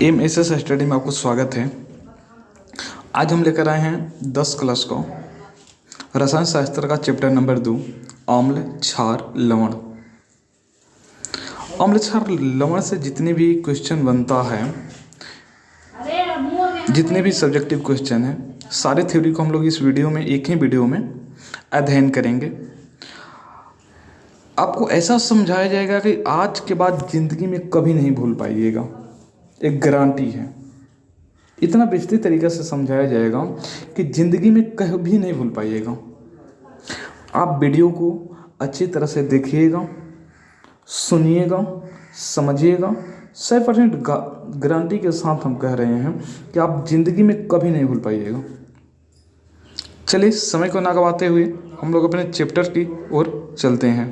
MSS study में आपको स्वागत है। आज हम लेकर आए हैं 10 क्लास को रसायन शास्त्र का चैप्टर नंबर 2 अम्ल क्षार लवण। अम्ल क्षार लवण से जितने भी क्वेश्चन बनता है, जितने भी सब्जेक्टिव क्वेश्चन हैं, सारे थ्योरी को हम लोग इस वीडियो में एक ही वीडियो में अध्ययन करेंगे। आपको ऐसा समझाया जाएगा कि आज के बाद ज़िंदगी में कभी नहीं भूल पाइएगा, एक गारंटी है। इतना बेहतरीन तरीक़े से समझाया जाएगा कि ज़िंदगी में कभी नहीं भूल पाइएगा। आप वीडियो को अच्छी तरह से देखिएगा, सुनिएगा, समझिएगा। 100% गारंटी के साथ हम कह रहे हैं कि आप ज़िंदगी में कभी नहीं भूल पाइएगा। चलिए समय को ना गवाते हुए हम लोग अपने चैप्टर की ओर चलते हैं।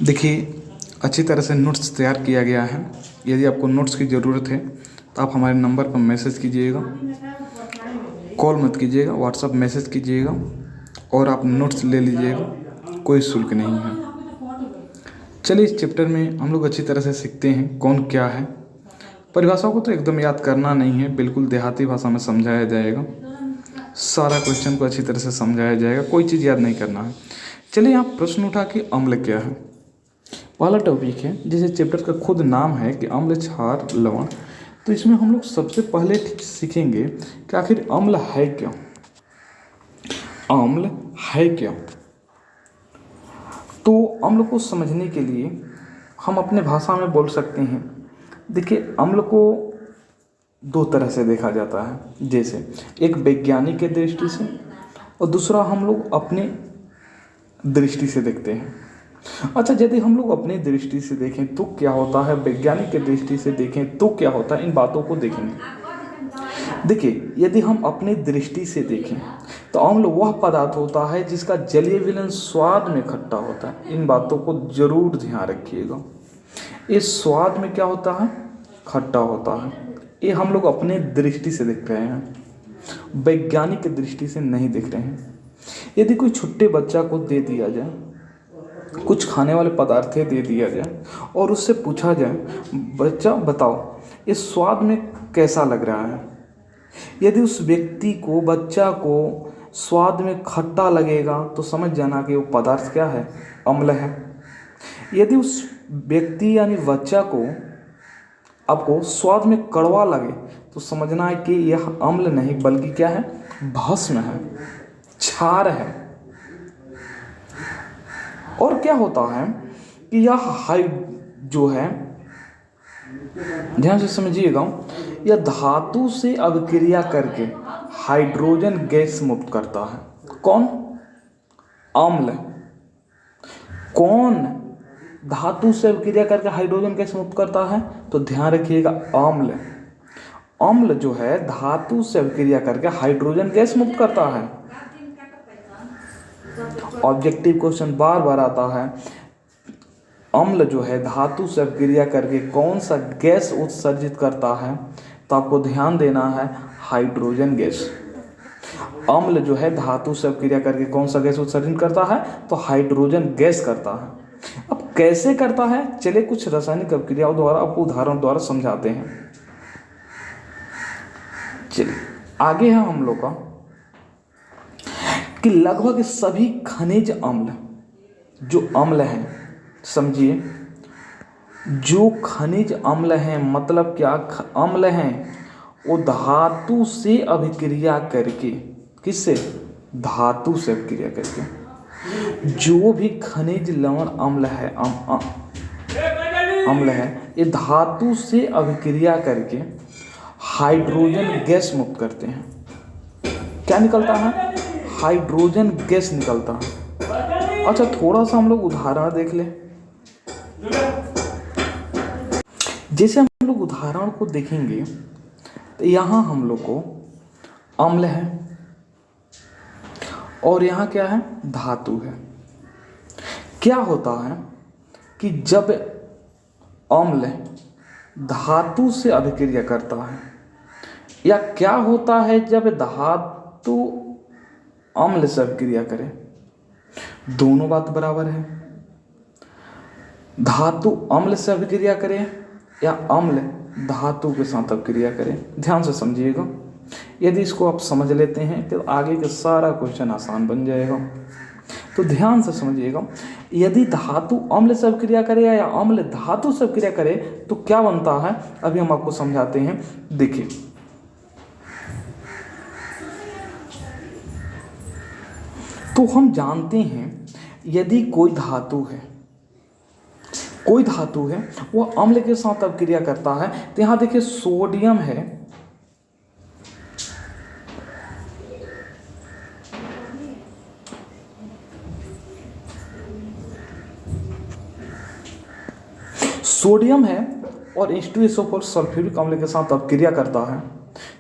देखिए, अच्छी तरह से नोट्स तैयार किया गया है। यदि आपको नोट्स की ज़रूरत है तो आप हमारे नंबर पर मैसेज कीजिएगा, कॉल मत कीजिएगा, व्हाट्सएप मैसेज कीजिएगा और आप नोट्स ले लीजिएगा। कोई शुल्क नहीं है। चलिए, इस चैप्टर में हम लोग अच्छी तरह से सीखते हैं कौन क्या है। परिभाषाओं को तो एकदम याद करना नहीं है, बिल्कुल देहाती भाषा में समझाया जाएगा। सारा क्वेश्चन को अच्छी तरह से समझाया जाएगा, कोई चीज़ याद नहीं करना है। चलिए, यहाँ प्रश्न उठा कि अम्ल क्या है। पहला टॉपिक है, जैसे चैप्टर का खुद नाम है कि अम्ल क्षार लवण, तो इसमें हम लोग सबसे पहले सीखेंगे कि आखिर अम्ल है क्या। अम्ल है क्या? तो अम्ल को समझने के लिए हम अपने भाषा में बोल सकते हैं। देखिए, अम्ल को दो तरह से देखा जाता है, जैसे एक वैज्ञानिक के दृष्टि से और दूसरा हम लोग अपने दृष्टि से देखते हैं। अच्छा, यदि हम लोग अपनी दृष्टि से देखें तो क्या होता है, वैज्ञानिक की दृष्टि से देखें तो क्या होता है, इन बातों को देखेंगे। देखिए, यदि हम अपनी दृष्टि से देखें तो अम्ल वह पदार्थ होता है जिसका जलीय विलयन स्वाद में खट्टा होता है। इन बातों को जरूर ध्यान रखिएगा। इस स्वाद में क्या होता है, खट्टा होता है। ये हम लोग अपने दृष्टि से देख रहे हैं, वैज्ञानिक की दृष्टि से नहीं देख रहे हैं। यदि कोई छोटे बच्चा को दे दिया जाए, कुछ खाने वाले पदार्थें दे दिया जाए और उससे पूछा जाए, बच्चा बताओ इस स्वाद में कैसा लग रहा है, यदि उस व्यक्ति को, बच्चा को स्वाद में खट्टा लगेगा तो समझ जाना कि वो पदार्थ क्या है, अम्ल है। यदि उस व्यक्ति यानी बच्चा को, आपको स्वाद में कड़वा लगे तो समझना है कि यह अम्ल नहीं बल्कि क्या है, भस्म है, क्षार है। और क्या होता है कि यह जो है, ध्यान से समझिएगा, यह धातु से अभिक्रिया करके हाइड्रोजन गैस मुक्त करता है। कौन? अम्ल। कौन धातु से अभिक्रिया करके हाइड्रोजन गैस मुक्त करता है? तो ध्यान रखिएगा, अम्ल। अम्ल जो है धातु से अभिक्रिया करके हाइड्रोजन गैस मुक्त करता है। ऑब्जेक्टिव क्वेश्चन बार बार आता है, अम्ल जो है धातु से अभिक्रिया करके कौन सा गैस उत्सर्जित करता है? तो आपको ध्यान देना है, हाइड्रोजन गैस। अम्ल जो है धातु से अभिक्रिया करके कौन सा गैस उत्सर्जित करता है? तो हाइड्रोजन गैस करता है। अब कैसे करता है, चलिए कुछ रासायनिक अभिक्रियाओं द्वारा आपको उदाहरण द्वारा समझाते हैं। चलिए आगे है हम लोग का कि लगभग सभी खनिज अम्ल, जो अम्ल हैं, समझिए, जो खनिज अम्ल हैं, मतलब क्या, अम्ल हैं वो धातु से अभिक्रिया करके, किससे? धातु से अभिक्रिया करके। जो भी खनिज लवण अम्ल है, अम्ल है, ये धातु से अभिक्रिया करके हाइड्रोजन गैस मुक्त करते हैं। क्या निकलता है? हाइड्रोजन गैस निकलता है। अच्छा, थोड़ा सा हम लोग उदाहरण देख लें। जैसे हम लोग उदाहरण को देखेंगे तो यहाँ हम लोग को अम्ल है और यहाँ क्या है, धातु है। क्या होता है कि जब अम्ल धातु से अभिक्रिया करता है, या क्या होता है जब धातु अम्ल से अभिक्रिया करे, दोनों बात बराबर है। धातु अम्ल से अभिक्रिया करे या अम्ल धातु के साथ अपक्रिया करे। ध्यान से समझिएगा, यदि इसको आप समझ लेते हैं तो आगे का सारा क्वेश्चन आसान बन जाएगा। तो ध्यान से समझिएगा, यदि धातु अम्ल से अपक्रिया करे या अम्ल धातु से अपक्रिया करे तो क्या बनता है, अभी हम आपको समझाते हैं। देखिए, तो हम जानते हैं यदि कोई धातु है वो अम्ल के साथ अपक्रिया करता है, तो यहां देखिए सोडियम है, सोडियम है और H2SO4 सल्फ्यूरिक अम्ल के साथ अपक्रिया करता है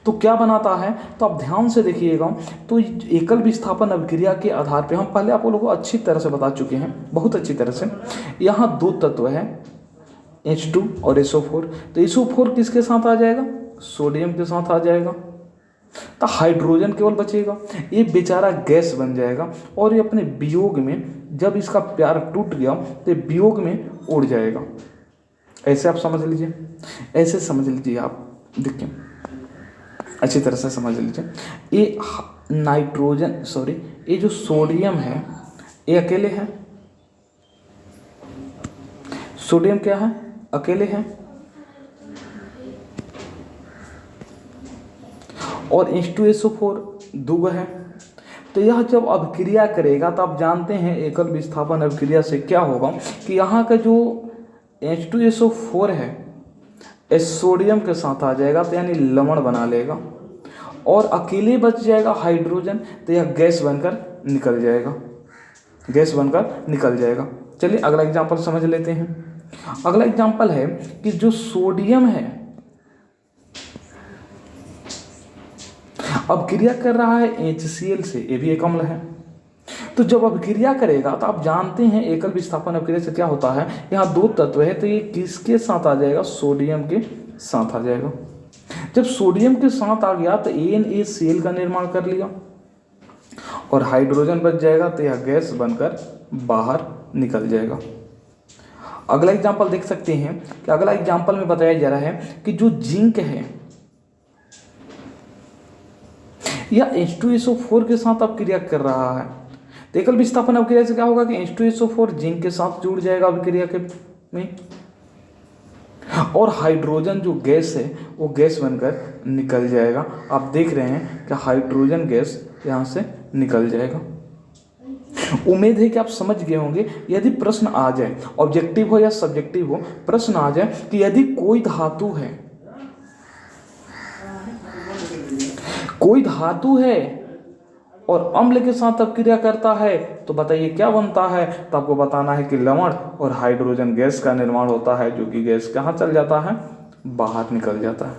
तो क्या बनाता है। तो आप ध्यान से देखिएगा, तो एकल विस्थापन अभिक्रिया के आधार पे हम पहले आप लोगों को अच्छी तरह से बता चुके हैं, बहुत अच्छी तरह से। यहाँ दो तत्व है H2 और SO4, तो SO4 किसके साथ आ जाएगा, सोडियम के साथ आ जाएगा, तो हाइड्रोजन केवल बचेगा, ये बेचारा गैस बन जाएगा और ये अपने वियोग में, जब इसका प्यार टूट गया तो वियोग में उड़ जाएगा। ऐसे आप समझ लीजिए, ऐसे समझ लीजिए, आप देखिए अच्छी तरह से समझ लीजिए। ये नाइट्रोजन सॉरी ये जो सोडियम है ये अकेले है, सोडियम क्या है, अकेले है, और H2SO4 दो है। तो यह जब अभिक्रिया करेगा तो आप जानते हैं एकल विस्थापन अभिक्रिया से क्या होगा कि यहाँ का जो H2SO4 है इस सोडियम के साथ आ जाएगा, तो यानी लवण बना लेगा, और अकेले बच जाएगा हाइड्रोजन, तो यह गैस बनकर निकल जाएगा, गैस बनकर निकल जाएगा। चलिए अगला एग्जांपल समझ लेते हैं। अगला एग्जांपल है कि जो सोडियम है अभिक्रिया कर रहा है HCl से, ये भी एक अम्ल है। तो जब अभिक्रिया करेगा तो आप जानते हैं एकल विस्थापन अभिक्रिया से क्या होता है, यहाँ दो तत्व है तो ये किसके साथ आ जाएगा, सोडियम के साथ आ जाएगा। जब सोडियम के साथ आ गया तो NaCl का निर्माण कर लिया और हाइड्रोजन बच जाएगा, तो यह गैस बनकर बाहर निकल जाएगा। अगला एग्जाम्पल देख सकते हैं कि अगला एग्जाम्पल में बताया जा रहा है कि जो जिंक है या H2SO4 के साथ अपक्रिया कर रहा है, तो एकल विस्थापन अभिक्रिया से क्या होगा कि H2SO4 जिंक के साथ जुड़ जाएगा अभिक्रिया के में, और हाइड्रोजन जो गैस है वो गैस बनकर निकल जाएगा। आप देख रहे हैं कि हाइड्रोजन गैस यहाँ से निकल जाएगा। उम्मीद है कि आप समझ गए होंगे। यदि प्रश्न आ जाए, ऑब्जेक्टिव हो या सब्जेक्टिव हो, प्रश्न आ जाए कि यदि कोई धातु है और अम्ल के साथ अपक्रिया करता है तो बताइए क्या बनता है, तो आपको बताना है कि लवण और हाइड्रोजन गैस का निर्माण होता है, जो कि गैस कहाँ चल जाता है, बाहर निकल जाता है।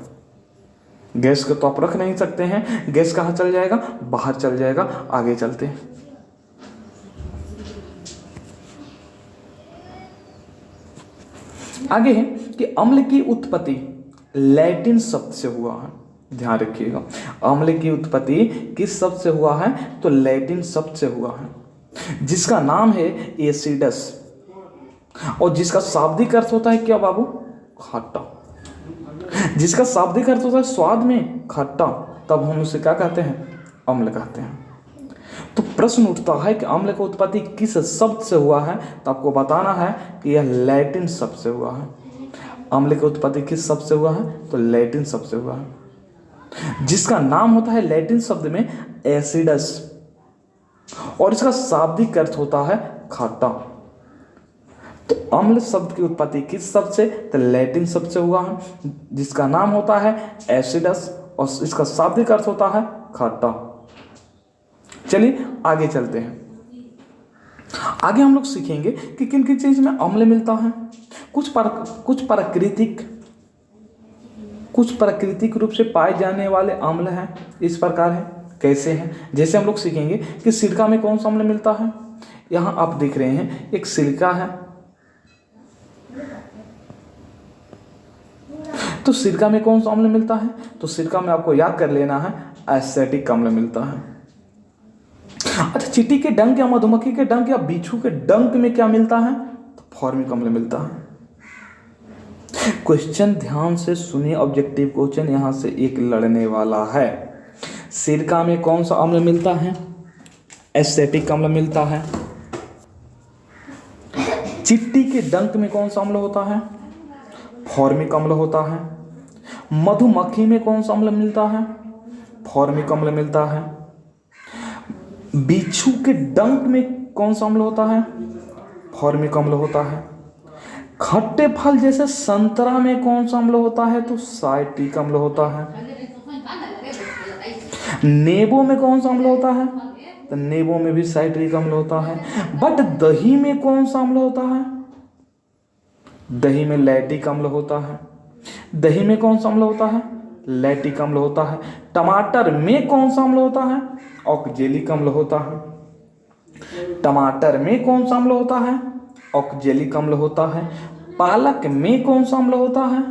गैस को तो आप रख नहीं सकते हैं, गैस कहाँ चल जाएगा, बाहर चल जाएगा। आगे चलते हैं। आगे है कि अम्ल की उत्पत्ति लैटिन शब्द से हुआ है। ध्यान रखिएगा, अम्ल की उत्पत्ति किस शब्द से हुआ है, तो लैटिन शब्द से हुआ है, जिसका नाम है एसिडस, और जिसका शाब्दिक अर्थ होता है क्या बाबू, खट्टा। जिसका शाब्दिक अर्थ होता है स्वाद में खट्टा, तब हम उसे क्या कहते हैं, अम्ल कहते हैं। तो प्रश्न उठता है कि अम्ल की उत्पत्ति किस शब्द से हुआ है, तो आपको बताना है कि यह लैटिन शब्द से हुआ है। अम्ल की उत्पत्ति किस शब्द से हुआ है, तो लैटिन शब्द से हुआ है, जिसका नाम होता है लैटिन शब्द में एसिडस, और इसका शाब्दिक अर्थ होता है खट्टा। तो अम्ल शब्द की उत्पत्ति किस शब्द से, तो लैटिन शब्द से हुआ है, जिसका नाम होता है एसिडस, और इसका शाब्दिक अर्थ होता है खट्टा। चलिए आगे चलते हैं। आगे हम लोग सीखेंगे कि किन किन चीज में अम्ल मिलता है। कुछ प्राकृतिक रूप से पाए जाने वाले अम्ल हैं, इस प्रकार है। कैसे हैं, जैसे हम लोग सीखेंगे कि सिरका में कौन सा अम्ल मिलता है। यहाँ आप देख रहे हैं एक सिरका है, तो सिरका में कौन सा अम्ल मिलता है, तो सिरका में आपको याद कर लेना है एसिटिक अम्ल मिलता है। अच्छा, चींटी के डंक या मधुमक्खी के डंक या बिच्छू के डंक में क्या मिलता है, तो फॉर्मिक अम्ल मिलता है। क्वेश्चन ध्यान से सुनिए, ऑब्जेक्टिव क्वेश्चन। यहाँ से एक लड़ने वाला है। सिरका में कौन सा अम्ल मिलता है? एसिटिक अम्ल मिलता है। चिट्टी के डंक में कौन सा अम्ल होता है? फॉर्मिक अम्ल होता है। मधुमक्खी में कौन सा अम्ल मिलता है? फॉर्मिक अम्ल मिलता है। बिच्छू के डंक में कौन सा अम्ल होता है? फॉर्मिक अम्ल होता है। खट्टे फल जैसे संतरा में कौन सा अम्ल होता है? तो साइट्रिक अम्ल होता है। नींबू में कौन सा अम्ल होता है? तो नींबू में भी साइट्रिक अम्ल होता है। बट दही में कौन सा अम्ल होता है? दही में लैक्टिक अम्ल होता है। दही में कौन सा अम्ल होता है? लैक्टिक अम्ल होता है। टमाटर में कौन सा अम्ल होता है? ऑक्जेलिक अम्ल होता है। टमाटर में कौन सा अम्ल होता है? ऑक्जेलिक अम्ल होता है। पालक में कौन सा अम्ल होता है?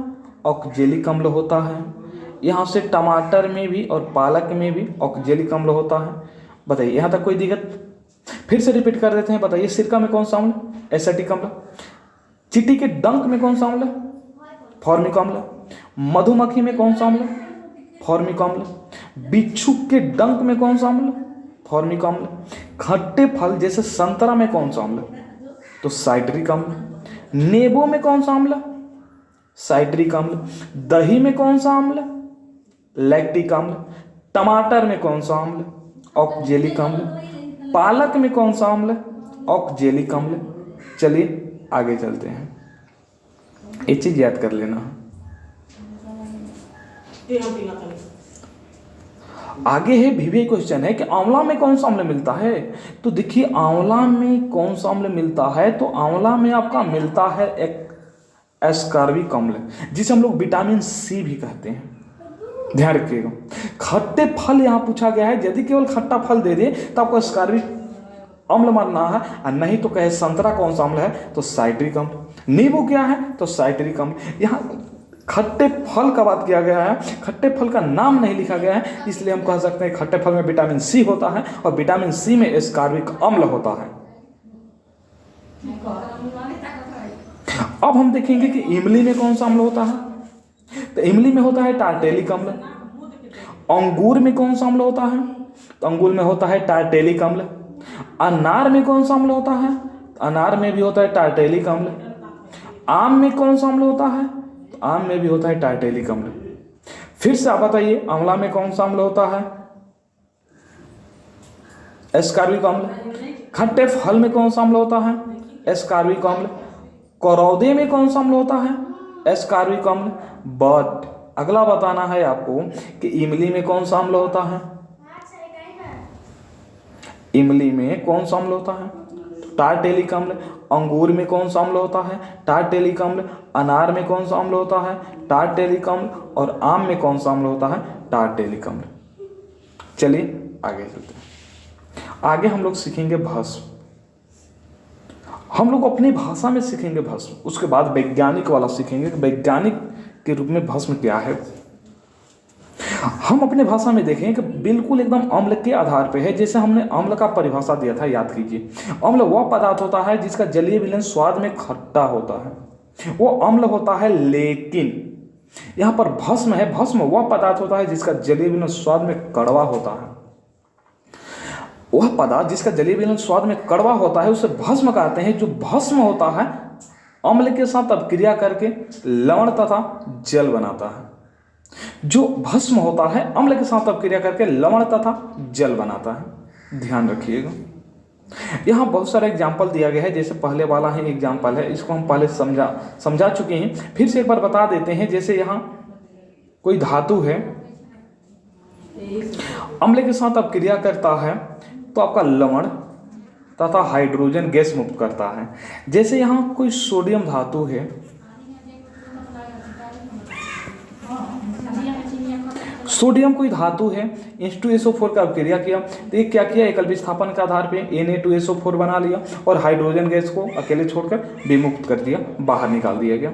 ऑक्जेलिक अम्ल होता है। यहाँ से टमाटर में भी और पालक में भी ऑक्जेलिक अम्ल होता है। बताइए यहाँ तक कोई दिक्कत? फिर से रिपीट कर देते हैं। बताइए सिरका में कौन सा अम्ल? एसिटिक अम्ल। चींटी के डंक में कौन सा अम्ल? फॉर्मिक अम्ल। मधुमक्खी में कौन सा अम्ल? फॉर्मिक अम्ल। बिच्छू के डंक में कौन सा अम्ल? फॉर्मिक अम्ल। खट्टे फल जैसे संतरा में कौन सा अम्ल? तो साइट्रिक अम्ल। नींबू में कौन सा अम्ल? साइट्रिक अम्ल। दही में कौन सा अम्ल? लैक्टिक अम्ल। टमाटर में कौन सा अम्ल? ऑक्जेलिक अम्ल। पालक में कौन सा अम्ल? ऑक्जेलिक अम्ल। चलिए आगे चलते हैं। एक चीज याद कर लेना, आगे है वीवीआई क्वेश्चन है कि आंवला में कौन सा अम्ल मिलता है? तो देखिए आंवला में कौन सा अम्ल मिलता है? तो आंवला में आपका मिलता है एक एस्कॉर्बिक अम्ल, जिसे हम लोग विटामिन सी भी कहते हैं। ध्यान रखिएगा। खट्टे फल यहाँ पूछा गया है, यदि केवल खट्टा फल दे दे तो आपको एस्कॉर्बिक अम्ल मानना है, और नहीं तो कहे संतरा कौन सा अम्ल है? तो साइट्रिक अम्ल। नींबू क्या है? तो साइट्रिक अम्ल। यहाँ खट्टे फल का बात किया गया है, खट्टे फल का नाम नहीं लिखा गया है, इसलिए हम कह सकते हैं खट्टे फल में विटामिन सी होता है और विटामिन सी में एस्कॉर्बिक अम्ल होता है। अब हम देखेंगे कि इमली में कौन सा अम्ल होता है? तो इमली में होता है टार्टेलिक अम्ल। अंगूर में कौन सा अम्ल होता है? तो अंगूर में होता है टार्टेलिक अम्ल। अनार में कौन सा अम्ल होता है? अनार में भी होता है टार्टेलिक अम्ल। आम में कौन सा अम्ल होता है? तो आम में भी होता है टार्टेलिक अम्ल। फिर से आप बताइए, आंवला में कौन सा अम्ल होता है? एस्कॉर्बिक अम्ल। खट्टे फल में कौन सा अम्ल होता है? एस्कॉर्बिक अम्ल। करौदे में कौन सा अम्ल होता है? एस्कॉर्बिक अम्ल। बट अगला बताना है आपको कि इमली में कौन सा अम्ल होता है? इमली में कौन सा अम्ल होता है? टार्टेलिक अम्ल। अंगूर में कौन सा अम्ल होता है? टार्टेलिक अम्ल। अनार में कौन सा अम्ल होता है? टार्टेलिक अम्ल। और आम में कौन सा अम्ल होता है? टार्टेलिक अम्ल। चलिए आगे चलते हैं। आगे हम लोग सीखेंगे भस्म। हम लोग अपनी भाषा में सीखेंगे भस्म, उसके बाद वैज्ञानिक वाला सीखेंगे कि वैज्ञानिक के रूप में भस्म क्या है। हम अपने भाषा में देखें कि बिल्कुल एकदम अम्ल के आधार पे है। जैसे हमने अम्ल का परिभाषा दिया था, याद कीजिए। अम्ल वह पदार्थ होता है जिसका जलीय विलयन स्वाद में खट्टा होता है, वो अम्ल होता है। लेकिन यहाँ पर भस्म है, भस्म वह पदार्थ होता है जिसका जलीय विलयन स्वाद में कड़वा होता है। वह पदार्थ जिसका जलीय विलयन स्वाद में कड़वा होता है उसे भस्म कहते हैं। जो भस्म होता है अम्ल के साथ अभिक्रिया करके लवण तथा जल बनाता है। जो भस्म होता है अम्ल के साथ अभिक्रिया करके लवण तथा जल बनाता है। ध्यान रखिएगा। यहाँ बहुत सारे एग्जाम्पल दिया गया है। जैसे पहले वाला ही एग्जाम्पल है, इसको हम पहले समझा चुके हैं, फिर से एक बार बता देते हैं। जैसे यहाँ कोई धातु है, अम्ल के साथ अभिक्रिया करता है तो आपका लवण तथा हाइड्रोजन गैस मुक्त करता है। जैसे यहाँ कोई सोडियम धातु है, सोडियम कोई धातु है, H2SO4 का अभिक्रिया किया तो ये क्या किया? एकल विस्थापन के आधार पे Na2SO4 बना लिया और हाइड्रोजन गैस को अकेले छोड़कर विमुक्त कर दिया, बाहर निकाल दिया गया।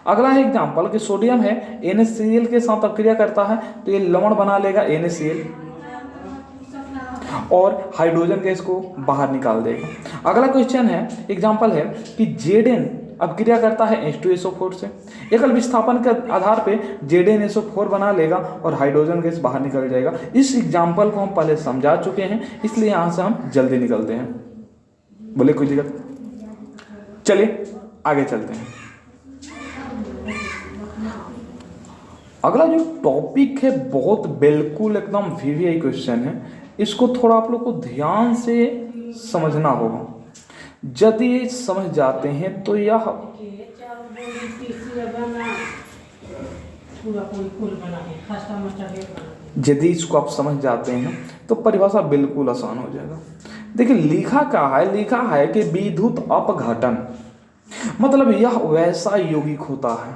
अगला है एग्जाम्पल कि सोडियम है, NaCl के साथ अभिक्रिया करता है तो ये लवण बना लेगा NaCl और हाइड्रोजन गैस को बाहर निकाल देगा। अगला क्वेश्चन है, एग्जाम्पल है कि Zn अब क्रिया करता है H2SO4 से। एकल विस्थापन के आधार पे ZnSO4 बना लेगा और हाइड्रोजन गैस बाहर निकल जाएगा। इस एग्जाम्पल को हम पहले समझा चुके हैं, इसलिए यहाँ से हम जल्दी निकलते हैं। बोले कोई दिक्कत? चलिए आगे चलते हैं। अगला जो टॉपिक है बहुत बिल्कुल एकदम वीवीआई क्वेश्चन है, इसको थोड़ा आप लोग को ध्यान से समझना होगा। यदि समझ जाते हैं तो यह यदि इसको आप समझ जाते हैं तो परिभाषा बिल्कुल आसान हो जाएगा। देखिए लिखा क्या है, लिखा है कि विद्युत अपघटन मतलब यह वैसा यौगिक होता है,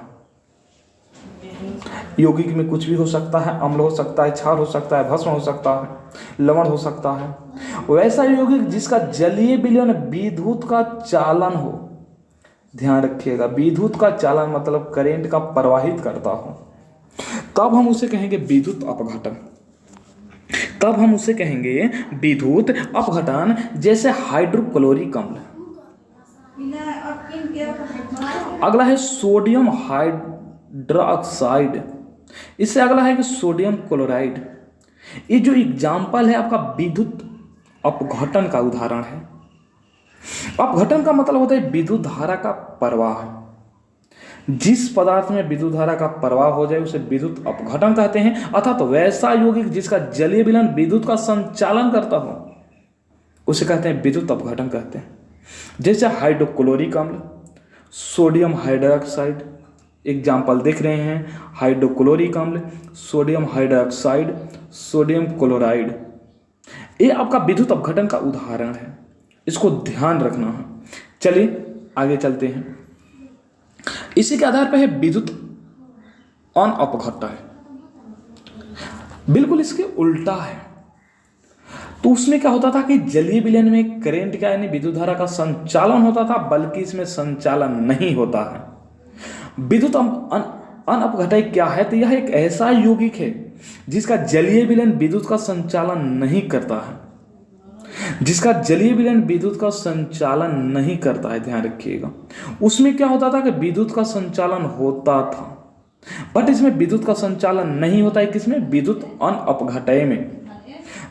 यौगिक में कुछ भी हो सकता है, अम्ल हो सकता है, क्षार हो सकता है, भस्म हो सकता है, लवण हो सकता है, वैसा यौगिक जिसका जलीय विलयन विद्युत का चालन हो। ध्यान रखिएगा, विद्युत का चालन मतलब करंट का प्रवाहित करता हो, तब हम उसे कहेंगे विद्युत अपघटन। तब हम उसे कहेंगे विद्युत अपघटन। जैसे हाइड्रोक्लोरिक अम्ल, अगला है सोडियम हाइड्रोक्साइड, इससे अगला है कि सोडियम क्लोराइड। ये जो एग्जाम्पल है आपका विद्युत अपघटन का उदाहरण है। अपघटन का मतलब होता है विद्युत धारा का प्रवाह। जिस पदार्थ में विद्युत धारा का प्रवाह हो जाए उसे विद्युत अपघटन कहते हैं, अर्थात वैसा यौगिक जिसका जलीय विलयन विद्युत का संचालन करता हो उसे कहते हैं विद्युत अपघटन कहते हैं। जैसे हाइड्रोक्लोरिक अम्ल, सोडियम हाइड्रोक्साइड, एग्जाम्पल देख रहे हैं, हाइड्रोक्लोरिक अम्ल, सोडियम हाइड्रोक्साइड, सोडियम क्लोराइड, ये आपका विद्युत अपघटन का उदाहरण है, इसको ध्यान रखना है। चलिए आगे चलते हैं। इसी के आधार पर है विद्युत अनअपघटन, बिल्कुल इसके उल्टा है। तो उसमें क्या होता था कि जलीय विलयन में करंट क्या यानी विद्युत धारा का संचालन होता था, बल्कि इसमें संचालन नहीं होता है। विद्युत अनअपघटन क्या है? तो यह एक ऐसा यौगिक है जिसका जलीय विलयन विद्युत का संचालन नहीं करता है, जिसका जलीय विलयन विद्युत का संचालन नहीं करता है। ध्यान रखिएगा, उसमें क्या होता था कि विद्युत का संचालन होता था, बट इसमें विद्युत का संचालन नहीं होता है। किसमें? विद्युत अनअपघटन में।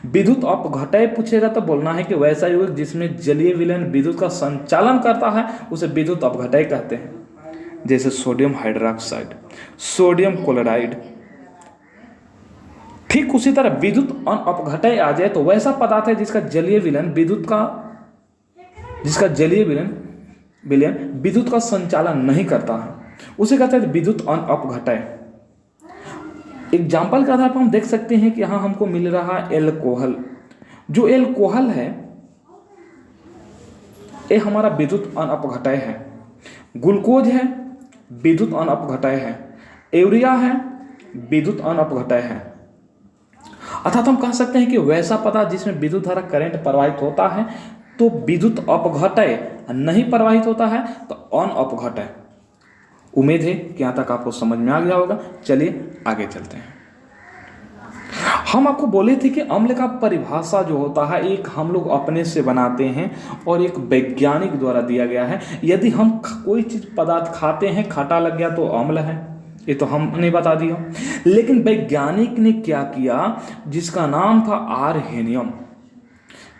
विद्युत अपघटय पूछेगा तो बोलना है कि वैसा यौगिक जिसमें जलीय विलयन विद्युत का संचालन करता है उसे विद्युत अपघटय कहते हैं। जैसे सोडियम हाइड्रोक्साइड, सोडियम क्लोराइड। ठीक उसी तरह विद्युत अनअपघटय आ जाए तो वैसा पदार्थ है जिसका जलीय विलयन विद्युत का संचालन नहीं करता है, उसे कहते हैं विद्युत अनअपघटय। एग्जाम्पल के आधार पर हम देख सकते हैं कि यहां हमको मिल रहा है एल्कोहल। जो एल्कोहल है ये हमारा विद्युत अनअपघटय है। ग्लूकोज है, विद्युत अनअपघटय है। यूरिया है, विद्युत अनअपघटय है। अर्थात हम कह सकते हैं कि वैसा पदार्थ जिसमें विद्युत धारा करंट प्रवाहित होता है तो विद्युत अपघटय, नहीं प्रवाहित होता है तो अनअपघटय। उम्मीद है कि यहाँ तक आपको समझ में आ गया होगा। चलिए आगे चलते हैं। हम आपको बोले थे कि अम्ल का परिभाषा जो होता है एक हम लोग अपने से बनाते हैं और एक वैज्ञानिक द्वारा दिया गया है। यदि हम कोई चीज पदार्थ खाते हैं, खट्टा लग गया तो अम्ल है, ये तो हमने बता दिया। लेकिन वैज्ञानिक ने क्या किया, जिसका नाम था आरहेनियम।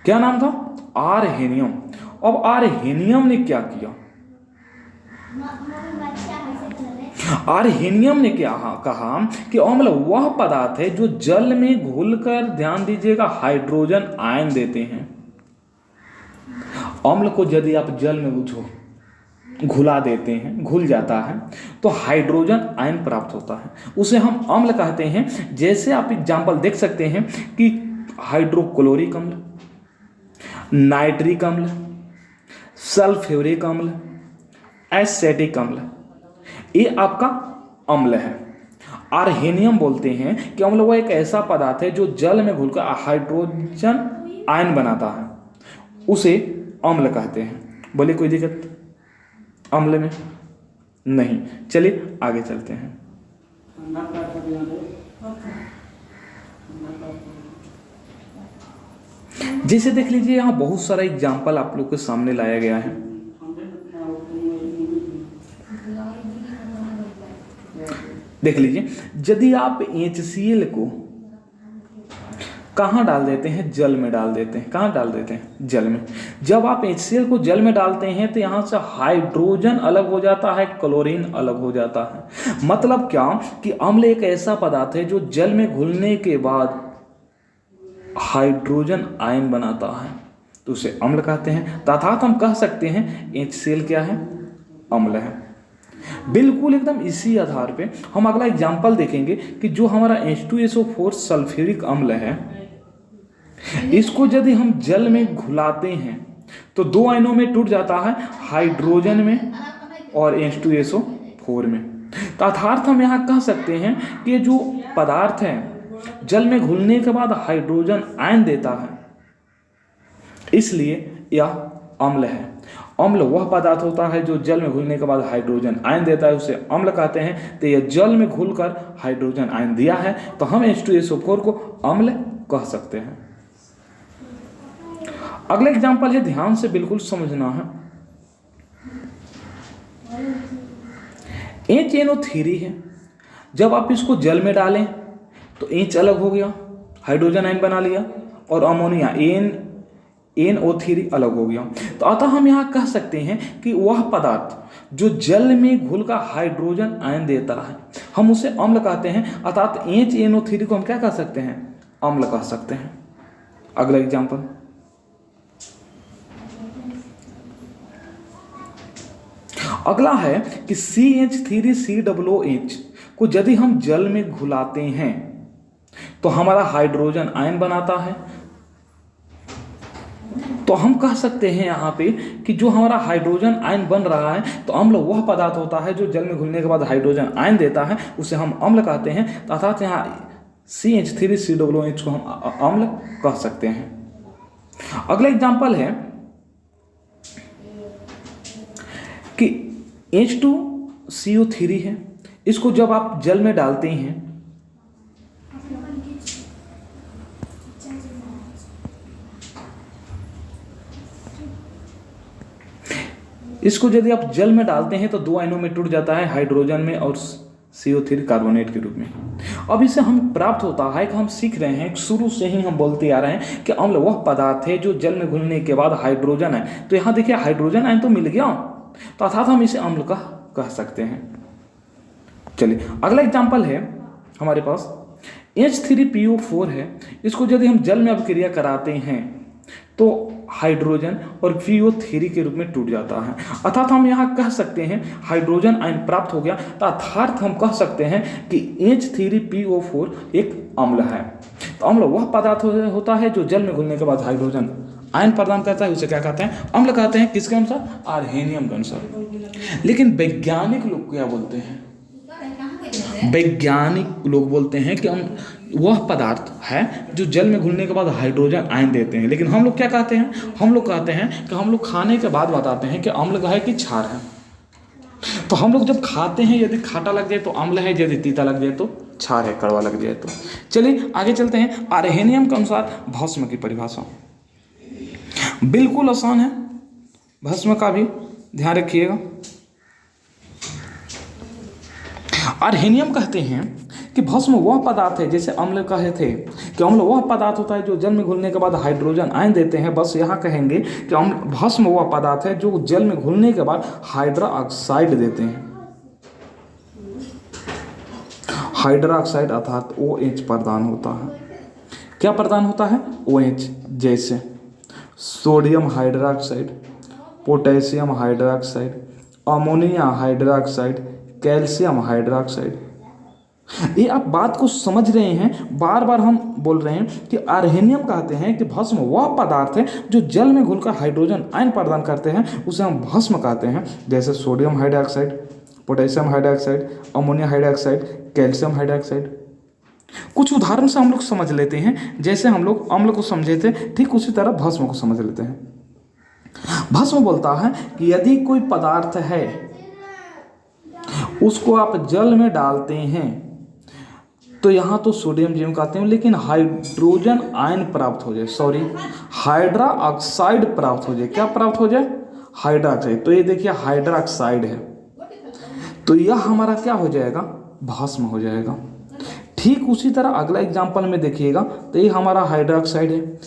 क्या नाम था? आरहेनियम। अब आरहेनियम ने क्या किया? आरहेनियम ने क्या कहा कि अम्ल वह पदार्थ है जो जल में घुलकर, ध्यान दीजिएगा, हाइड्रोजन आयन देते हैं। अम्ल को यदि आप जल में घुला देते हैं, घुल जाता है तो हाइड्रोजन आयन प्राप्त होता है, उसे हम अम्ल कहते हैं। जैसे आप एग्जाम्पल देख सकते हैं कि हाइड्रोक्लोरिक अम्ल, नाइट्रिक अम्ल, सल्फ्यूरिक अम्ल, एसिटिक अम्ल, ये आपका अम्ल है। आरहेनियम बोलते हैं कि अम्ल वो एक ऐसा पदार्थ है जो जल में घुलकर हाइड्रोजन आयन बनाता है, उसे अम्ल कहते हैं। बोले कोई दिक्कत अम्ल में? नहीं। चलिए आगे चलते हैं। जैसे देख लीजिए यहाँ बहुत सारा एग्जाम्पल आप लोग के सामने लाया गया है। देख लीजिए, यदि आप HCl को कहाँ डाल देते हैं, जल में डाल देते हैं। कहाँ डाल देते हैं, जल में। जब आप HCl को जल में डालते हैं तो यहाँ से हाइड्रोजन अलग हो जाता है, क्लोरीन अलग हो जाता है। मतलब क्या कि अम्ल एक ऐसा पदार्थ है जो जल में घुलने के बाद हाइड्रोजन आयन बनाता है, तो उसे अम्ल कहते हैं। अर्थात हम कह सकते हैं HCl क्या है, अम्ल है। बिल्कुल एकदम इसी आधार पे हम अगला एग्जाम्पल देखेंगे कि जो हमारा H2SO4 सल्फ्यूरिक अम्ल है, इसको यदि हम जल में घुलाते हैं तो दो आयनों में टूट जाता है, हाइड्रोजन में और H2SO4 में। तो अर्थात हम यहाँ कह सकते हैं कि जो पदार्थ है जल में घुलने के बाद हाइड्रोजन आयन देता है, इसलिए यह अम्ल है। अम्ल वह पदार्थ होता है जो जल में घुलने के बाद हाइड्रोजन आयन देता है, उसे अम्ल कहते हैं। तो यह जल में घुलकर हाइड्रोजन आयन दिया है, तो हम H2SO4 को अम्ल कह सकते हैं। अगला एग्जाम्पल है, ध्यान से बिल्कुल समझना है। HNO3 है, जब आप इसको जल में डालें तो H अलग हो गया, हाइड्रोजन आयन बना लिया, और अमोनिया NO3 अलग हो गया। तो अतः हम यहाँ कह सकते हैं कि वह पदार्थ जो जल में घुलकर हाइड्रोजन आयन देता है, हम उसे अम्ल कहते हैं। अर्थात HNO3 को हम क्या कह सकते हैं, अम्ल कह सकते हैं। अगला एग्जाम्पल, अगला है कि CH3COOH को यदि हम जल में घुलाते हैं तो हमारा हाइड्रोजन आयन बनाता है। तो हम कह सकते हैं यहाँ पे कि जो हमारा हाइड्रोजन आयन बन रहा है, तो अम्ल वह पदार्थ होता है जो जल में घुलने के बाद हाइड्रोजन आयन देता है, उसे हम अम्ल कहते हैं। अर्थात यहाँ CH3COOH को हम अम्ल कह सकते हैं। अगला एग्जाम्पल है कि H2CO3 है, इसको जब आप जल में डालते हैं इसको यदि आप जल में डालते हैं तो दो आयनों में टूट जाता है, हाइड्रोजन में और CO3 कार्बोनेट के रूप में। अब इससे हम प्राप्त होता है कि हम सीख रहे हैं, शुरू से ही हम बोलते आ रहे हैं कि अम्ल वह पदार्थ है जो जल में घुलने के बाद हाइड्रोजन है। तो यहाँ देखिए हाइड्रोजन आयन तो मिल गया, तो अर्थात हम इसे अम्ल का कह सकते हैं। चलिए अगला एग्जाम्पल है हमारे पास H3PO4 है, इसको यदि हम जल में अभिक्रिया कराते हैं तो हाइड्रोजन और PO3 के रूप में टूट जाता है। अर्थात हम यहाँ कह सकते हैं हाइड्रोजन आयन प्राप्त हो गया, तो अर्थात हम कह सकते हैं कि H3PO4 एक अम्ल है। तो अम्ल वह पदार्थ होता है जो जल में घुलने के बाद हाइड्रोजन आयन प्रदान करता है, उसे क्या कहते हैं, अम्ल कहते हैं। किसके अनुसार, अर्हेनियम के अनुसार। लेकिन वैज्ञानिक लोग क्या बोलते हैं, वैज्ञानिक लोग बोलते हैं कि हम वह पदार्थ है जो जल में घुलने के बाद हाइड्रोजन आयन देते हैं। लेकिन हम लोग क्या कहते हैं, हम लोग कहते हैं कि हम लोग खाने के बाद बताते हैं कि अम्ल है कि क्षार है। तो हम लोग जब खाते हैं, यदि खाटा लग जाए तो अम्ल है, यदि तीता लग जाए तो क्षार है, कड़वा लग जाए तो। चलिए आगे चलते हैं। अर्हेनियम के अनुसार भस्म की परिभाषा बिल्कुल आसान है, भस्म का भी ध्यान रखिएगा। अर्हेनियम कहते हैं कि भस्म वह पदार्थ है, जैसे अम्ल कहे थे कि अम्ल वह पदार्थ होता है जो जल में घुलने के बाद हाइड्रोजन आयन देते हैं। बस यहाँ कहेंगे कि भस्म वह पदार्थ है जो जल में घुलने के बाद हाइड्रा ऑक्साइड देते हैं। हाइड्रा ऑक्साइड अर्थात OH प्रदान होता है। क्या प्रदान होता है, OH, जैसे sodium hydroxide, potassium hydroxide, ammonia hydroxide, calcium hydroxide. ये आप बात को समझ रहे हैं, बार बार हम बोल रहे हैं कि अर्हेनियम कहते हैं कि भस्म वह पदार्थ है जो जल में घुलकर हाइड्रोजन आयन प्रदान करते हैं, उसे हम भस्म कहते हैं। जैसे sodium hydroxide, potassium hydroxide, ammonia hydroxide, calcium hydroxide. कुछ उदाहरण से हम लोग समझ लेते हैं, जैसे हम लोग अम्ल को समझे थे, ठीक उसी तरह भस्म को समझ लेते हैं। भस्म बोलता है कि यदि कोई पदार्थ है उसको आप जल में डालते हैं तो यहाँ तो सोडियम जिम कहते हैं, लेकिन हाइड्रोजन आयन प्राप्त हो जाए, सॉरी हाइड्रा ऑक्साइड प्राप्त हो जाए। क्या प्राप्त हो जाए, हाइड्रा ऑक्साइड। तो ये देखिए हाइड्रा ऑक्साइड है, तो यह हमारा क्या हो जाएगा, भस्म हो जाएगा। ठीक उसी तरह अगला एग्जाम्पल में देखिएगा, तो ये हमारा हाइड्रोक्साइड है।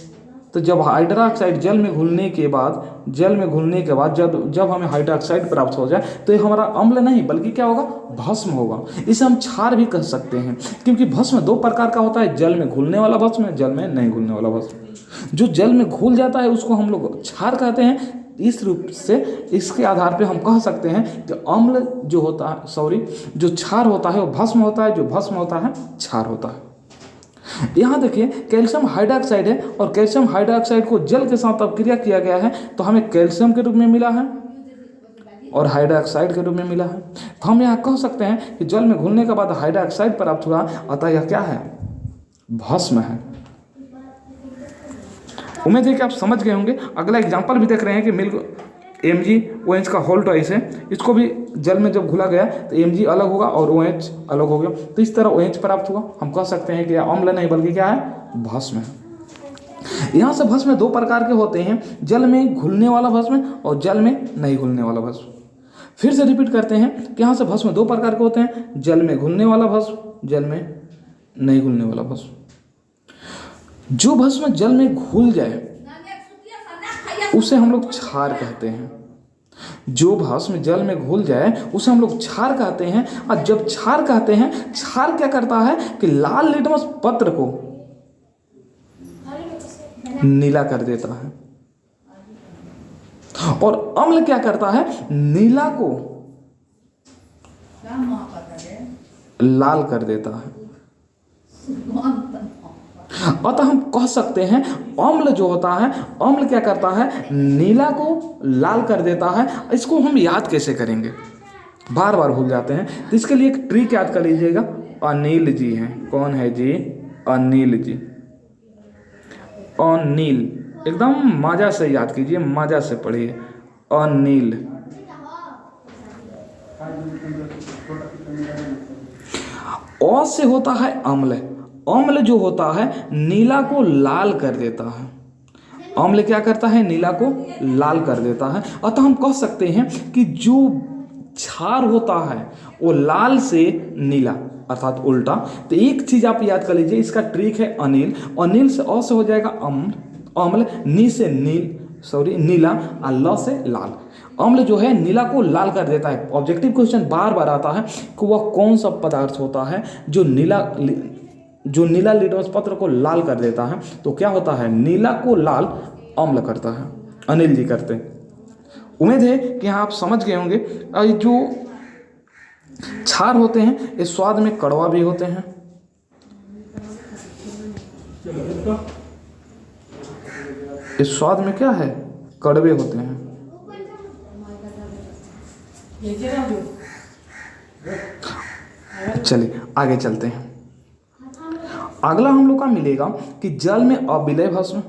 तो जब हाइड्रोक्साइड जल में घुलने के बाद जब हमें हाइड्रोक्साइड प्राप्त हो जाए तो ये हमारा अम्ल नहीं बल्कि क्या होगा, भस्म होगा। इसे हम क्षार भी कह सकते हैं, क्योंकि भस्म दो प्रकार का होता है, जल में घुलने वाला भस्म, जल में नहीं घुलने वाला भस्म। जो जल में घुल जाता है उसको हम लोग क्षार कहते हैं। इस रूप से इसके आधार पे हम कह सकते हैं कि अम्ल जो होता है जो क्षार होता है वो भस्म होता है, जो भस्म होता है क्षार होता है। यहाँ देखिए कैल्शियम हाइड्रोक्साइड है और कैल्शियम हाइड्रोक्साइड को जल के साथ अपक्रिया किया गया है तो हमें कैल्शियम के रूप में मिला है और हाइड्रोक्साइड के रूप में मिला है। तो हम यहाँ कह सकते हैं कि जल में घुलने के बाद हाइड्रोक्साइड प्राप्त हुआ, अतः यह क्या है, भस्म है। उम्मीद है कि आप समझ गए होंगे। अगला एग्जाम्पल भी देख रहे हैं कि मिल्क MgOH का होल ट्वाइस है, इसको भी जल में जब घुला गया तो Mg अलग होगा और OH अलग हो गया, तो इस तरह OH प्राप्त हुआ। हम कह सकते हैं कि अम्ल नहीं बल्कि क्या है, भस्म है। यहाँ से भस्म दो प्रकार के होते हैं, जल में घुलने वाला भस्म और जल में नहीं घुलने वाला भस्म। फिर से रिपीट करते हैं कि यहाँ से भस्म दो प्रकार के होते हैं, जल में घुलने वाला भस्म, जल में नहीं घुलने वाला भस्म। जो भस्म जल में घुल जाए उसे हम लोग क्षार कहते हैं। जो भस्म जल में घुल जाए उसे हम लोग क्षार कहते हैं। और जब क्षार कहते हैं, क्षार क्या करता है कि लाल लिटमस पत्र को नीला कर देता है, और अम्ल क्या करता है, नीला को लाल कर देता है। अतः हम कह सकते हैं अम्ल जो होता है, अम्ल क्या करता है, नीला को लाल कर देता है। इसको हम याद कैसे करेंगे, बार बार भूल जाते हैं, तो इसके लिए एक ट्रिक याद कर लीजिएगा। अनिल जी हैं, कौन है जी, अनिल जी। अनिल एकदम मजा से याद कीजिए, मजा से पढ़िए, अनिल। अ से होता है अम्ल, अम्ल जो होता है नीला को लाल कर देता है। अम्ल क्या करता है, नीला को लाल कर देता है। अतः हम कह सकते हैं कि जो क्षार होता है वो लाल से नीला अर्थात उल्टा। तो एक चीज आप याद कर लीजिए, इसका ट्रिक है अनिल। अनिल से अ से हो जाएगा अम्ल, नी से नीला और ल से लाल। अम्ल जो है नीला को लाल कर देता है। ऑब्जेक्टिव क्वेश्चन बार बार आता है कि वह कौन सा पदार्थ होता है जो नीला लिटमस पत्र को लाल कर देता है। तो क्या होता है, नीला को लाल अम्ल करता है, अनिल जी करते हैं। उम्मीद है कि यहाँ आप समझ गए होंगे। जो क्षार होते हैं ये स्वाद में कड़वा भी होते हैं। इस स्वाद में क्या है, कड़वे होते हैं। चलिए आगे चलते हैं। अगला हम लोग का मिलेगा कि जल में अविलय भस्म।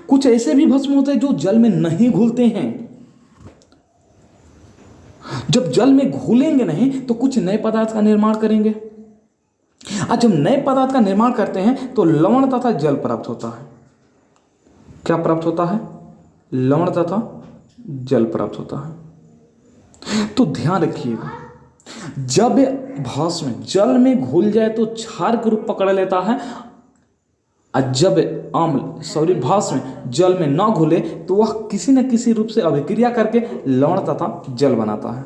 कुछ ऐसे भी भस्म होते हैं जो जल में नहीं घुलते हैं। जब जल में घुलेंगे नहीं तो कुछ नए पदार्थ का निर्माण करेंगे, और जब नए पदार्थ का निर्माण करते हैं तो लवण तथा जल प्राप्त होता है। क्या प्राप्त होता है, लवण तथा जल प्राप्त होता है। तो ध्यान रखिएगा, जब भस्म जल में घुल जाए तो क्षार के रूप पकड़ लेता है, और जब भस्म जल में न घुले तो वह किसी न किसी रूप से अभिक्रिया करके लवण तथा जल बनाता है।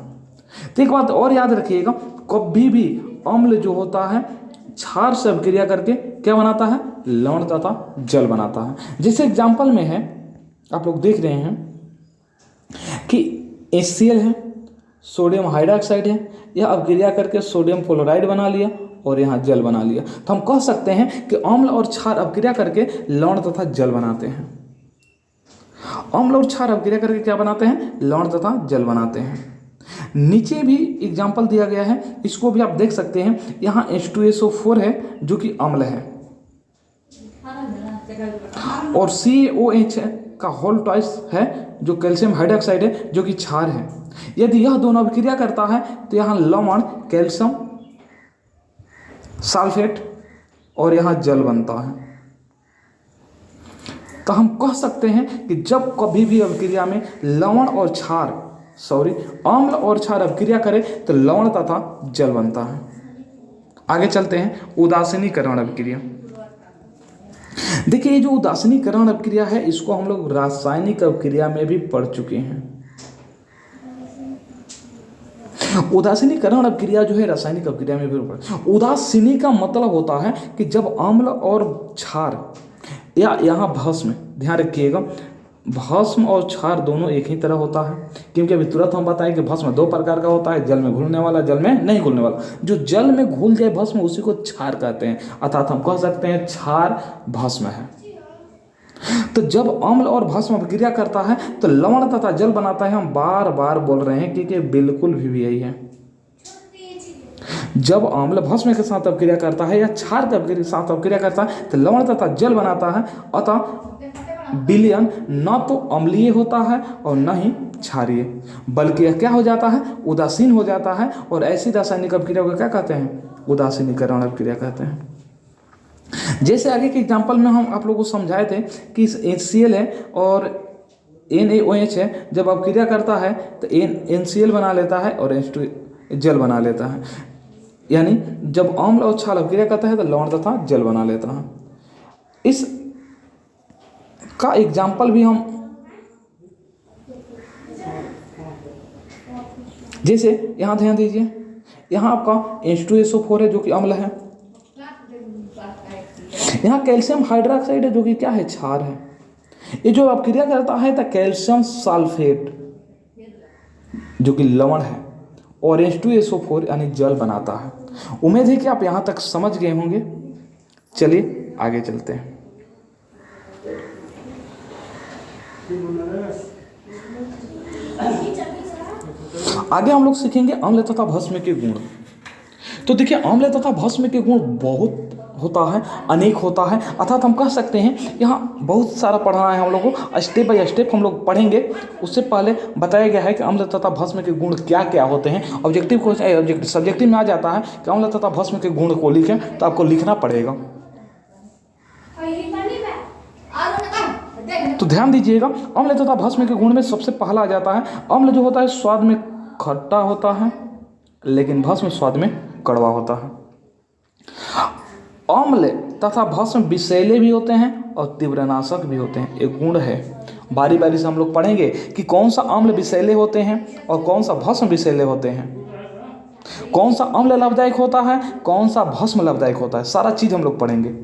तो एक बात और याद रखिएगा, कभी भी अम्ल जो होता है क्षार से अभिक्रिया करके क्या बनाता है, लवण तथा जल बनाता है। जैसे एग्जाम्पल में है, आप लोग देख रहे हैं कि HCl है, सोडियम हाइड्रोक्साइड है, यह अभिक्रिया करके सोडियम फ्लोराइड बना लिया और यहाँ जल बना लिया। तो हम कह सकते हैं कि अम्ल और क्षार अभिक्रिया करके लवण तथा जल बनाते हैं। अम्ल और क्षार अभिक्रिया करके क्या बनाते हैं, लवण तथा जल बनाते हैं। नीचे भी एग्जाम्पल दिया गया है, इसको भी आप देख सकते हैं। यहाँ H2SO4 है जो कि अम्ल है, और CaOH का होल ट्वाइस है जो कैल्शियम हाइड्रोक्साइड है जो कि क्षार है। यदि यह दोनों अभिक्रिया करता है तो यहाँ लवण कैल्शियम सल्फेट और यहाँ जल बनता है। तो हम कह सकते हैं कि जब कभी भी अभिक्रिया में लवण और क्षार अम्ल और क्षार अभिक्रिया करे तो लवण तथा जल बनता है। आगे चलते हैं, उदासीनीकरण अभिक्रिया। देखिए ये जो उदासीनीकरण अभिक्रिया है इसको हम लोग रासायनिक अभिक्रिया में भी पढ़ चुके हैं। उदासीनीकरण अभिक्रिया जो है रासायनिक अभिक्रिया में भी उदासीनी का मतलब होता है कि जब अम्ल और क्षार या यहाँ भस्म, ध्यान रखिएगा भस्म और क्षार दोनों एक ही तरह होता है, क्योंकि अभी तुरंत हम बताएं कि भस्म दो प्रकार का होता है, जल में घुलने वाला, जल में नहीं घुलने वाला। जो जल में घुल जाए भस्म उसी को क्षार कहते हैं, अर्थात हम कह सकते हैं क्षार भस्म है। तो जब अम्ल और भस्म अभिक्रिया करता है तो लवण तथा जल बनाता है। हम बार बार बोल रहे हैं कि बिल्कुल भी यही है। जब अम्ल भस्म के साथ अभिक्रिया करता है या क्षार के साथ अभिक्रिया करता है तो लवण तथा जल बनाता है। अतः विलयन न तो अम्लीय होता है और न ही क्षारीय, बल्कि यह क्या हो जाता है, उदासीन हो जाता है। और ऐसी रासायनिक अभिक्रिया को क्या कहते हैं, उदासीनीकरण अभिक्रिया कहते हैं। जैसे आगे के एग्जाम्पल में हम आप लोगों को समझाए थे कि इस HCl है और NaOH है, जब अभिक्रिया करता है तो NCl बना लेता है और H2 जल बना लेता है। यानी जब अम्ल और क्षार अभिक्रिया करता है तो लवण तथा जल बना लेता है। इस का एग्जाम्पल भी हम जैसे यहाँ ध्यान दीजिए, यहाँ आपका H2SO4 है जो कि अम्ल है, यहाँ कैल्शियम हाइड्रोक्साइड है जो कि क्या है, क्षार है। ये जो अभिक्रिया करता है तो कैल्शियम सल्फेट जो कि लवण है और H2SO4 यानी जल बनाता है। उम्मीद है कि आप यहाँ तक समझ गए होंगे। चलिए आगे चलते हैं। आगे हम लोग सीखेंगे अम्ल तथा भस्म के गुण। तो देखिए अम्ल तथा भस्म के गुण बहुत होता है, अनेक होता है, अर्थात हम कह सकते हैं यहाँ बहुत सारा पढ़ना है हम लोगों को, स्टेप बाय स्टेप हम लोग पढ़ेंगे। उससे पहले बताया गया है कि अम्ल तथा भस्म के गुण क्या क्या होते हैं। ऑब्जेक्टिव क्वेश्चन सब्जेक्टिव में आ जाता है कि अम्ल तथा भस्म के गुण को लिखें, तो आपको लिखना पड़ेगा। तो ध्यान दीजिएगा, अम्ल तथा भस्म के गुण में सबसे पहला आ जाता है, अम्ल जो होता है स्वाद में खट्टा होता है लेकिन भस्म स्वाद में कड़वा होता है। अम्ल तथा भस्म विषैले भी होते हैं और तीव्रनाशक भी होते हैं, एक गुण है। बारी बारी से हम लोग पढ़ेंगे कि कौन सा अम्ल विषैले होते हैं और कौन सा भस्म विषैले होते हैं, कौन सा अम्ल लाभदायक होता है, कौन सा भस्म लाभदायक होता है, सारा चीज़ हम लोग पढ़ेंगे।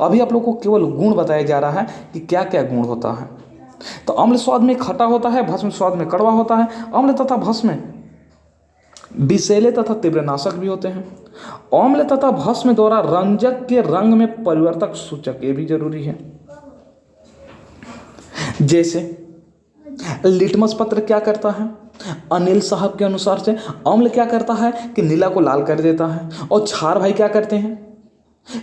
अभी आप लोग को केवल गुण बताया जा रहा है कि क्या क्या गुण होता है। तो अम्ल स्वाद में खट्टा होता है, भस्म स्वाद में कड़वा होता है। अम्ल तथा भस्म विषैले तथा तीव्रनाशक भी होते हैं। अम्ल तथा भस्म द्वारा रंजक के रंग में परिवर्तक सूचक, ये भी जरूरी है। जैसे लिटमस पत्र क्या करता है, अनिल साहब के अनुसार से अम्ल क्या करता है कि नीला को लाल कर देता है, और क्षार भाई क्या करते हैं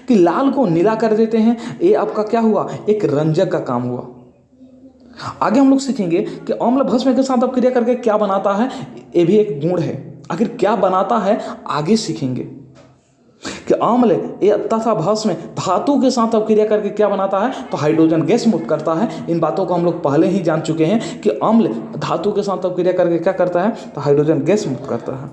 कि लाल को नीला कर देते हैं। ये आपका क्या हुआ, एक रंजक का काम हुआ। आगे हम लोग सीखेंगे कि अम्ल भस्म के साथ अभिक्रिया करके क्या बनाता है, ये भी एक गुण है। आखिर क्या बनाता है आगे सीखेंगे कि अम्ल तथा भस्म धातु के साथ अभिक्रिया करके क्या बनाता है, तो हाइड्रोजन गैस मुक्त करता है। इन बातों को हम लोग पहले ही जान चुके हैं कि अम्ल धातु के साथ अभिक्रिया करके क्या करता है, तो हाइड्रोजन गैस मुक्त करता है।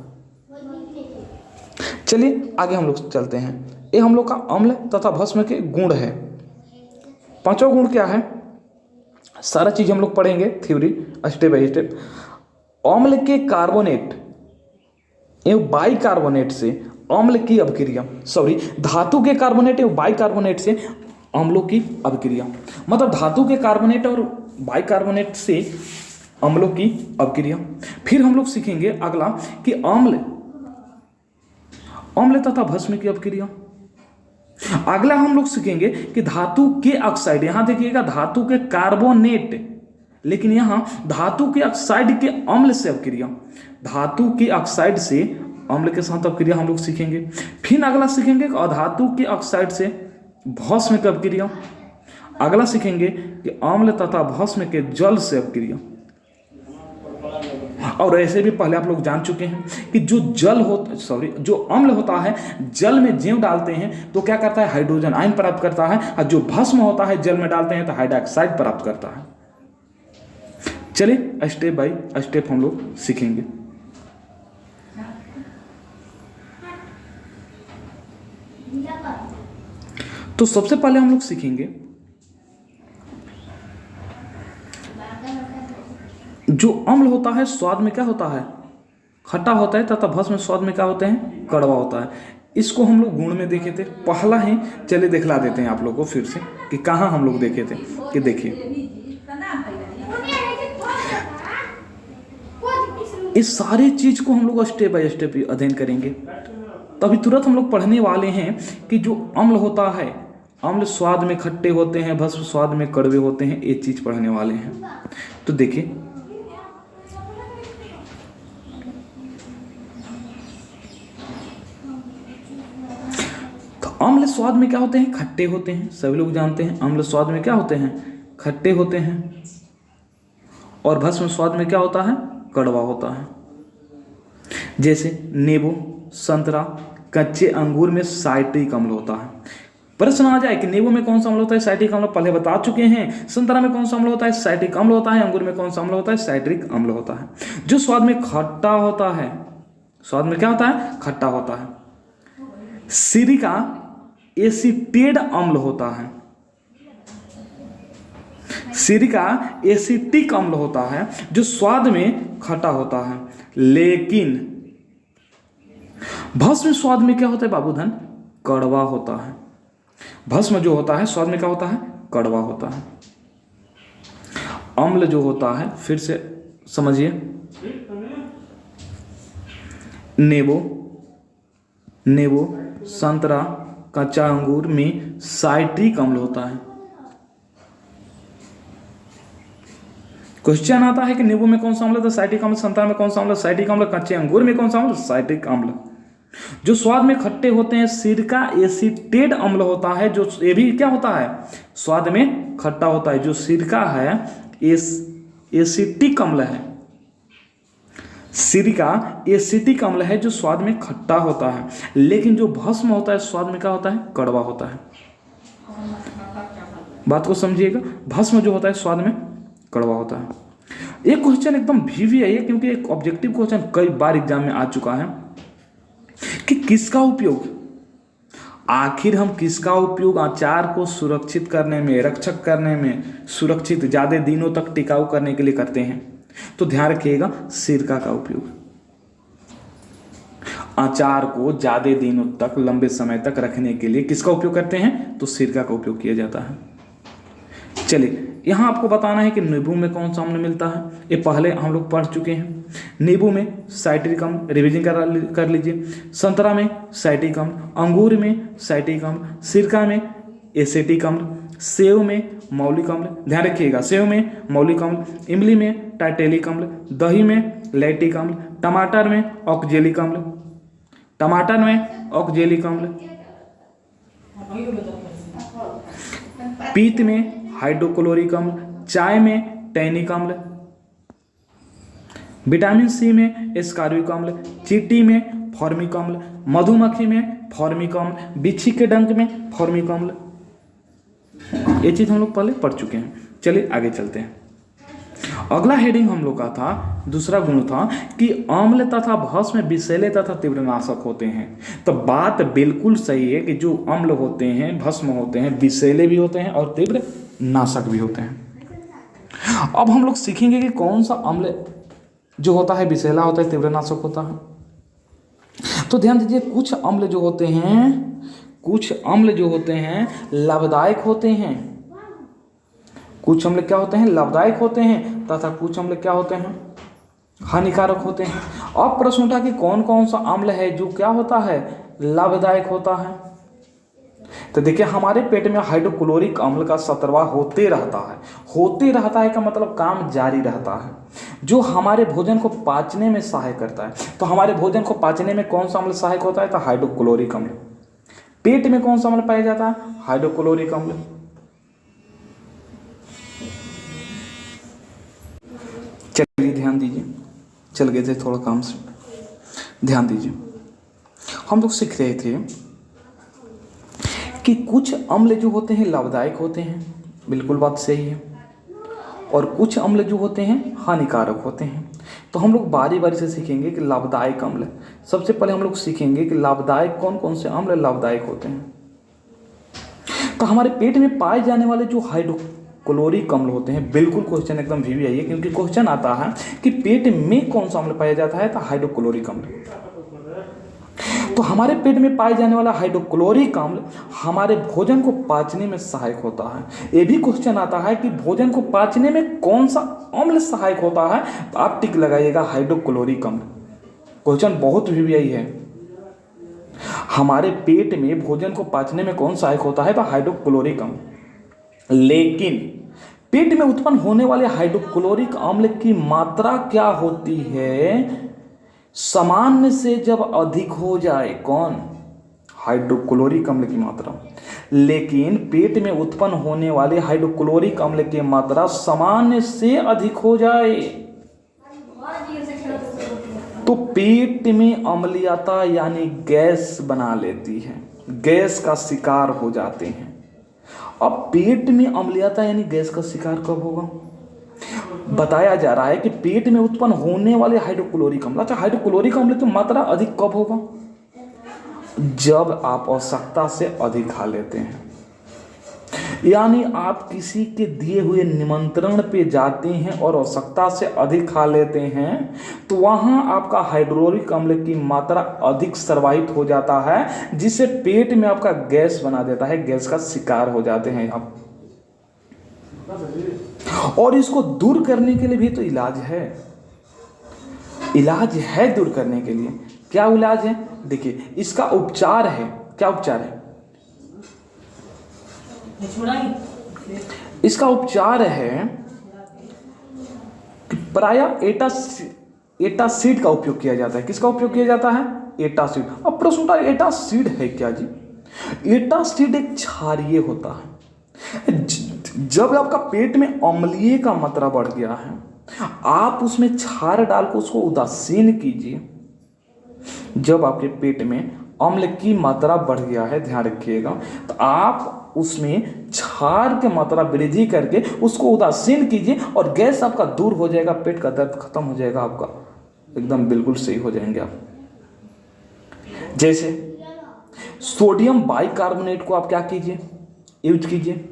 चलिए आगे हम लोग चलते हैं। ये हम लोग का अम्ल तथा भस्म के गुण है। पांचों गुण क्या है, सारा चीज हम लोग पढ़ेंगे, थ्योरी स्टेप बाय स्टेप। अम्ल के कार्बोनेट एवं बाइकार्बोनेट से अम्ल की अभिक्रिया, धातु के कार्बोनेट एवं बाइकार्बोनेट से अम्लों की अभिक्रिया, मतलब धातु के कार्बोनेट और बाइकार्बोनेट से अम्लों की अभिक्रिया। फिर हम लोग सीखेंगे अगला कि अम्ल तथा भस्म की अभिक्रिया। अगला हम लोग सीखेंगे कि धातु के ऑक्साइड, यहां देखिएगा धातु के कार्बोनेट, लेकिन यहां धातु के ऑक्साइड के अम्ल से अभिक्रिया, धातु के ऑक्साइड से अम्ल के साथ अभिक्रिया हम लोग सीखेंगे। फिर अगला सीखेंगे अधातु के ऑक्साइड से भस्म की अभिक्रिया। अगला सीखेंगे कि अम्ल तथा भस्म के जल से अभिक्रिया। और ऐसे भी पहले आप लोग जान चुके हैं कि जो जो अम्ल होता है जल में ज्यों डालते हैं तो क्या करता है, हाइड्रोजन आयन प्राप्त करता है, और जो भस्म होता है जल में डालते हैं तो हाइड्रोक्साइड प्राप्त करता है। चलिए स्टेप बाय स्टेप हम लोग सीखेंगे। तो सबसे पहले हम लोग सीखेंगे जो अम्ल होता है स्वाद में क्या होता है, खट्टा होता है, तथा भस्म स्वाद में क्या होते हैं, कड़वा होता है। इसको हम लोग गुण में देखे थे, पहला है, चलिए दिखला देते हैं आप लोगों को फिर से कि कहाँ हम लोग देखे थे। कि देखिए इस सारे चीज को हम लोग स्टेप बाय स्टेप अध्ययन करेंगे, तभी तुरंत हम लोग पढ़ने वाले हैं कि जो अम्ल होता है, अम्ल स्वाद में खट्टे होते हैं, भस्म स्वाद में कड़वे होते हैं, ये चीज पढ़ने वाले हैं। तो देखिए अम्ल स्वाद में क्या होते हैं, खट्टे होते हैं, सभी लोग जानते हैं अम्ल स्वाद में क्या होते हैं, खट्टे होते हैं। और भस्म स्वाद में क्या होता है, कड़वा होता है। जैसे नींबू, संतरा, कच्चे अंगूर में साइट्रिक अम्ल होता है। प्रश्न आ जाए कि नींबू में कौन सा अम्ल होता है, साइट्रिक अम्ल, पहले बता चुके हैं। संतरा में कौन सा अम्ल होता है, साइट्रिक अम्ल होता है। अंगूर में कौन सा अम्ल होता है, साइट्रिक अम्ल होता है। जो स्वाद में खट्टा होता है, स्वाद में क्या होता है, खट्टा होता है। सिरिका एसिटेट अम्ल होता है, सिरिका एसिटिक अम्ल होता है, जो स्वाद में खट्टा होता है। लेकिन भस्म स्वाद में क्या होता है बाबूधन, कड़वा होता है। भस्म जो होता है स्वाद में क्या होता है, कड़वा होता है। अम्ल जो होता है, फिर से समझिए, नींबू, संतरा, कच्चा अंगूर में साइट्रिक अम्ल होता है। क्वेश्चन आता है कि नींबू में कौन सा अम्ल है, साइट्रिक अम्ल। संतरा में कौन सा अम्ल, साइट्रिक अम्ल। कच्चे अंगूर में कौन सा अम्ल, साइट्रिक अम्ल। जो स्वाद में खट्टे होते हैं, सिरका एसिटेट अम्ल होता है, जो ये भी क्या होता है, स्वाद में खट्टा होता है। जो सिरका है एसिटिक अम्ल है, सिरका एसिटिक अम्ल है, जो स्वाद में खट्टा होता है। लेकिन जो भस्म होता है स्वाद में क्या होता है, कड़वा होता है। बात को समझिएगा, भस्म जो होता है स्वाद में कड़वा होता है। एक क्वेश्चन एकदम वीवी है ये, क्योंकि एक ऑब्जेक्टिव क्वेश्चन कई बार एग्जाम में आ चुका है कि किसका उपयोग, आखिर हम किसका उपयोग अचार को सुरक्षित करने में, रक्षक करने में, सुरक्षित ज्यादा दिनों तक टिकाऊ करने के लिए करते हैं। तो ध्यान रखिएगा, सिरका का उपयोग। अचार को ज्यादा दिनों तक, लंबे समय तक रखने के लिए किसका उपयोग करते हैं, तो सिरका का उपयोग किया जाता है। चलिए यहां आपको बताना है कि नींबू में कौन सा अम्ल मिलता है, ये पहले हम लोग पढ़ चुके हैं। नींबू में साइट्रिक अम्ल, रिवीजन कर लीजिए। संतरा में साइट्रिक अम्ल, अंगूर में साइट्रिक अम्ल, सिरका में एसिटिक अम्ल, सेव में मौलिक अम्ल, ध्यान रखिएगा, सेव में मौलिक अम्ल, इमली में टाइटेलिक अम्ल, दही में लैक्टिक अम्ल, टमाटर में ऑक्जेलिक अम्ल, टमाटर में ऑक्जेलिक अम्ल, पीत में हाइड्रोक्लोरिक अम्ल, चाय में टैनिक अम्ल, विटामिन सी में एस्कॉर्बिक अम्ल, चींटी में फॉर्मिक अम्ल, मधुमक्खी में फॉर्मिक अम्ल, बिच्छी के डंक में फॉर्मिक अम्ल। ये चीज हम लोग पहले पढ़ चुके हैं। चलिए आगे चलते हैं। अगला हेडिंग हम लोग का था, दूसरा गुण था कि अम्ल तथा भस्म विषैले तथा तीव्रनाशक होते हैं। तो बात बिल्कुल सही है कि जो अम्ल होते हैं, भस्म होते हैं, विषैले भी होते हैं और तीव्र नाशक भी होते हैं। अब हम लोग सीखेंगे कि कौन सा अम्ल जो होता है विषैला होता है, तीव्रनाशक होता है। तो ध्यान दीजिए, कुछ अम्ल जो होते हैं लाभदायक होते हैं, कुछ अम्ल क्या होते हैं, लाभदायक होते हैं, तथा कुछ अम्ल क्या होते हैं, हानिकारक होते हैं। अब प्रश्न उठा कि कौन कौन सा अम्ल है जो क्या होता है, लाभदायक होता है। तो देखिए, हमारे पेट में हाइड्रोक्लोरिक अम्ल का सत्रवा होते रहता है का मतलब काम जारी रहता है, जो हमारे भोजन को पाचने में सहायक करता है। तो हमारे भोजन को पाचने में कौन सा अम्ल सहायक होता है, तो हाइड्रोक्लोरिक अम्ल। पेट में कौन सा अम्ल पाया जाता है, हाइड्रोक्लोरिक अम्ल। चलिए ध्यान दीजिए, चल गए थे थोड़ा काम से, ध्यान दीजिए। हम लोग सीख रहे थे कि कुछ अम्ल जो होते हैं लाभदायक होते हैं, बिल्कुल बात सही है, और कुछ अम्ल जो होते हैं हानिकारक होते हैं। तो हम लोग बारी बारी से सीखेंगे कि लाभदायक अम्ल। सबसे पहले हम लोग सीखेंगे कि लाभदायक कौन कौन से अम्ल लाभदायक होते हैं। तो हमारे पेट में पाए जाने वाले जो हाइड्रोक्लोरिक अम्ल होते हैं, बिल्कुल क्वेश्चन एकदम VVI है, क्योंकि क्वेश्चन आता है कि पेट में कौन सा अम्ल पाया जाता है, तो हाइड्रोक्लोरिक अम्ल। तो हमारे पेट में पाए जाने वाला हाइड्रोक्लोरिक अम्ल हमारे भोजन को पाचने में सहायक होता है। ये भी क्वेश्चन आता है कि भोजन को पाचने में कौन सा अम्ल सहायक होता है, तो आप टिक लगाइएगा हाइड्रोक्लोरिक अम्ल। क्वेश्चन बहुत VVI है। हमारे पेट में भोजन को पाचने में कौन सहायक होता है, तो हाइड्रोक्लोरिक अम्ल। लेकिन पेट में उत्पन्न होने वाले हाइड्रोक्लोरिक अम्ल की मात्रा क्या होती है, सामान्य से जब अधिक हो जाए, कौन, हाइड्रोक्लोरिक अम्ल की मात्रा। लेकिन पेट में उत्पन्न होने वाले हाइड्रोक्लोरिक अम्ल की मात्रा सामान्य से अधिक हो जाए तो पेट में अम्लीयता यानी गैस बना लेती है, गैस का शिकार हो जाते हैं। अब पेट में अम्लीयता यानी गैस का शिकार कब होगा, बताया जा रहा है कि पेट में उत्पन्न होने वाले हाइड्रोक्लोरिक अम्ल, अच्छा हाइड्रोक्लोरिक अम्ल की मात्रा अधिक कब होगा, जब आप आवश्यकता से अधिक खा लेते हैं। यानी आप किसी के दिए हुए निमंत्रण पे जाते हैं और आवश्यकता से अधिक खा लेते हैं, तो वहां आपका हाइड्रोक्लोरिक अम्ल की मात्रा अधिक सर्वाहित हो जाता है, जिससे पेट में आपका गैस बना देता है, गैस का शिकार हो जाते हैं आप। और इसको दूर करने के लिए भी तो इलाज है, इलाज है दूर करने के लिए। क्या इलाज है, देखिए इसका उपचार है। क्या उपचार है, इसका उपचार है कि प्रायः एटासीड का उपयोग किया जाता है। किसका उपयोग किया जाता है, एटासीड। अब प्रश्न उठा, एटासीड है क्या जी? एटासीड एक क्षारीय होता है। जब आपका पेट में अम्लीय का मात्रा बढ़ गया है, आप उसमें क्षार डालकर उसको उदासीन कीजिए। जब आपके पेट में अम्ल की मात्रा बढ़ गया है, ध्यान रखिएगा, तो आप उसमें क्षार की मात्रा वृद्धि करके उसको उदासीन कीजिए और गैस आपका दूर हो जाएगा, पेट का दर्द खत्म हो जाएगा, आपका एकदम बिल्कुल सही हो जाएंगे आप। जैसे सोडियम बाइकार्बोनेट को आप क्या कीजिए, यूज कीजिए।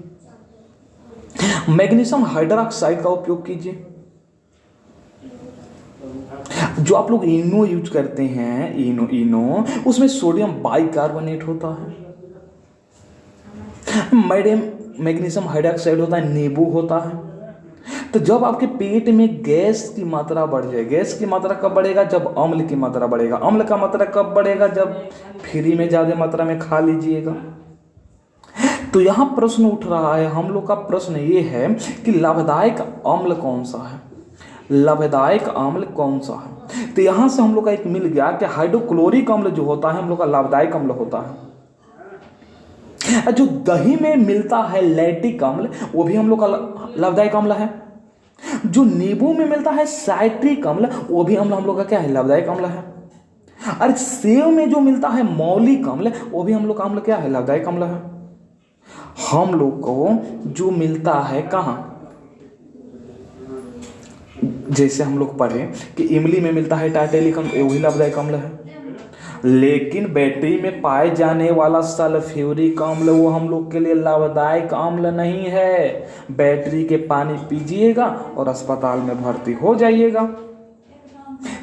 मैग्नीशियम हाइड्रोक्साइड का उपयोग कीजिए। जो आप लोग इनो यूज करते हैं, इनो उसमें सोडियम बाइकार्बोनेट होता है, मैग्नीशियम हाइड्रोक्साइड होता है, नींबू होता है। तो जब आपके पेट में गैस की मात्रा बढ़ जाए, गैस की मात्रा कब बढ़ेगा, जब अम्ल की मात्रा बढ़ेगा। अम्ल का मात्रा कब बढ़ेगा, जब फ्री में ज्यादा मात्रा में खा लीजिएगा। तो यहां प्रश्न उठ रहा है, हम लोग का प्रश्न ये है कि लाभदायक अम्ल कौन सा है, लाभदायक अम्ल कौन सा है। तो यहां से हम लोग का एक मिल गया कि हाइड्रोक्लोरिक अम्ल जो होता है हम लोग का लाभदायक अम्ल होता है। जो दही में मिलता है लैक्टिक अम्ल, वो भी हम लोग का लाभदायक अम्ल है। जो नींबू में मिलता है साइट्रिक अम्ल, वो भी हम लोग का क्या है, लाभदायक अम्ल है। और सेव में जो मिलता है मौलिक अम्ल, वो भी हम लोग का अम्ल क्या है, लाभदायक अम्ल है। हम लोग को जो मिलता है कहाँ, जैसे हम लोग पढ़े कि इमली में मिलता है टार्टेरिक अम्ल, वही लाभदायक अम्ल है। लेकिन बैटरी में पाए जाने वाला सल्फ्यूरिक अम्ल वो हम लोग के लिए लाभदायक अम्ल नहीं है। बैटरी के पानी पीजिएगा और अस्पताल में भर्ती हो जाइएगा।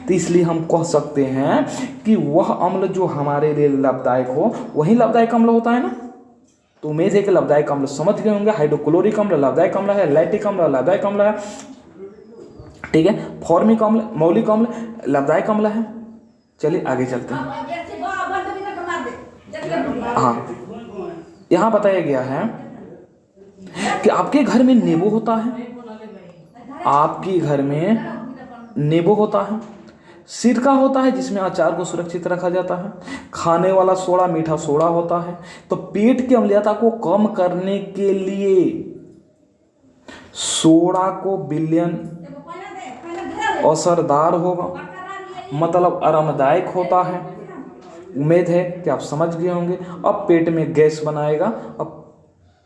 तो इसलिए हम कह सकते हैं कि वह अम्ल जो हमारे लिए लाभदायक हो वही लाभदायक अम्ल होता है ना। तो उम्मीद है कि लाभदायक अम्ल समझ गए होंगे। हाइड्रोक्लोरिक अम्ल लाभदायक अम्ल है, लैक्टिक अम्ल लाभदायक अम्ल है, ठीक है। फॉर्मिक अम्ल, मौलिक अम्ल लाभदायक अम्ल है। चलिए आगे चलते हैं। हाँ, यहाँ बताया गया है कि आपके घर में नींबू होता है, आपके घर में नींबू होता है, सिरका होता है जिसमें अचार को सुरक्षित रखा जाता है, खाने वाला सोडा मीठा सोडा होता है। तो पेट की अम्लीयता को कम करने के लिए सोडा को विलयन असरदार होगा, मतलब आरामदायक होता है। उम्मीद है कि आप समझ गए होंगे। अब पेट में गैस बनाएगा, अब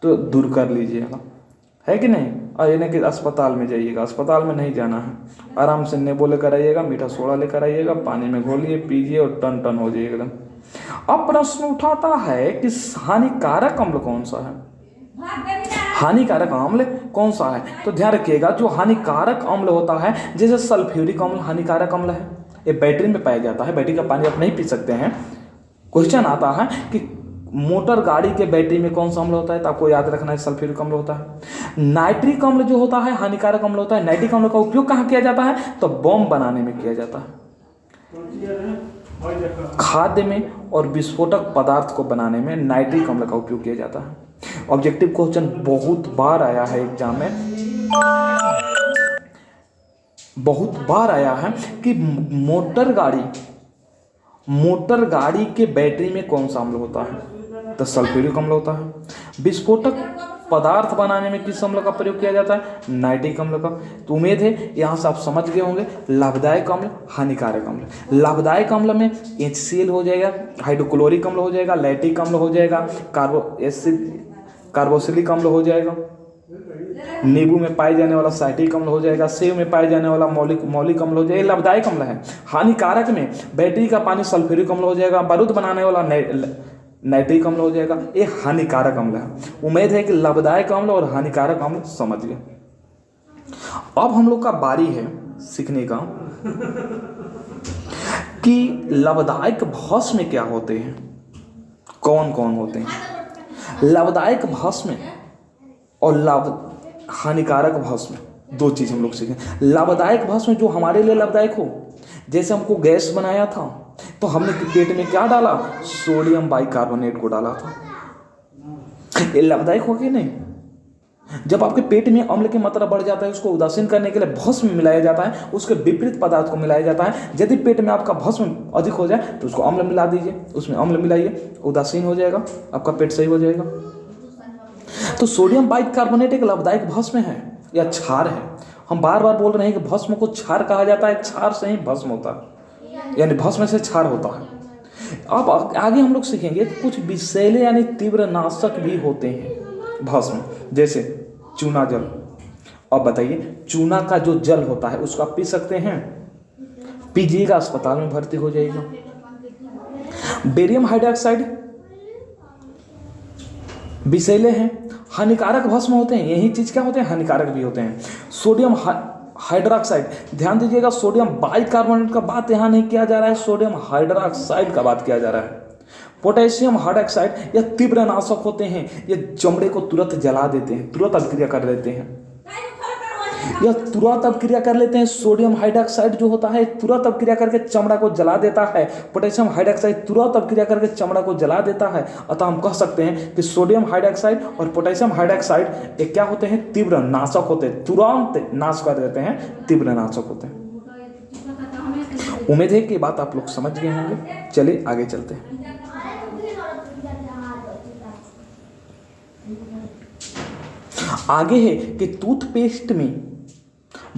तो दूर कर लीजिएगा, है कि नहीं। और यानी कि अस्पताल में जाइएगा, अस्पताल में नहीं जाना है, आराम से नींबू लेकर आइएगा, मीठा सोडा लेकर आइएगा, पानी में घोलिए, पीजिए और टन टन हो जाइए एकदम। अब प्रश्न उठाता है कि हानिकारक अम्ल कौन सा है, हानिकारक अम्ल कौन सा है? तो ध्यान रखिएगा, जो हानिकारक अम्ल होता है, जैसे सल्फ्यूरिक अम्ल हानिकारक अम्ल है, ये बैटरी में पाया जाता है, बैटरी का पानी आप नहीं पी सकते हैं। क्वेश्चन आता है कि मोटर गाड़ी के बैटरी में कौन सा अम्ल होता है, तो आपको याद रखना है सल्फ्यूरिक अम्ल होता है। नाइट्रिक अम्ल जो होता है हानिकारक अम्ल होता है। नाइट्रिक अम्ल का उपयोग कहाँ किया जाता है? तो बम बनाने में किया जाता है, खाद्य में और विस्फोटक पदार्थ को बनाने में नाइट्रिक अम्ल का उपयोग किया जाता है। ऑब्जेक्टिव क्वेश्चन बहुत बार आया है एग्जाम में, बहुत बार आया है कि मोटर गाड़ी के बैटरी में कौन सा अम्ल होता है, तो सल्फ्यूरिक अम्ल होता है। विस्फोटक पदार्थ बनाने में किस अम्ल का प्रयोग किया जाता है? नाइट्रिक अम्ल का। तो उम्मीद है यहाँ से आप समझ गए होंगे लाभदायक अम्ल, हानिकारक अम्ल। लाभदायक अम्ल में HCl हो जाएगा, हाइड्रोक्लोरिक अम्ल हो जाएगा, लैक्टिक अम्ल हो जाएगा, कार्बोक्सिलिक अम्ल हो जाएगा, नींबू में पाए जाने वाला साइट्रिक अम्ल हो जाएगा, सेव में पाए जाने वाला मौलिक अम्ल हो जाएगा, लाभदायक अम्ल है। हानिकारक में बैटरी का पानी सल्फ्यूरिक अम्ल हो जाएगा, बारूद बनाने वाला नाइट्रिक अम्ल हो जाएगा, ये हानिकारक अम्ल है। उम्मीद है कि लाभदायक अम्ल और हानिकारक अम्ल समझ गए। अब हम लोग का बारी है सीखने का कि लाभदायक भस्म क्या होते हैं, कौन कौन होते हैं। लाभदायक भस्म और हानिकारक भस्म, दो चीज हम लोग सीखें। लाभदायक भस्म जो हमारे लिए लाभदायक हो, जैसे हमको गैस बनाया था तो हमने पेट में क्या डाला? सोडियम बाइकार्बोनेट को डाला था, ये लाभदायक हो कि नहीं? जब आपके पेट में अम्ल की मात्रा बढ़ जाता है, उसको उदासीन करने के लिए भस्म मिलाया जाता है, उसके विपरीत पदार्थ को मिलाया जाता है। यदि पेट में आपका भस्म अधिक हो जाए तो उसको अम्ल मिला दीजिए, उसमें अम्ल मिलाइए, उदासीन हो जाएगा, आपका पेट सही हो जाएगा। तो सोडियम बाइकार्बोनेट एक लाभदायक भस्म है या क्षार है। हम बार बार बोल रहे हैं कि भस्म को क्षार कहा जाता है, क्षार से ही भस्म होता है, यानी भस्म से क्षार होता है। अब आगे हम लोग सीखेंगे कुछ विषैले यानी तीव्र नाशक भी होते हैं भस्म, जैसे चूना जल। अब बताइए, चूना का जो जल होता है उसको आप पी सकते हैं? पीजिएगा, अस्पताल में भर्ती हो जाएगा। बेरियम हाइड्रोक्साइड विषैले हैं, हानिकारक भस्म होते हैं, यही चीज क्या होते हैं? हानिकारक भी होते हैं। सोडियम हाइड्रोक्साइड, ध्यान दीजिएगा, सोडियम बाइकार्बोनेट का बात यहाँ नहीं किया जा रहा है, सोडियम हाइड्रोक्साइड का बात किया जा रहा है। पोटेशियम हाइड्रोक्साइड यह तीव्र नाशक होते हैं, ये चमड़े को तुरंत जला देते हैं, तुरंत अभिक्रिया कर लेते हैं, यह तुरंत अभिक्रिया कर लेते हैं। सोडियम हाइड्रोक्साइड जो होता है तुरंत अभिक्रिया करके चमड़ा को जला देता है, पोटेशियम हाइड्रोक्साइड तुरंत अभिक्रिया करके चमड़ा को जला देता है। अतः हम कह सकते हैं कि सोडियम हाइड्रोक्साइड और पोटेशियम हाइड्रोक्साइड ये क्या होते हैं? तीव्र नाशक होते हैं, तुरंत नाश कर देते हैं, तीव्र नाशक होते हैं। उम्मीद है कि बात आप लोग समझ गए होंगे। चलिए आगे चलते हैं। आगे है कि टूथपेस्ट में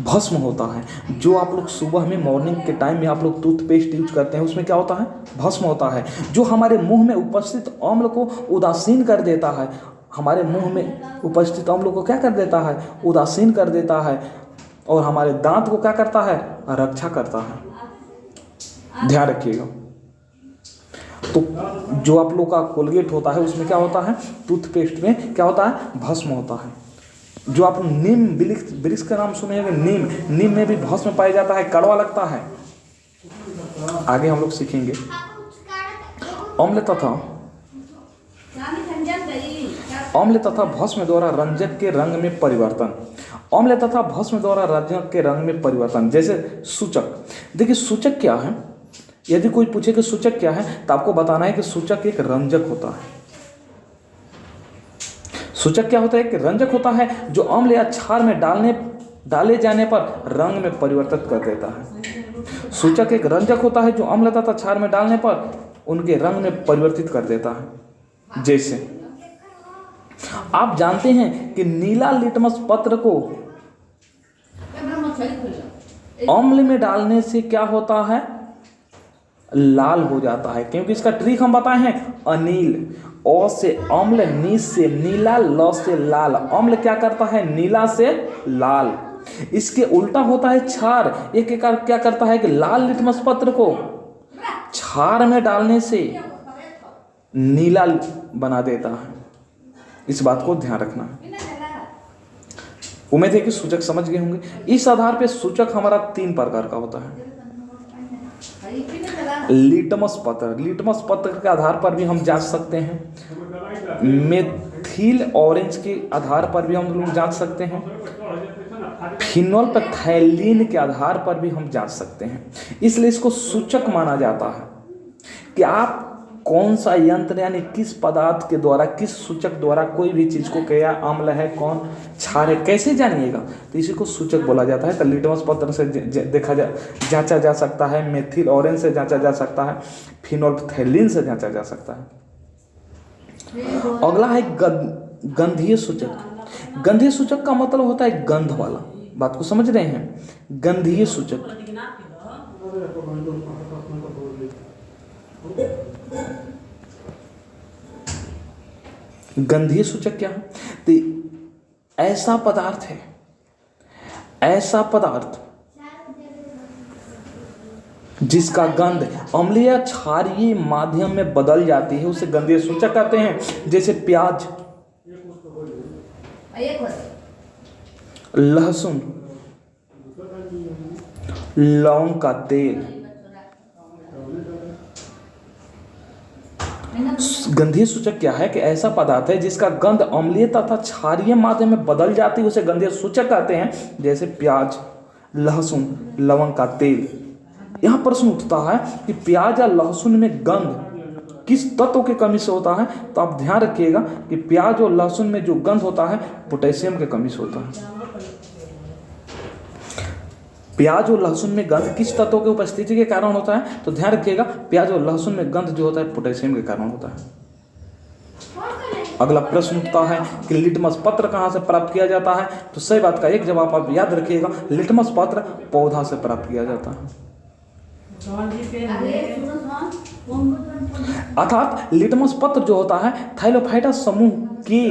भस्म होता है, जो आप लोग सुबह में मॉर्निंग के टाइम में आप लोग टूथपेस्ट यूज करते हैं, उसमें क्या होता है? भस्म होता है, जो हमारे मुंह में उपस्थित अम्ल को उदासीन कर देता है। हमारे मुंह में उपस्थित अम्ल को क्या कर देता है? उदासीन कर देता है, और हमारे दांत को क्या करता है? रक्षा करता है। ध्यान रखिएगा। तो जो आप लोग का कोलगेट होता है उसमें क्या होता है? टूथपेस्ट में क्या होता है? भस्म होता है। जो आप नीम वृक्ष का नाम सुने होंगे, नीम में भी भस्म पाया जाता है, कड़वा लगता है। आगे हम लोग सीखेंगे अम्ल तथा भस्म द्वारा रंजक के रंग में परिवर्तन। अम्ल तथा भस्म द्वारा रंजक के रंग में परिवर्तन, जैसे सूचक। देखिए सूचक क्या है? यदि कोई पूछे कि सूचक क्या है तो आपको बताना है कि सूचक एक रंजक होता है। सूचक क्या होता है? कि रंजक होता है जो अम्ल या क्षार में डाले जाने पर रंग में परिवर्तित कर देता है। सूचक एक रंजक होता है जो अम्ल तथा क्षार में डालने पर उनके रंग में परिवर्तित कर देता है। जैसे आप जानते हैं कि नीला लिटमस पत्र को अम्ल में डालने से क्या होता है? लाल हो जाता है, क्योंकि इसका ट्रिक हम बताए हैं अनील। अ से अम्ल, नी से नीला, ल से लाल। अम्ल क्या करता है? नीला से लाल। इसके उल्टा होता है क्षार। एक क्या करता है कि लाल लिटमस पत्र को क्षार में डालने से नीला बना देता है। इस बात को ध्यान रखना है। उम्मीद है कि सूचक समझ गए होंगे। इस आधार पे सूचक हमारा 3 प्रकार का होता है। लिटमस पत्र, लिटमस पत्र के आधार पर भी हम जांच सकते हैं। मेथिल ऑरेंज के आधार पर भी हम लोग जांच सकते हैं। फिनोल्फथैलीन के आधार पर भी हम जांच सकते हैं। इसलिए इसको सूचक माना जाता है कि आप कौन सा यंत्र यानी किस पदार्थ के द्वारा, किस सूचक द्वारा कोई भी चीज को क्या अम्ल है, कौन क्षार है, कैसे जानिएगा? तो इसी को सूचक बोला जाता है। तो लिटमस पत्र से देखा जांचा जा सकता है, मेथिल ऑरेंज से जांचा जा सकता है, फिनोल्फथैलीन से जांचा जा सकता है। अगला है गंधीय सूचक। गंधीय सूचक का मतलब होता है गंध वाला। बात को समझ रहे हैं? गंधीय सूचक गंधीय सूचक क्या है? तो ऐसा पदार्थ है, ऐसा पदार्थ जिसका गंध अम्लीय क्षारीय माध्यम में बदल जाती है, उसे गंधीय सूचक कहते हैं। जैसे प्याज, लहसुन, लौंग का तेल। गंधीय सूचक क्या है कि ऐसा पदार्थ है जिसका गंध अम्लीय तथा क्षारीय माध्यम में बदल जाती है, उसे गंधीय सूचक कहते हैं। जैसे प्याज, लहसुन, लवंग का तेल। यहां प्रश्न उठता है कि प्याज या लहसुन में गंध किस तत्व की कमी से होता है? तो आप ध्यान रखिएगा कि प्याज और लहसुन में जो गंध होता है पोटेशियम की कमी से होता है। प्याज और लहसुन में गंध किस तत्व की उपस्थिति के कारण होता है? तो ध्यान रखिएगा, प्याज और लहसुन में गंध जो होता है पोटेशियम के कारण होता है। अगला प्रश्न उठता है कि लिटमस पत्र कहां से प्राप्त किया जाता है? तो सही बात का एक जवाब आप याद रखिएगा, लिटमस पत्र पौधा से प्राप्त किया जाता है। अर्थात लिटमस पत्र जो होता है थाइलोफाइटा समूह के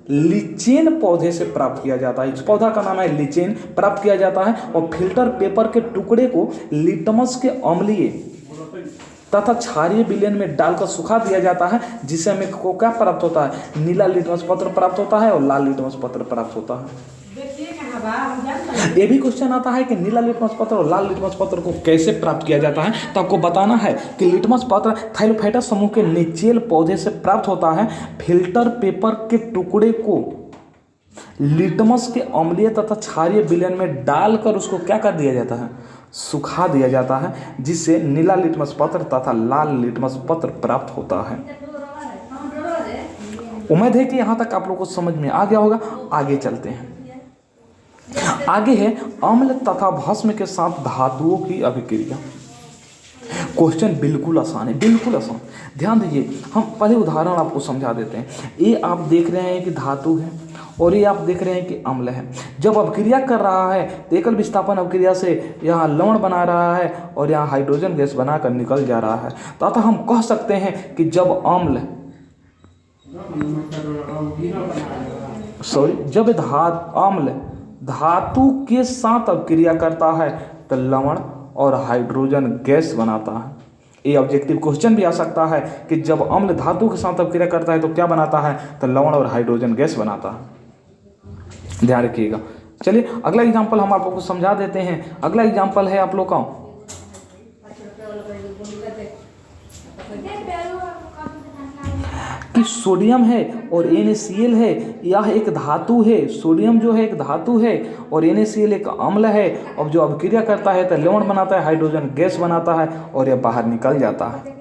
लिचेन पौधे से प्राप्त किया जाता है। इस पौधा का नाम है लिचेन। प्राप्त किया जाता है और फिल्टर पेपर के टुकड़े को लिटमस के अम्लीय तथा क्षारीय विलयन में डालकर सुखा दिया जाता है, जिससे हमें को क्या प्राप्त होता है? नीला लिटमस पत्र प्राप्त होता है और लाल लिटमस पत्र प्राप्त होता है। ये भी क्वेश्चन आता है कि नीला लिटमस पत्र और लाल लिटमस पत्र को कैसे प्राप्त किया जाता है? तो आपको बताना है कि लिटमस पत्र थाइलोफाइटा समूह के निचेल पौधे से प्राप्त होता है। फिल्टर पेपर के टुकड़े को लिटमस के अम्लीय तथा क्षारीय विलयन में डालकर उसको क्या कर दिया जाता है? सुखा दिया जाता है, जिससे नीला लिटमस पत्र तथा लाल लिटमस पत्र प्राप्त होता है। उम्मीद है कि यहाँ तक आप लोग को समझ में आ गया होगा। आगे चलते हैं। आगे है अम्ल तथा भस्म के साथ धातुओं की अभिक्रिया। क्वेश्चन बिल्कुल आसान है, बिल्कुल आसान। ध्यान दीजिए, हम पहले उदाहरण आपको समझा देते हैं। ये आप देख रहे हैं कि धातु है और ये आप देख रहे हैं कि अम्ल है। जब अभिक्रिया कर रहा है तो एकल विस्थापन अभिक्रिया से यहाँ लवण बना रहा है और यहाँ हाइड्रोजन गैस बनाकर निकल जा रहा है। तो अतः हम कह सकते हैं कि जब अम्ल धातु के साथ अभिक्रिया करता है तो लवण और हाइड्रोजन गैस बनाता है। ये ऑब्जेक्टिव क्वेश्चन भी आ सकता है कि जब अम्ल धातु के साथ अभिक्रिया करता है तो क्या बनाता है? तो लवण और हाइड्रोजन गैस बनाता है। ध्यान रखिएगा। चलिए अगला एग्जांपल हम आप लोगों को समझा देते हैं। अगला एग्जांपल है आप लोग का कि सोडियम है और NaCl है। यह एक धातु है। सोडियम जो है एक धातु है और NaCl एक अम्ल है। अब जो अभिक्रिया करता है तो लवण बनाता है, हाइड्रोजन गैस बनाता है और यह बाहर निकल जाता है।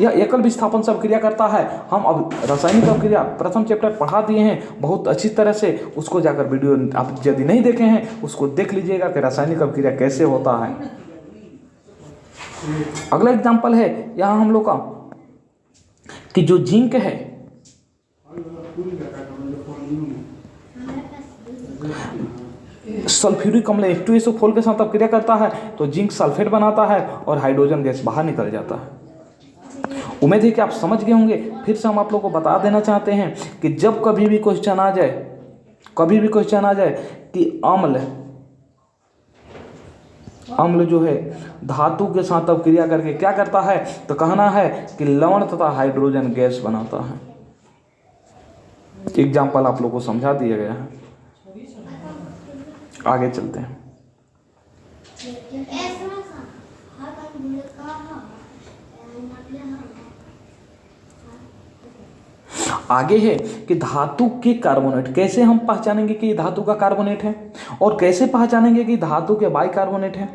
यह एकल विस्थापन से अभिक्रिया करता है। हम अब रासायनिक अभिक्रिया प्रथम चैप्टर पढ़ा दिए हैं बहुत अच्छी तरह से। उसको जाकर वीडियो आप यदि नहीं देखे हैं उसको देख लीजिएगा कि रासायनिक अभिक्रिया कैसे होता है। अगला एग्जाम्पल है यहाँ हम लोग का कि जो जिंक है सल्फ्यूरिक अम्ल H2SO4 के साथ अभिक्रिया करता है तो जिंक सल्फेट बनाता है और हाइड्रोजन गैस बाहर निकल जाता है। उम्मीद है कि आप समझ गए होंगे। फिर से हम आप लोगों को बता देना चाहते हैं कि जब कभी भी क्वेश्चन आ जाए, कभी भी क्वेश्चन आ जाए कि अम्ल जो है धातु के साथ अपक्रिया करके क्या करता है, तो कहना है कि लवण तथा हाइड्रोजन गैस बनाता है। एग्जाम्पल आप लोगों को समझा दिया गया है। आगे चलते हैं। आगे है कि धातु के कार्बोनेट कैसे हम पहचानेंगे कि धातु का कार्बोनेट है, और कैसे पहचानेंगे कि धातु के बाइकार्बोनेट है।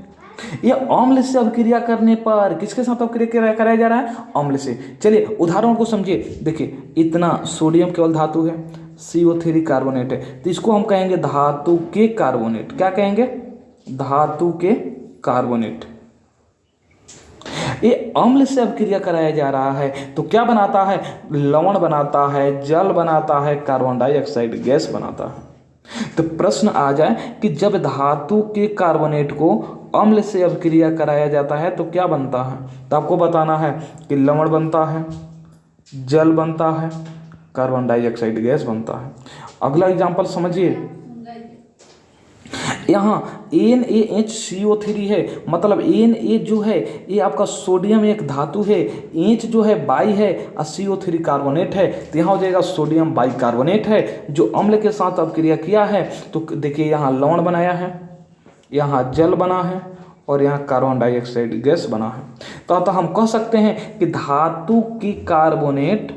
ये अम्ल से अभिक्रिया करने पर किसके साथ अभिक्रिया कराया जा रहा है, अम्ल से। चलिए उदाहरण को समझिए। देखिए इतना सोडियम केवल धातु है, CO3 कार्बोनेट है, तो इसको हम कहेंगे धातु के कार्बोनेट। क्या कहेंगे, धातु के कार्बोनेट। ये अम्ल से अभिक्रिया कराया जा रहा है तो क्या बनाता है, लवण बनाता है, जल बनाता है, कार्बन डाइऑक्साइड गैस बनाता है। तो प्रश्न आ जाए कि जब धातु के कार्बोनेट को अम्ल से अभिक्रिया कराया जाता है तो क्या बनता है, तो आपको बताना है कि लवण बनता है, जल बनता है, कार्बन डाइऑक्साइड गैस बनता है। अगला एग्जाम्पल समझिए। यहाँ NaHCO3 है, मतलब Na जो है ये आपका सोडियम एक धातु है, H जो है बाई है और CO3 कार्बोनेट है, तो यहाँ हो जाएगा सोडियम बाई कार्बोनेट है जो अम्ल के साथ अभिक्रिया किया है। तो देखिए यहाँ लवण बनाया है, यहाँ जल बना है और यहाँ कार्बन डाइऑक्साइड गैस बना है। तो अतः हम कह सकते हैं कि धातु की कार्बोनेट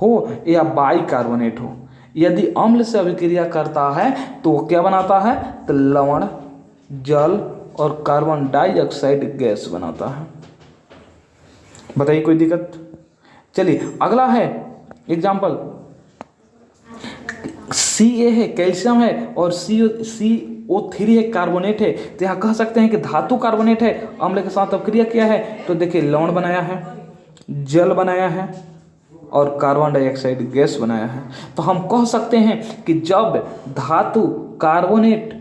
हो या बाई कार्बोनेट हो, यदि अम्ल से अभिक्रिया करता है तो वो क्या बनाता है, तो लवण, जल और कार्बन डाइऑक्साइड गैस बनाता है। बताइए कोई दिक्कत। चलिए अगला है एग्जाम्पल। Ca है, कैल्शियम है, और CO3 है, कार्बोनेट है। तो यहाँ कह सकते हैं कि धातु कार्बोनेट है, अम्ल के साथ अभिक्रिया किया है, तो देखिए लवण बनाया है, जल बनाया है और कार्बन डाइऑक्साइड गैस बनाया है। तो हम कह सकते हैं कि जब धातु कार्बोनेट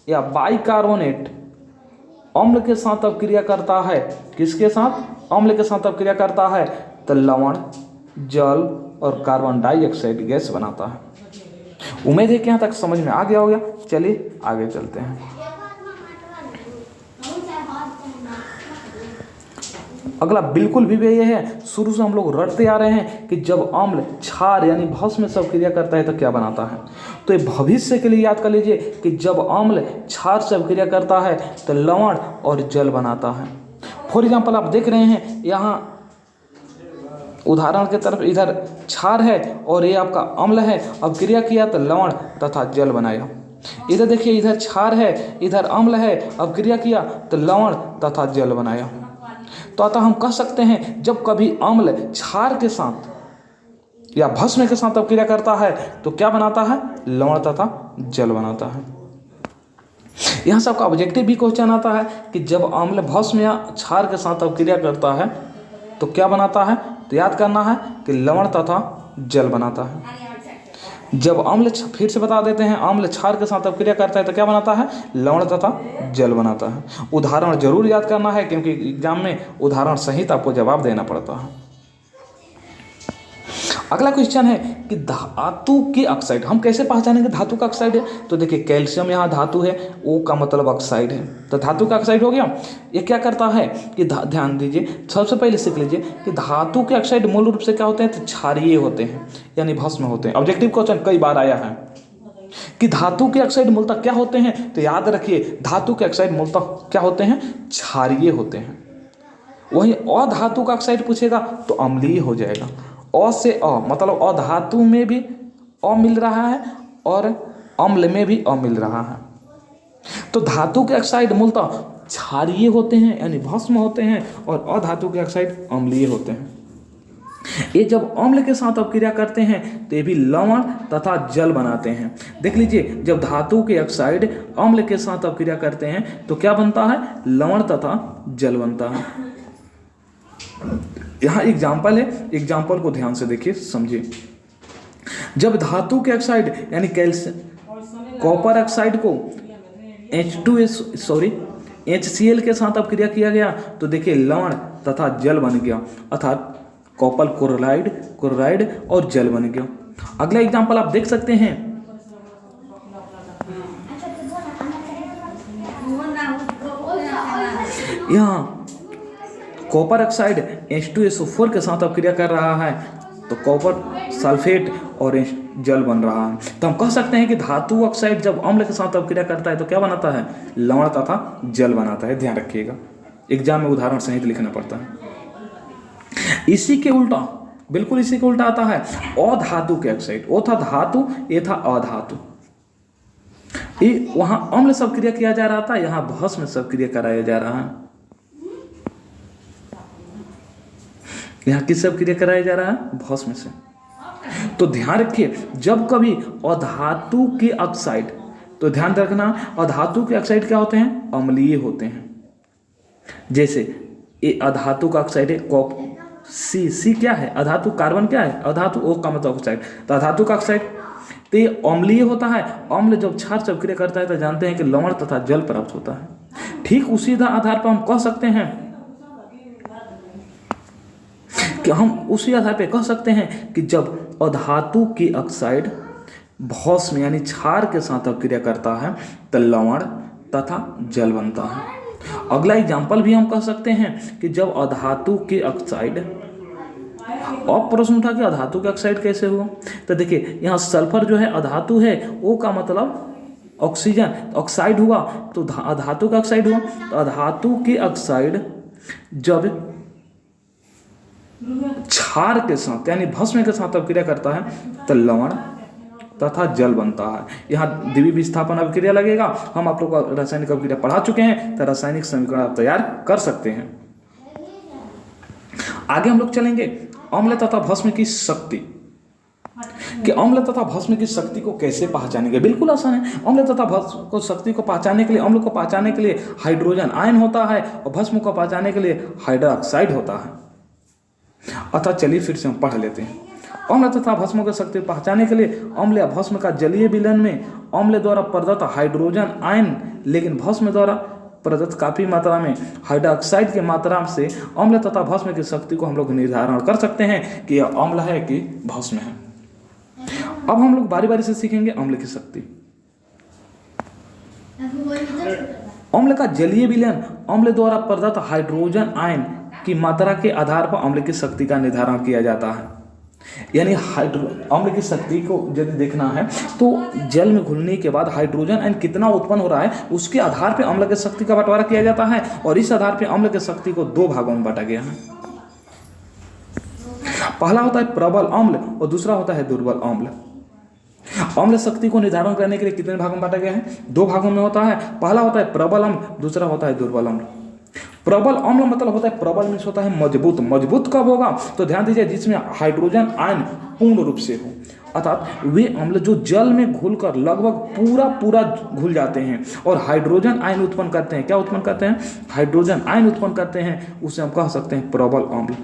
या बाइकार्बोनेट अम्ल के साथ अभिक्रिया करता है, किसके साथ, अम्ल के साथ अभिक्रिया करता है, तो लवण, जल और कार्बन डाइऑक्साइड गैस बनाता है। उम्मीद है कि यहाँ तक समझ में आ गया होगा। चलिए आगे चलते हैं। अगला बिल्कुल भी ये है, शुरू से हम लोग रटते आ रहे हैं कि जब अम्ल क्षार यानी भस्म में से अभिक्रिया करता है तो क्या बनाता है। तो ये भविष्य के लिए याद कर लीजिए कि जब अम्ल क्षार से अभिक्रिया करता है तो लवण और जल बनाता है। फॉर एग्जाम्पल आप देख रहे हैं यहाँ उदाहरण के तरफ इधर क्षार है और ये आपका अम्ल है, अभिक्रिया किया तो लवण तथा जल बनाया। इधर देखिए इधर क्षार है, इधर अम्ल है, अभिक्रिया किया तो लवण तथा जल बनाया। तो अतः हम कह सकते हैं जब कभी अम्ल क्षार के साथ या भस्म के साथ अभिक्रिया करता है तो क्या बनाता है, लवण तथा जल बनाता है। यहाँ से आपका ऑब्जेक्टिव भी क्वेश्चन आता है कि जब अम्ल भस्म या क्षार के साथ अभिक्रिया करता है तो क्या बनाता है, तो याद करना है कि लवण तथा जल बनाता है। जब अम्ल, फिर से बता देते हैं, अम्ल क्षार के साथ अभिक्रिया करता है तो क्या बनाता है, लवण तथा जल बनाता है। उदाहरण जरूर याद करना है क्योंकि एग्जाम में उदाहरण सहित आपको जवाब देना पड़ता है। अगला क्वेश्चन है कि धातु के ऑक्साइड हम कैसे पहचानेंगे धातु का ऑक्साइड है। तो देखिए कैल्शियम यहाँ धातु है, O का मतलब ऑक्साइड है, तो धातु का ऑक्साइड हो गया। ये क्या करता है कि ध्यान दीजिए, सबसे पहले सीख लीजिए कि धातु के ऑक्साइड मूल रूप से क्या होते हैं, तो क्षारीय होते हैं यानी भस्म होते हैं। ऑब्जेक्टिव क्वेश्चन कई बार आया है कि धातु के ऑक्साइड मूलतः क्या होते हैं, तो याद रखिए धातु के ऑक्साइड मूलतः क्या होते हैं, क्षारीय होते हैं। वहीं अधातु का ऑक्साइड पूछेगा तो अम्लीय हो जाएगा। अ से अ मतलब अधातु में भी अ मिल रहा है और अम्ल में भी अ मिल रहा है। तो धातु के ऑक्साइड मूलतः क्षारीय होते हैं यानी भस्म होते हैं और अधातु के ऑक्साइड अम्लीय होते हैं। ये जब अम्ल के साथ अभिक्रिया करते हैं तो ये भी लवण तथा जल बनाते हैं। देख लीजिए जब धातु के ऑक्साइड अम्ल के साथ अभिक्रिया करते हैं तो क्या बनता है, लवण तथा जल बनता है। यहाँ एग्जाम्पल है, एग्जाम्पल को ध्यान से देखिए समझिए। जब धातु के ऑक्साइड यानी कैल्शियम कॉपर ऑक्साइड को HCl के साथ अभिक्रिया किया गया तो देखिए लवण तथा जल बन गया, अर्थात कॉपर क्लोराइड और जल बन गया। अगला एग्जाम्पल आप देख सकते हैं, यहाँ कॉपर ऑक्साइड H2SO4 के साथ अब क्रिया कर रहा है तो कॉपर सल्फेट और जल बन रहा है। तो हम कह सकते हैं कि धातु ऑक्साइड जब अम्ल के साथ अब क्रिया करता है तो क्या बनाता है, लवण तथा जल बनाता है। ध्यान रखिएगा, एग्जाम में उदाहरण सहित लिखना पड़ता है। इसी के उल्टा, बिल्कुल इसी के उल्टा आता है अधातु के ऑक्साइड। ओ था धातु, ये था अधातु। ये वहां अम्ल सब क्रिया किया जा रहा था, यहाँ भस्म सब क्रिया कराया जा रहा है। यहाँ किस सब क्रिया कराया जा रहा है, भस्म से। तो ध्यान रखिए, जब कभी अधातु के ऑक्साइड, तो ध्यान रखना अधातु के ऑक्साइड क्या होते हैं, अम्लीय होते हैं। जैसे ये अधातु का ऑक्साइड है सी क्या है, अधातु कार्बन क्या है, अधातु ओ का मतलब ऑक्साइड, तो अधातु का ऑक्साइड तो ये अम्लीय होता है। अम्ल जब क्षार सब क्रिया करता है तो जानते हैं कि लवण तथा जल प्राप्त होता है। ठीक उसी आधार पर हम कह सकते हैं कि हम उसी आधार पर कह सकते हैं कि जब अधातु की ऑक्साइड भस्म यानी क्षार के साथ अभिक्रिया करता है तो लवण तथा जल बनता है। अगला एग्जाम्पल भी हम कह सकते हैं कि जब अधातु के ऑक्साइड, अब प्रश्न उठा कि अधातु के ऑक्साइड कैसे हुआ, तो देखिए यहाँ सल्फर जो है अधातु है, ओ का मतलब ऑक्सीजन, ऑक्साइड हुआ तो अधातु का ऑक्साइड हुआ। तो अधातु के ऑक्साइड जब क्षार के साथ यानी भस्म के साथ अभिक्रिया करता है तो लवण तथा जल बनता है। यहाँ द्वितीय विस्थापन अभिक्रिया लगेगा। हम आप लोग को रासायनिक अभिक्रिया पढ़ा चुके हैं, तो रासायनिक समीकरण आप तैयार कर सकते हैं। आगे हम लोग चलेंगे अम्ल तथा भस्म की शक्ति, कि अम्ल तथा भस्म की शक्ति को कैसे पहचानेंगे। बिल्कुल आसान है। अम्ल तथा भस्म को शक्ति को पहचानने के लिए, अम्ल को पहचानने के लिए हाइड्रोजन आयन होता है और भस्म को पहचानने के लिए हाइड्रोक्साइड होता है। अतः चलिए फिर से हम पढ़ लेते हैं। अम्ल तथा भस्म की शक्ति पहचानने के लिए अम्ल या भस्म का जलीय विलयन में अम्ल द्वारा प्रदत्त हाइड्रोजन आयन, लेकिन भस्म द्वारा प्रदत्त काफी मात्रा में हाइड्रोक्साइड की मात्रा से अम्ल तथा भस्म की शक्ति को हम लोग निर्धारण कर सकते हैं कि यह अम्ल है कि भस्म है। अब हम लोग बारी बारी से सीखेंगे अम्ल की शक्ति। अम्ल का जलीय विलयन अम्ल द्वारा प्रदत्त हाइड्रोजन आयन की मात्रा के आधार पर अम्ल की शक्ति का निर्धारण किया जाता है। यानी अम्ल की शक्ति को यदि देखना है तो जल में घुलने के बाद हाइड्रोजन आयन कितना उत्पन्न हो रहा है उसके आधार पर अम्ल की शक्ति का बंटवारा किया जाता है। और इस आधार पर अम्ल की शक्ति को दो भागों में बांटा गया है। पहला होता है प्रबल अम्ल और दूसरा होता है दुर्बल अम्ल। अम्ल शक्ति को निर्धारण करने के लिए कितने भागों में बांटा गया है, दो भागों में होता है। पहला होता है प्रबल अम्ल, दूसरा होता है दुर्बल अम्ल। प्रबल अम्ल मतलब होता है, प्रबल मीन्स होता है मजबूत। मजबूत कब होगा तो ध्यान दीजिए, जिसमें हाइड्रोजन आयन पूर्ण रूप से हो, अर्थात वे अम्ल जो जल में घुलकर लगभग पूरा घुल जाते हैं और हाइड्रोजन आयन उत्पन्न करते हैं। क्या उत्पन्न करते हैं, हाइड्रोजन आयन उत्पन्न करते हैं, उसे हम कह सकते हैं प्रबल अम्ल।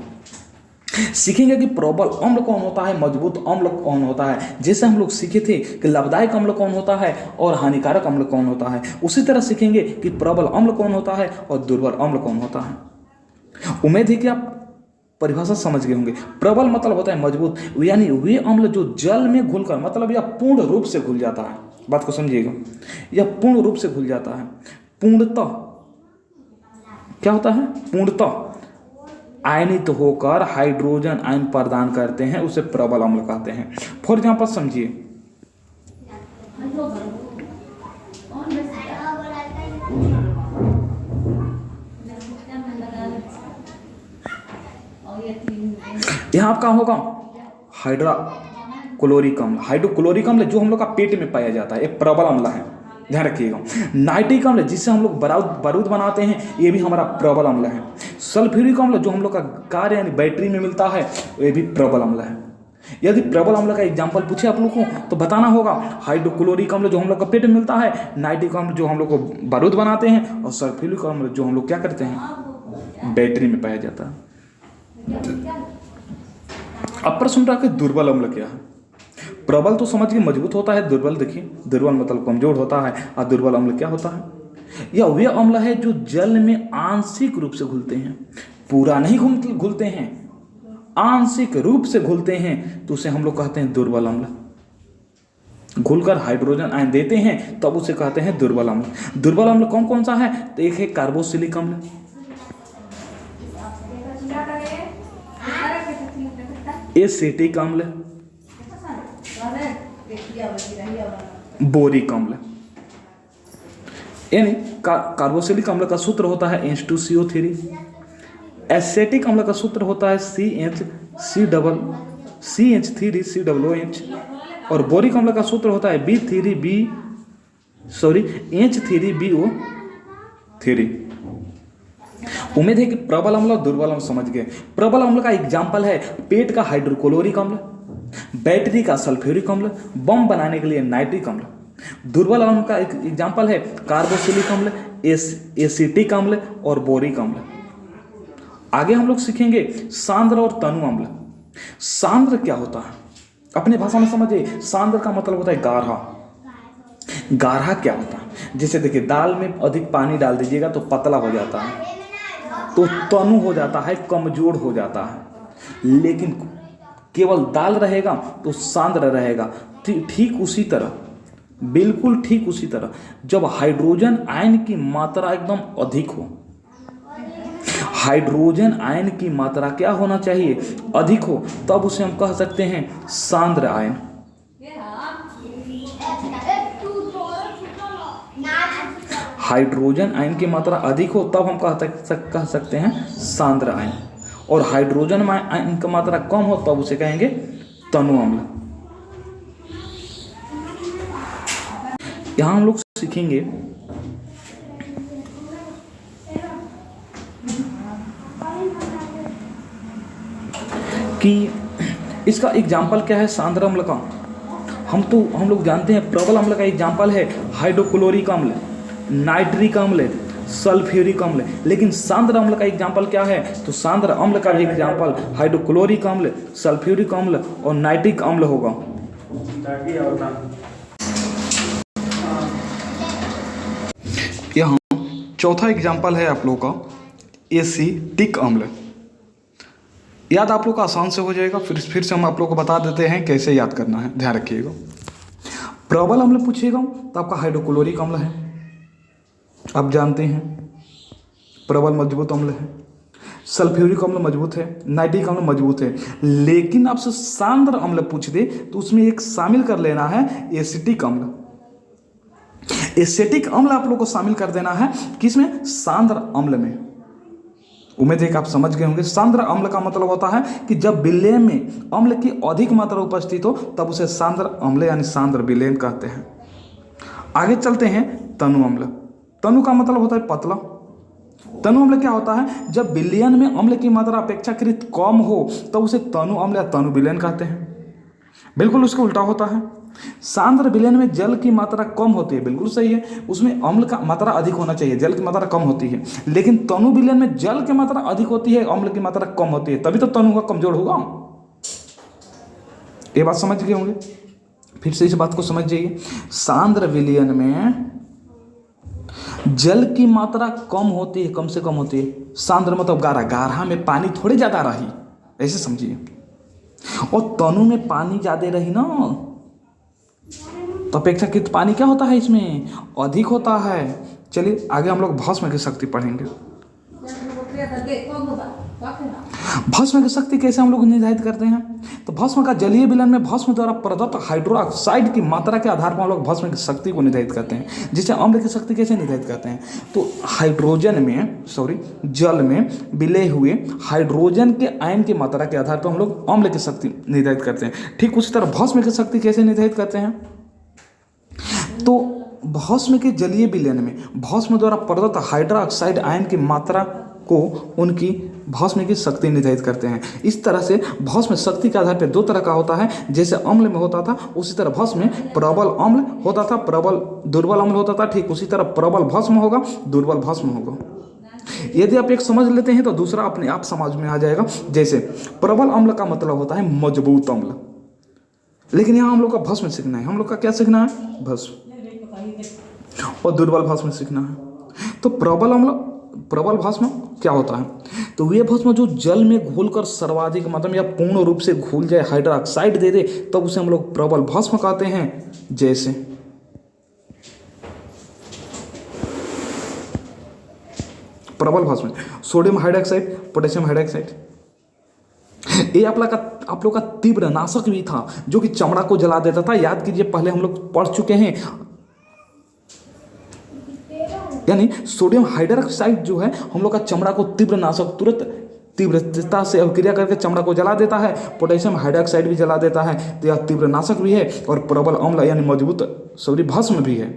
सीखेंगे कि प्रबल अम्ल कौन होता है, मजबूत अम्ल कौन होता है। जैसे हम लोग सीखे थे कि लाभदायक अम्ल कौन होता है और हानिकारक अम्ल कौन होता है, उसी तरह सीखेंगे कि प्रबल अम्ल कौन होता है और दुर्बल अम्ल कौन होता है। उम्मीद है कि आप परिभाषा समझ गए होंगे। प्रबल मतलब होता है मजबूत, यानी वे अम्ल जो जल में घुलकर, मतलब यह पूर्ण रूप से घुल जाता है। बात को समझिएगा, यह पूर्ण रूप से घुल जाता है। पूर्णतः क्या होता है, पूर्णतः आयनित होकर हाइड्रोजन आयन प्रदान करते हैं, उसे प्रबल अम्ल कहते हैं। फॉर एग्जाम्पल समझिए, यहां आपका होगा हाइड्रोक्लोरिक अम्ल। हाइड्रोक्लोरिक अम्ल जो हम लोग का पेट में पाया जाता है, ये प्रबल अम्ल है, ध्यान रखिएगा। नाइट्रिक अम्ल जिससे हम लोग बारूद बनाते हैं, ये भी हमारा प्रबल अम्ल है। सल्फ्यूरिक अम्ल जो हम लोग का कार यानी बैटरी में मिलता है, ये भी प्रबल अम्ल है। यदि प्रबल अम्ल का एग्जाम्पल पूछे आप लोग को तो बताना होगा हाइड्रोक्लोरिक अम्ल जो हम लोग का पेट में मिलता है, नाइट्रिक अम्ल जो हम लोग को बारूद बनाते हैं, और सल्फ्यूरिक अम्ल जो हम लोग क्या करते हैं, बैटरी में पाया जाता है। अब प्रश्न उठा कि दुर्बल अम्ल क्या है। प्रबल तो समझ के मजबूत होता है, दुर्बल देखिए, दुर्बल मतलब कमजोर होता है। और दुर्बल अम्ल क्या होता है, यह वे अम्ल है जो जल में आंशिक रूप से घुलते हैं, पूरा नहीं घुलते हैं, आंशिक रूप से घुलते हैं तो उसे हम लोग कहते हैं दुर्बल अम्ल। घुलकर हाइड्रोजन आयन देते हैं तब उसे कहते हैं दुर्बल अम्ल। दुर्बल अम्ल कौन कौन सा है? तो एक है कार्बोक्सिलिक अम्ल, एसिटिक अम्ल, बोरिक अम्ल। यानी कार्बोक्सिलिक अम्ल का सूत्र होता है H2CO3, एसिटिक अम्ल का सूत्र होता है CH3COOH, और बोरिक अम्ल का सूत्र होता है H3BO3। उम्मीद है कि प्रबल अम्ल और दुर्बल अम्ल समझ गए। प्रबल अम्ल का एग्जाम्पल है पेट का हाइड्रोक्लोरिक अम्ल, बैटरी का सल्फ्यूरिक अम्ल, बम बनाने के लिए नाइट्रिक अम्ल। दुर्बल अम्ल का एक एग्जाम्पल है कार्बोक्सिलिक अम्ल, एसिटिक अम्ल और बोरिक अम्ल। आगे हम लोग सीखेंगे सांद्र और तनु अम्ल। सांद्र क्या होता है अपने भाषा में समझिए। सांद्र का मतलब होता है गाढ़ा। गाढ़ा क्या होता है? जैसे देखिए दाल में अधिक पानी डाल दीजिएगा तो पतला हो जाता है, तो तनु हो जाता है, कमजोर हो जाता है। लेकिन केवल दाल रहेगा तो सांद्र रहेगा। ठीक उसी तरह, बिल्कुल ठीक उसी तरह जब हाइड्रोजन आयन की मात्रा एकदम अधिक हो, हाइड्रोजन आयन की मात्रा क्या होना चाहिए? अधिक हो, तब उसे हम कह सकते हैं सांद्र आयन। हाइड्रोजन आयन की मात्रा अधिक हो तब हम कह सकते हैं सांद्र आयन, और हाइड्रोजन आयन की मात्रा कम हो तब उसे कहेंगे तनु अम्ल। यहां हम लोग सीखेंगे कि इसका एग्जाम्पल क्या है सांद्र अम्ल का। हम लोग जानते हैं प्रबल अम्ल का एग्जाम्पल है हाइड्रोक्लोरिक अम्ल, नाइट्रिक अम्ल, सल्फ्यूरिक अम्ल। लेकिन सांद्र अम्ल का एग्जाम्पल क्या है? तो सांद्र अम्ल का भी एग्जाम्पल हाइड्रोक्लोरिक अम्ल, सल्फ्यूरिक अम्ल और नाइट्रिक अम्ल होगा। यहाँ चौथा एग्जाम्पल है आप लोगों का एसिटिक अम्ल। याद आप लोग का आसान से हो जाएगा। फिर से हम आप लोग को बता देते हैं कैसे याद करना है, ध्यान रखिएगा। प्रबल अम्ल पूछिएगा तो आपका हाइड्रोक्लोरिक अम्ल है, आप जानते हैं प्रबल मजबूत अम्ल है, सल्फ्यूरिक अम्ल मजबूत है, नाइट्रिक अम्ल मजबूत है। लेकिन आपसे सांद्र अम्ल पूछ दे तो उसमें एक शामिल कर लेना है एसिटिक अम्ल। एसिटिक अम्ल आप लोग को शामिल कर देना है किसमें? सांद्र अम्ल में। उम्मीद है कि आप समझ गए होंगे। सांद्र अम्ल का मतलब होता है कि जब विलयन में अम्ल की अधिक मात्रा उपस्थित हो तब उसे सांद्र अम्ल यानी सांद्र विलयन कहते हैं। आगे चलते हैं तनु अम्ल। तनु का मतलब होता है पतला। तनु अम्ल क्या होता है? जब विलयन में अम्ल की मात्रा अपेक्षाकृत कम हो तब उसे तनु अम्ल या तनु विलयन कहते हैं। बिल्कुल उसका उल्टा होता है। सांद्र विलयन में जल की मात्रा कम होती है, बिल्कुल सही है, उसमें अम्ल का मात्रा अधिक होना चाहिए, जल की मात्रा कम होती है। लेकिन तनु विलयन में जल की मात्रा अधिक होती है, अम्ल की मात्रा कम होती है, तभी तो तनु का कमजोर होगा। ये बात समझ गए होंगे। फिर से इस बात को समझ जाइए। सांद्र विलयन में जल की मात्रा कम होती है, कम से कम होती है। सांद्र मतलब गाढ़ा, गाढ़ा में पानी थोड़े ज्यादा रही, ऐसे समझिए। और तनु में पानी ज्यादा रही ना, तो अपेक्षाकृत पानी क्या होता है इसमें? अधिक होता है। चलिए आगे हम लोग भस्म की शक्ति पढ़ेंगे। भस्म की शक्ति कैसे हम लोग निर्धारित करते हैं? तो भस्म का जलीय विलयन में भस्म द्वारा प्रदत्त हाइड्रोक्साइड की मात्रा के आधार पर हम लोग भस्म की शक्ति को निर्धारित करते हैं। जिससे अम्ल की शक्ति कैसे निर्धारित करते हैं? तो जल में विलय हुए हाइड्रोजन के आयन की मात्रा के आधार पर हम लोग अम्ल की शक्ति निर्धारित करते हैं। ठीक उसी तरह भस्म की शक्ति कैसे निर्धारित करते हैं? तो भस्म के जलीय विलयन में भस्म द्वारा प्रदत्त हाइड्रोक्साइड आयन की मात्रा को उनकी भस्म की शक्ति निर्धारित करते हैं। इस तरह से भस्म शक्ति के आधार पर दो तरह का होता है। जैसे अम्ल में होता था उसी तरह भस्म में प्रबल अम्ल होता था, दुर्बल अम्ल होता था। ठीक उसी तरह प्रबल भस्म होगा, दुर्बल भस्म होगा। यदि आप एक समझ लेते हैं तो दूसरा अपने आप समझ में आ जाएगा। जैसे प्रबल अम्ल का मतलब होता है मजबूत अम्ल, लेकिन यहाँ हम लोग का भस्म सीखना है। हम लोग का क्या सीखना है? भस्म। और दुर्बल भस्म सीखना है। तो प्रबल भस्म क्या होता है? तो वे भस्म जो जल में घोलकर सर्वाधिक मात्रा में या पूर्ण रूप से घुल जाए, हाइड्रोक्साइड दे दे, तब उसे हम लोग प्रबल भस्म कहते हैं। जैसे प्रबल भस्म सोडियम हाइड्रोक्साइड, पोटेशियम हाइड्रोक्साइड। ये आप लोग का तीव्र नाशक भी था जो कि चमड़ा को जला देता था। याद कीजिए, पहले हम लोग पढ़ चुके हैं। यानी सोडियम हाइड्रोक्साइड जो है हम लोग का चमड़ा को तीव्र नाशक, तुरंत तीव्रता से अभिक्रिया करके चमड़ा को जला देता है। पोटेशियम हाइड्रोक्साइड भी जला देता है, तो यह तीव्र नाशक भी है और प्रबल अम्ल यानी मजबूत भस्म भी है।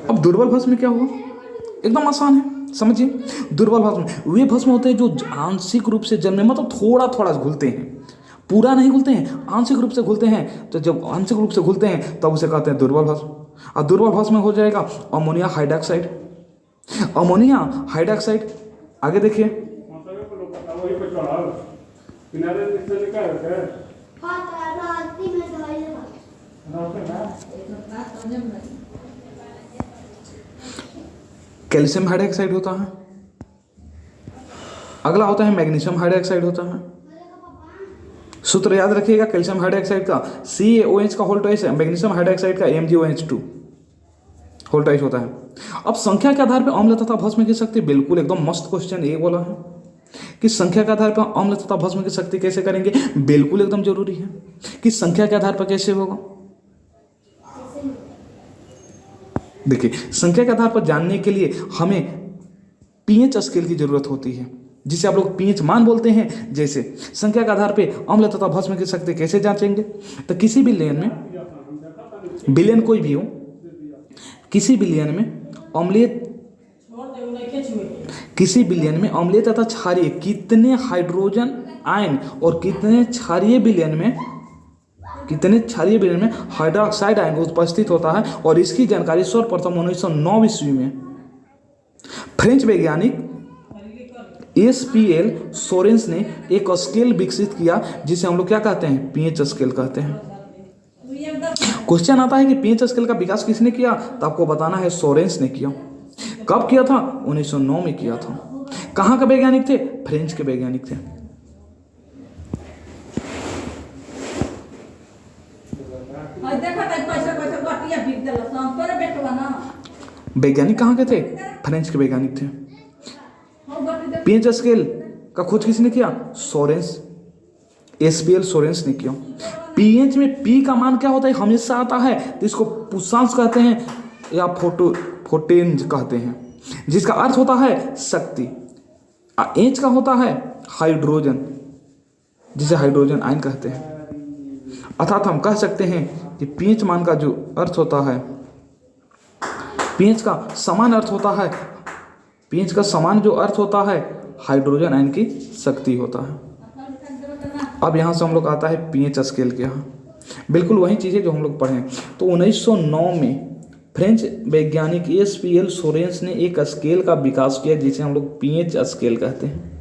अब दुर्बल भस्म में क्या हुआ? एकदम आसान है, समझिए। दुर्बल भस्म वे भस्म होते हैं जो आंशिक रूप से जल में, मतलब थोड़ा थोड़ा घुलते हैं, पूरा नहीं घुलते हैं, आंशिक रूप से घुलते हैं। तो जब आंशिक रूप से घुलते हैं तब उसे कहते हैं दुर्बल भस्म। और दुर्बल भस्म में हो जाएगा अमोनिया हाइड्रोक्साइड। अमोनिया हाइड्रोक्साइड आगे देखिए, कैल्शियम हाइड्रोक्साइड होता है। अगला होता है मैग्नीशियम हाइड्रोक्साइड होता है। सूत्र याद रखिएगा कैल्शियम हाइड्रोक्साइड का CaOH का होल ट्वाइस है, मैग्नीशियम हाइड्रोक्साइड का MgOH2 होल ट्वाइस होता है। अब संख्या के आधार पर अम्ल तथा भस्म की शक्ति, बिल्कुल एकदम मस्त क्वेश्चन ये बोला है कि संख्या के आधार पर अम्ल तथा भस्म की शक्ति कैसे करेंगे, बिल्कुल एकदम जरूरी है कि संख्या के आधार पर कैसे होगा। देखिए, संख्या के आधार पर जानने के लिए हमें पीएच स्केल की जरूरत होती है, जिसे आप लोग पीएच मान बोलते हैं। जैसे संख्या के आधार पे अम्ल तथा भस्म की शक्ति कैसे जांचेंगे, तो किसी भी लेन में, विलेन कोई भी हो, किसी विलेन में अम्लीय, किसी विलेन में अम्लीय तथा क्षारीय कितने हाइड्रोजन आयन और कितने क्षारीय विलेन में हाइड्रोक्साइड आयन उपस्थित होता है। और इसकी जानकारी सर्वप्रथम 1909 ईस्वी में फ्रेंच वैज्ञानिक SPL सोरेंस ने एक स्केल विकसित किया, जिसे हम लोग क्या कहते हैं, पीएच स्केल कहते हैं। क्वेश्चन आता है कि पीएच स्केल का विकास किसने किया, तो आपको बताना है सोरेंस ने किया। कब किया था? 1909 में किया था। कहाँ के वैज्ञानिक थे? फ्रेंच के वैज्ञानिक थे। वैज्ञानिक कहाँ के थे? फ्रेंच के वैज्ञानिक थे। पीएच स्केल का खोज किसने किया? सोरेंस, SPL सोरेंस ने किया। पीएच में पी का मान क्या होता है? हमेशा आता है, तो इसको पुष्पांश कहते हैं या फोटेंज कहते हैं, जिसका अर्थ होता है शक्ति। एच का होता है हाइड्रोजन, जिसे हाइड्रोजन आयन कहते हैं। अर्थात हम कह सकते हैं कि पीएच मान का जो अर्थ होता है, पीएच का समान अर्थ होता है, पीएच का समान जो अर्थ होता है हाइड्रोजन आयन की शक्ति होता है। अब यहाँ से हम लोग आता है पीएच स्केल के यहाँ, बिल्कुल वही चीज़ें जो हम लोग पढ़े। तो 1909 में फ्रेंच वैज्ञानिक SPL सोरेंस ने एक स्केल का विकास किया, जिसे हम लोग पीएच स्केल कहते हैं।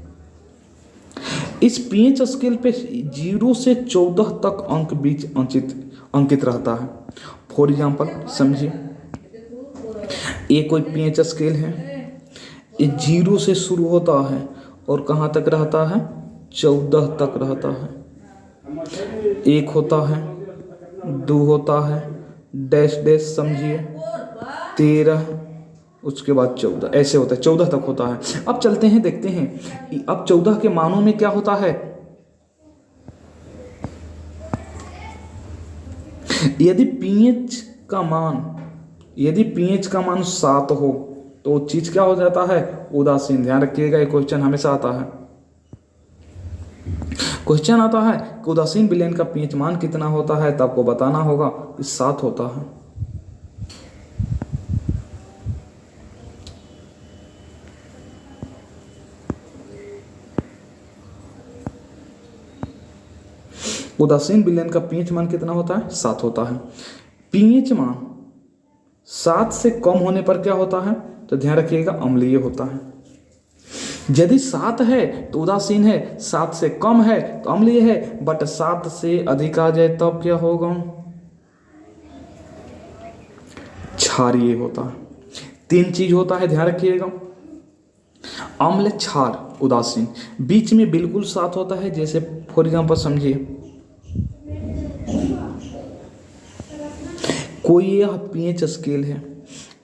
इस पीएच स्केल पे 0 से 14 तक अंक बीच अंकित रहता है। फॉर एग्जाम्पल समझिए, ये कोई पीएच स्केल है, ये 0 से शुरू होता है और कहाँ तक रहता है? 14 तक रहता है। 1 होता है, 2 होता है, डैश डैश समझिए, 13, उसके बाद 14, ऐसे होता है, 14 तक होता है। अब चलते हैं, देखते हैं अब 14 के मानों में क्या होता है। यदि पीएच का मान 7 हो तो चीज क्या हो जाता है? उदासीन। ध्यान रखिएगा, ये क्वेश्चन हमेशा आता है। क्वेश्चन आता है कि उदासीन विलेन का पीएच मान कितना होता है, तो आपको बताना होगा कि 7 होता है। उदासीन विलेन का पीएच मान कितना होता है? 7 होता है। पीएच मान 7 से कम होने पर क्या होता है, तो ध्यान रखिएगा अम्लीय होता है। यदि 7 है तो उदासीन है, 7 से कम है तो अम्लीय है, बट 7 से अधिक आ जाए तब क्या होगा? क्षारीय होता है। 3 चीज होता है, ध्यान रखिएगा। अम्ल, क्षार, उदासीन, बीच में बिल्कुल साथ होता है। जैसे फॉर एग्जाम्पल समझिए, कोई यह पीएच स्केल है,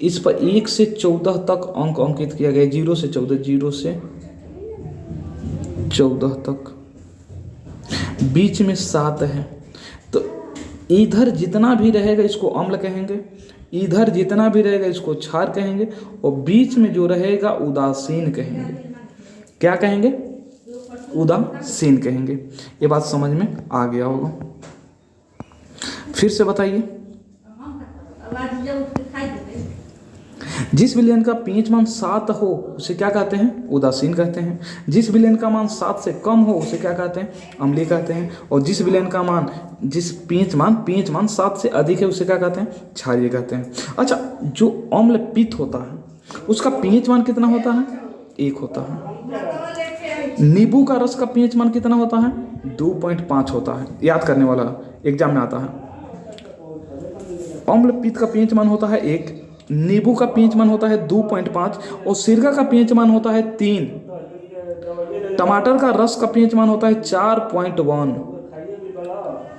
इस पर 1 से 14 तक अंक अंकित किया गया है। 0 से 14 तक, बीच में 7 है। तो इधर जितना भी रहेगा इसको अम्ल कहेंगे, इधर जितना भी रहेगा इसको क्षार कहेंगे, और बीच में जो रहेगा उदासीन कहेंगे। क्या कहेंगे? उदासीन कहेंगे। ये बात समझ में आ गया होगा। फिर से बताइए, जिस विलयन का पीएच मान 7 हो उसे क्या कहते हैं? उदासीन कहते हैं। जिस विलयन का मान 7 से कम हो उसे क्या कहते हैं? अम्लीय कहते हैं। और जिस विलयन का मान, जिस पीएच मान 7 से अधिक है उसे क्या कहते हैं? क्षारीय कहते हैं। अच्छा, जो अम्ल पित्त होता है उसका पीएच मान कितना होता है? 1 होता है। नींबू का रस का पीएच मान कितना होता है? 2.5 होता है। याद करने वाला, एग्जाम में आता है। अम्ल पित्त का पीएच मान होता है 1, नींबू का पीएच मान होता है 2.5 और सिरका का पीएच मान होता है 3। टमाटर का रस का पीएच मान होता है 4.1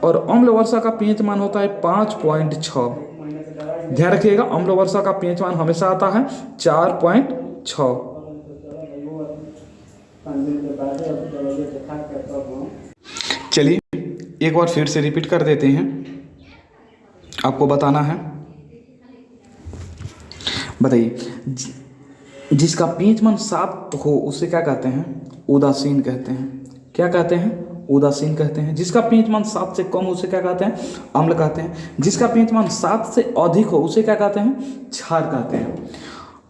और अम्ल वर्षा का पीएच मान होता है 5.6। ध्यान रखिएगा, अम्ल वर्षा का पीएच मान हमेशा आता है 4.6। चलिए एक बार फिर से रिपीट कर देते हैं, आपको बताना है। बताइए, जिसका पीएच मान 7 हो उसे क्या कहते हैं? उदासीन कहते हैं। क्या कहते हैं? उदासीन कहते हैं। जिसका पीएच मान 7 से कम हो उसे क्या कहते हैं? अम्ल कहते हैं। जिसका पीएच मान 7 से अधिक हो उसे क्या कहते हैं? क्षार कहते हैं।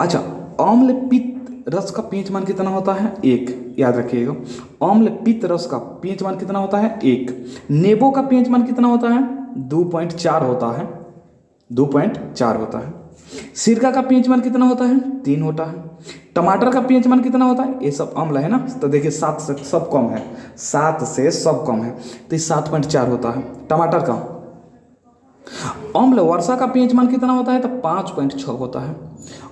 अच्छा, अम्ल पित्त रस का पीएच मान कितना होता है? 1। याद रखिएगा, अम्ल पित्त रस का पीएच मान कितना होता है? 1। नींबू का पीएच मान कितना होता है? 2.4 होता है। 2.4 होता है। सिरका का पीएच मान कितना होता है? 3 होता है। टमाटर का पीएच मान कितना होता है? ये सब अम्ल है ना, तो देखिए 7 से सब कम है, 7 से सब कम है, तो ये 7.4 होता है टमाटर का। अम्ल वर्षा का पीएच मान कितना होता है? तो 5.6 होता है।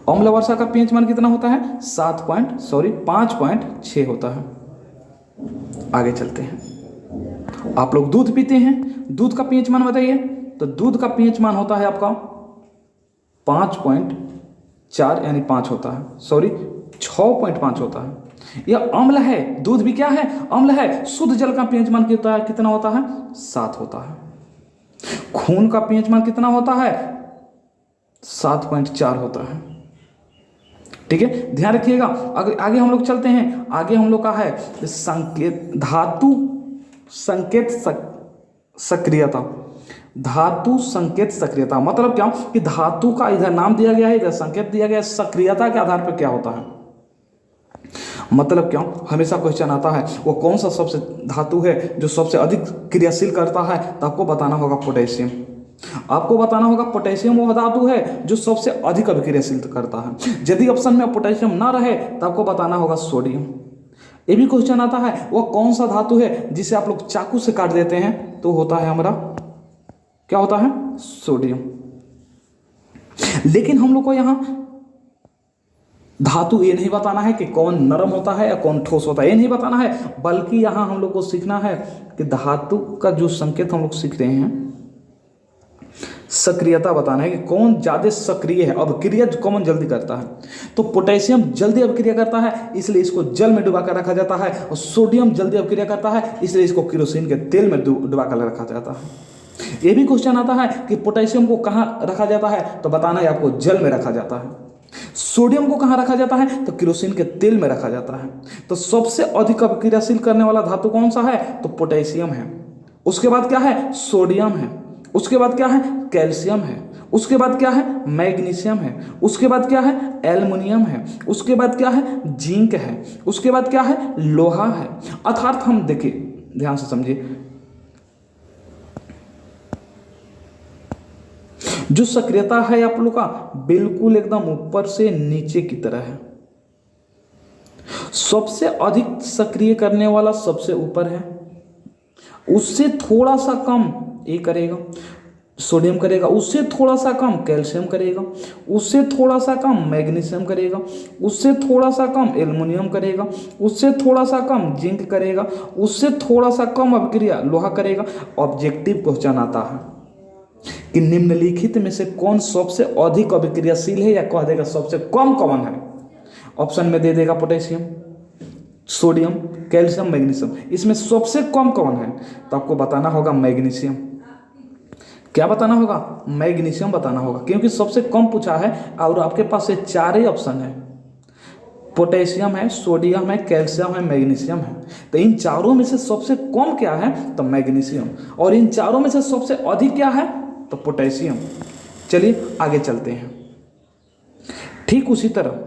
अम्ल वर्षा का पीएच मान कितना होता है? 5.6 होता है। आगे चलते हैं। आप लोग दूध पीते हैं, दूध का पीएच मान बताइए। तो दूध का पीएच मान होता है आपका 5.4 यानी 5 होता है, 6.5 होता है। यह अम्ल है, दूध भी क्या है? अम्ल है। शुद्ध जल का पीएच मान कितना होता है? 7 होता है। खून का पीएच मान कितना होता है? 7.4 होता है। ठीक है, ध्यान रखिएगा। आगे हम लोग चलते हैं। आगे हम लोग का है संकेत, धातु संकेत सक्रियता। धातु संकेत सक्रियता मतलब क्या? कि धातु का इधर नाम दिया गया है, इधर संकेत दिया गया है, सक्रियता के आधार पर क्या होता है। मतलब क्या? हमेशा क्वेश्चन आता है वो कौन सा सबसे धातु है जो सबसे अधिक क्रियाशील करता है, तो आपको बताना होगा पोटेशियम। आपको बताना होगा पोटेशियम वो धातु है जो सबसे अधिक अभिक्रियाशील करता है। यदि ऑप्शन में पोटेशियम ना रहे तो आपको बताना होगा सोडियम। ये भी क्वेश्चन आता है वो कौन सा धातु है जिसे आप लोग चाकू से काट देते हैं, तो होता है हमारा, क्या होता है? सोडियम। लेकिन हम लोग को यहां धातु ये नहीं बताना है कि कौन नरम होता है या कौन ठोस होता है, ये नहीं बताना है, बल्कि यहां हम लोग को सीखना है कि धातु का जो संकेत हम लोग सीख रहे हैं, सक्रियता बताना है कि कौन ज्यादा सक्रिय है, अभिक्रिया कौन जल्दी करता है। तो पोटेशियम जल्दी अभिक्रिया करता है, इसलिए इसको जल में डुबा कर रखा जाता है, और सोडियम जल्दी अभिक्रिया करता है, इसलिए इसको केरोसिन के तेल में डुबा कर रखा जाता है। ये भी क्वेश्चन आता है कि पोटेशियम को कहाँ रखा जाता है, तो बताना है आपको जल में रखा जाता है। सोडियम को कहाँ रखा जाता है, तो केरोसिन के तेल में रखा जाता है। तो सबसे अधिक अभिक्रियाशील करने वाला धातु कौन सा है, तो पोटेशियम है। उसके बाद क्या है, सोडियम है। उसके बाद क्या है, कैल्शियम है। उसके बाद क्या है, मैग्नीशियम है। उसके बाद क्या है, एल्युमिनियम है। उसके बाद क्या है, जिंक है। उसके बाद क्या है, लोहा है। अर्थात हम देखिए, ध्यान से समझिए, जो सक्रियता है आप लोग का बिल्कुल एकदम ऊपर से नीचे की तरह है। सबसे अधिक सक्रिय करने वाला सबसे ऊपर है, उससे थोड़ा सा कम ये करेगा, सोडियम करेगा, उससे थोड़ा सा कम कैल्शियम करेगा, उससे थोड़ा सा कम मैग्नीशियम करेगा, उससे थोड़ा सा कम एल्युमिनियम करेगा, उससे थोड़ा सा कम जिंक करेगा, उससे थोड़ा सा कम अभिक्रिया लोहा करेगा। ऑब्जेक्टिव क्वेश्चन आता है कि निम्नलिखित में से कौन सबसे अधिक अभिक्रियाशील है, या कह देगा सबसे कम कौन है। ऑप्शन में दे देगा पोटेशियम, सोडियम, कैल्शियम, मैग्नीशियम। इसमें सबसे कम कौन है, तो आपको बताना होगा मैग्नीशियम। क्या बताना होगा, मैग्नीशियम बताना होगा, क्योंकि सबसे कम पूछा है और आपके पास से 4 ही ऑप्शन है, पोटेशियम है, सोडियम है, कैल्शियम है, मैग्नीशियम है। तो इन चारों में से सबसे कम क्या है, तो मैग्नीशियम, और इन चारों में से सबसे अधिक क्या है, तो पोटेशियम। चलिए आगे चलते हैं। ठीक उसी तरह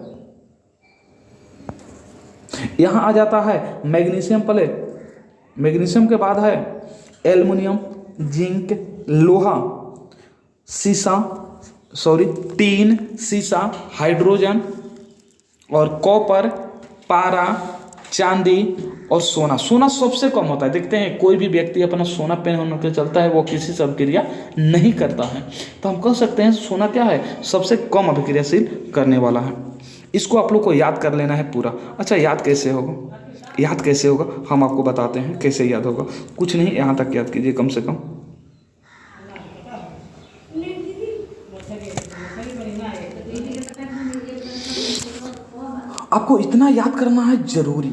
यहां आ जाता है मैग्नीशियम पहले, मैग्नीशियम के बाद है एल्युमिनियम, जिंक, लोहा, सीसा, टीन, सीसा, हाइड्रोजन और कॉपर, पारा, चांदी और सोना। सोना सबसे कम होता है। देखते हैं कोई भी व्यक्ति अपना सोना पहन के चलता है, वो किसी से अभिक्रिया नहीं करता है। तो हम कह सकते हैं सोना क्या है, सबसे कम अभिक्रियाशील करने वाला है। इसको आप लोग को याद कर लेना है पूरा। अच्छा, याद कैसे होगा, याद कैसे होगा हम आपको बताते हैं कैसे याद होगा। कुछ नहीं, यहाँ तक याद कीजिए कम से कम। आपको इतना याद करना है जरूरी।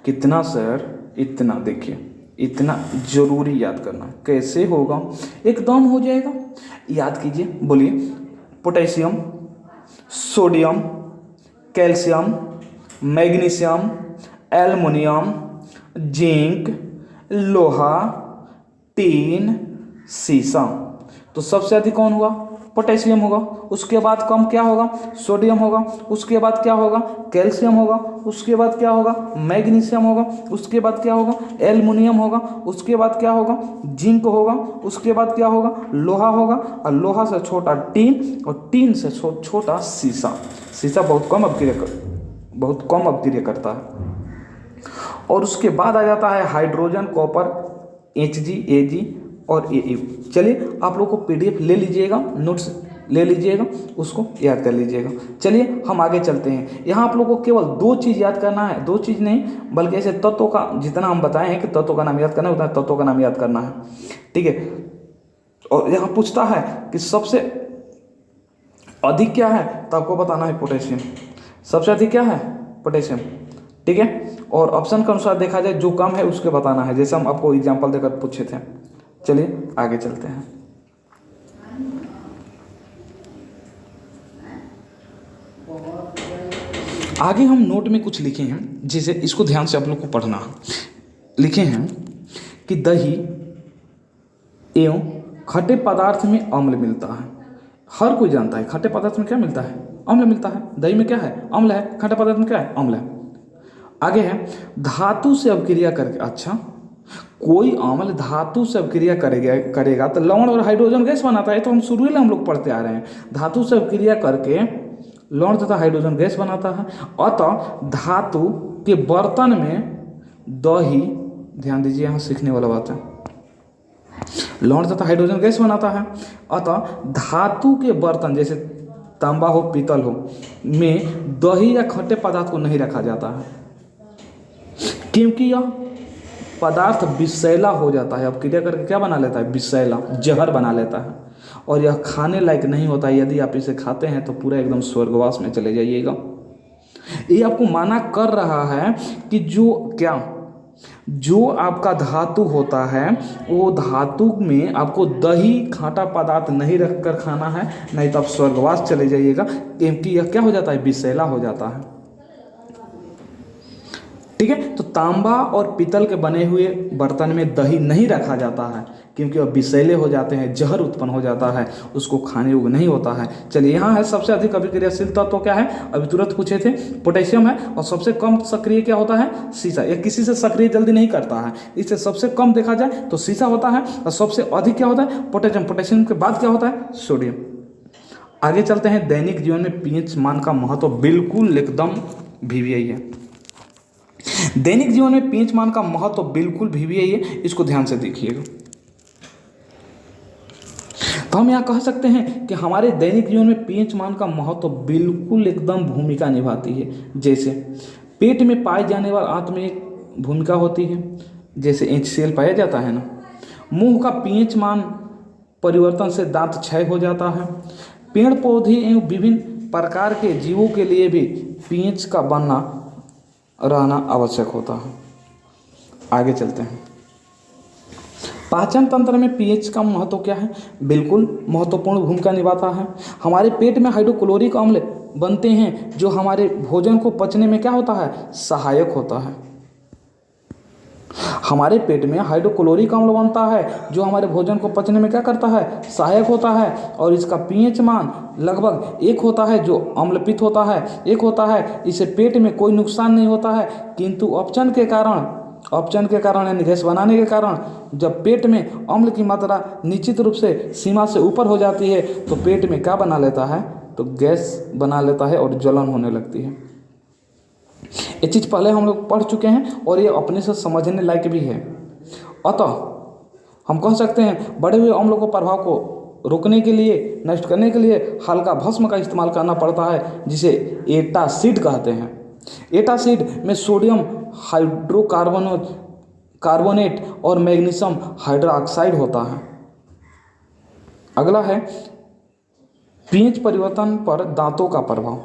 कितना सर, इतना, देखिए इतना जरूरी याद करना। कैसे होगा, एकदम हो जाएगा। याद कीजिए, बोलिए। Potassium, sodium, calcium, magnesium, aluminium, zinc, लोहा, टीन, सीसा। तो सबसे अधिक कौन होगा, पोटेशियम होगा। उसके बाद कम क्या होगा, सोडियम होगा। उसके बाद क्या होगा, कैल्शियम होगा। उसके बाद क्या होगा, मैग्नीशियम होगा। उसके बाद क्या होगा, एल्युमिनियम होगा। उसके बाद क्या होगा, जिंक होगा। उसके बाद क्या होगा, लोहा होगा। और लोहा से छोटा टीन, और टीन से छोटा सीसा। सीसा बहुत कम अभिक्रिया करता है। और उसके बाद आ जाता है हाइड्रोजन, कॉपर, Hg, Ag और Au। चलिए आप लोग को PDF ले लीजिएगा, नोट्स ले लीजिएगा, उसको याद कर लीजिएगा। चलिए हम आगे चलते हैं। यहाँ आप लोग को केवल 2 चीज़ याद करना है, 2 चीज़ नहीं बल्कि ऐसे तत्वों का, जितना हम बताए हैं कि तत्वों का नाम याद करना है, उतना तत्वों का नाम याद करना है, ठीक है। और यहाँ पूछता है कि सबसे अधिक क्या है, तो आपको बताना है पोटेशियम। सबसे अधिक क्या है, पोटेशियम, ठीक है। और ऑप्शन के अनुसार देखा जाए जो कम है उसके बताना है, जैसे हम आपको एग्जाम्पल देकर पूछे थे। चलिए आगे चलते हैं। आगे हम नोट में कुछ लिखे हैं, जिसे इसको ध्यान से आप लोग को पढ़ना है। लिखे हैं कि दही एवं खट्टे पदार्थ में अम्ल मिलता है। हर कोई जानता है खट्टे पदार्थ में क्या मिलता है, अम्ल मिलता है। दही में क्या है, अम्ल है। खट्टे पदार्थ में क्या है, अम्ल है। आगे है धातु से अभिक्रिया करके। अच्छा, कोई अम्ल धातु से अभिक्रिया करेगा तो लवण और हाइड्रोजन गैस बनाता है। तो हम शुरू में हम लोग पढ़ते आ रहे हैं, धातु से अभिक्रिया करके लवण तथा हाइड्रोजन गैस बनाता है। अतः धातु के बर्तन में दही, ध्यान दीजिए यहाँ सीखने वाला बात है, लवण तथा हाइड्रोजन गैस बनाता है। अतः धातु के बर्तन जैसे तांबा हो, पीतल हो, में दही या खट्टे पदार्थ को नहीं रखा जाता है, क्योंकि यह पदार्थ विषैला हो जाता है। अब क्रिया करके क्या बना लेता है, विषैला, जहर बना लेता है, और यह खाने लायक नहीं होता है। यदि आप इसे खाते हैं तो पूरा एकदम स्वर्गवास में चले जाइएगा। ये आपको माना कर रहा है कि जो आपका धातु होता है, वो धातु में आपको दही, खाटा पदार्थ नहीं रखकर खाना है, नहीं तो आप स्वर्गवास चले जाइएगा, क्योंकि यह क्या हो जाता है, विषैला हो जाता है, ठीक है। तो तांबा और पीतल के बने हुए बर्तन में दही नहीं रखा जाता है, क्योंकि वह विषैले हो जाते हैं, जहर उत्पन्न हो जाता है, उसको खाने योग्य नहीं होता है। चलिए यहाँ है सबसे अधिक अभिक्रियाशील तत्व क्या है, अभी तुरंत पूछे थे, पोटेशियम है। और सबसे कम सक्रिय क्या होता है, सीसा। यह किसी से सक्रिय जल्दी नहीं करता है, इससे सबसे कम देखा जाए तो सीसा होता है। और सबसे अधिक क्या होता है, पोटेशियम। पोटेशियम के बाद क्या होता है, सोडियम। आगे चलते हैं। दैनिक जीवन में pH मान का महत्व बिल्कुल एकदम VVI है। दैनिक जीवन में pH मान का महत्व बिल्कुल VVI है। इसको ध्यान से देखिएगा। तो हम यहाँ कह सकते हैं कि हमारे दैनिक जीवन में पीएच मान का महत्व बिल्कुल एकदम भूमिका निभाती है। जैसे पेट में पाए जाने वाले आंत में एक भूमिका होती है, जैसे HCl पाया जाता है ना। मुंह का पीएच मान परिवर्तन से दांत क्षय हो जाता है। पेड़ पौधे एवं विभिन्न प्रकार के जीवों के लिए भी पीएच का बनना रहना आवश्यक होता है। आगे चलते हैं। पाचन तंत्र में पीएच का महत्व क्या है? बिल्कुल महत्वपूर्ण भूमिका निभाता है। हमारे पेट में हाइड्रोक्लोरिक अम्ल बनते हैं जो हमारे भोजन को पचने में क्या होता है? सहायक होता है। हमारे पेट में हाइड्रोक्लोरिक अम्ल बनता है जो हमारे भोजन को पचने में क्या करता है? सहायक होता है। और इसका पीएच मान लगभग 1 होता है जो अम्लपित होता है, 1 होता है। इससे पेट में कोई नुकसान नहीं होता है, किंतु अपचन के कारण यानी गैस बनाने के कारण जब पेट में अम्ल की मात्रा निश्चित रूप से सीमा से ऊपर हो जाती है तो पेट में क्या बना लेता है? तो गैस बना लेता है और जलन होने लगती है। ये चीज़ पहले हम लोग पढ़ चुके हैं और ये अपने से समझने लायक भी है। अतः हम कह सकते हैं बढ़े हुए अम्लों को प्रभाव को रोकने के लिए, नष्ट करने के लिए हल्का भस्म का इस्तेमाल करना पड़ता है जिसे एटासिड कहते हैं। एटासिड में सोडियम कार्बोनेट और मैग्नीशियम हाइड्रोक्साइड होता है। अगला है पीएच परिवर्तन पर दांतों का प्रभाव।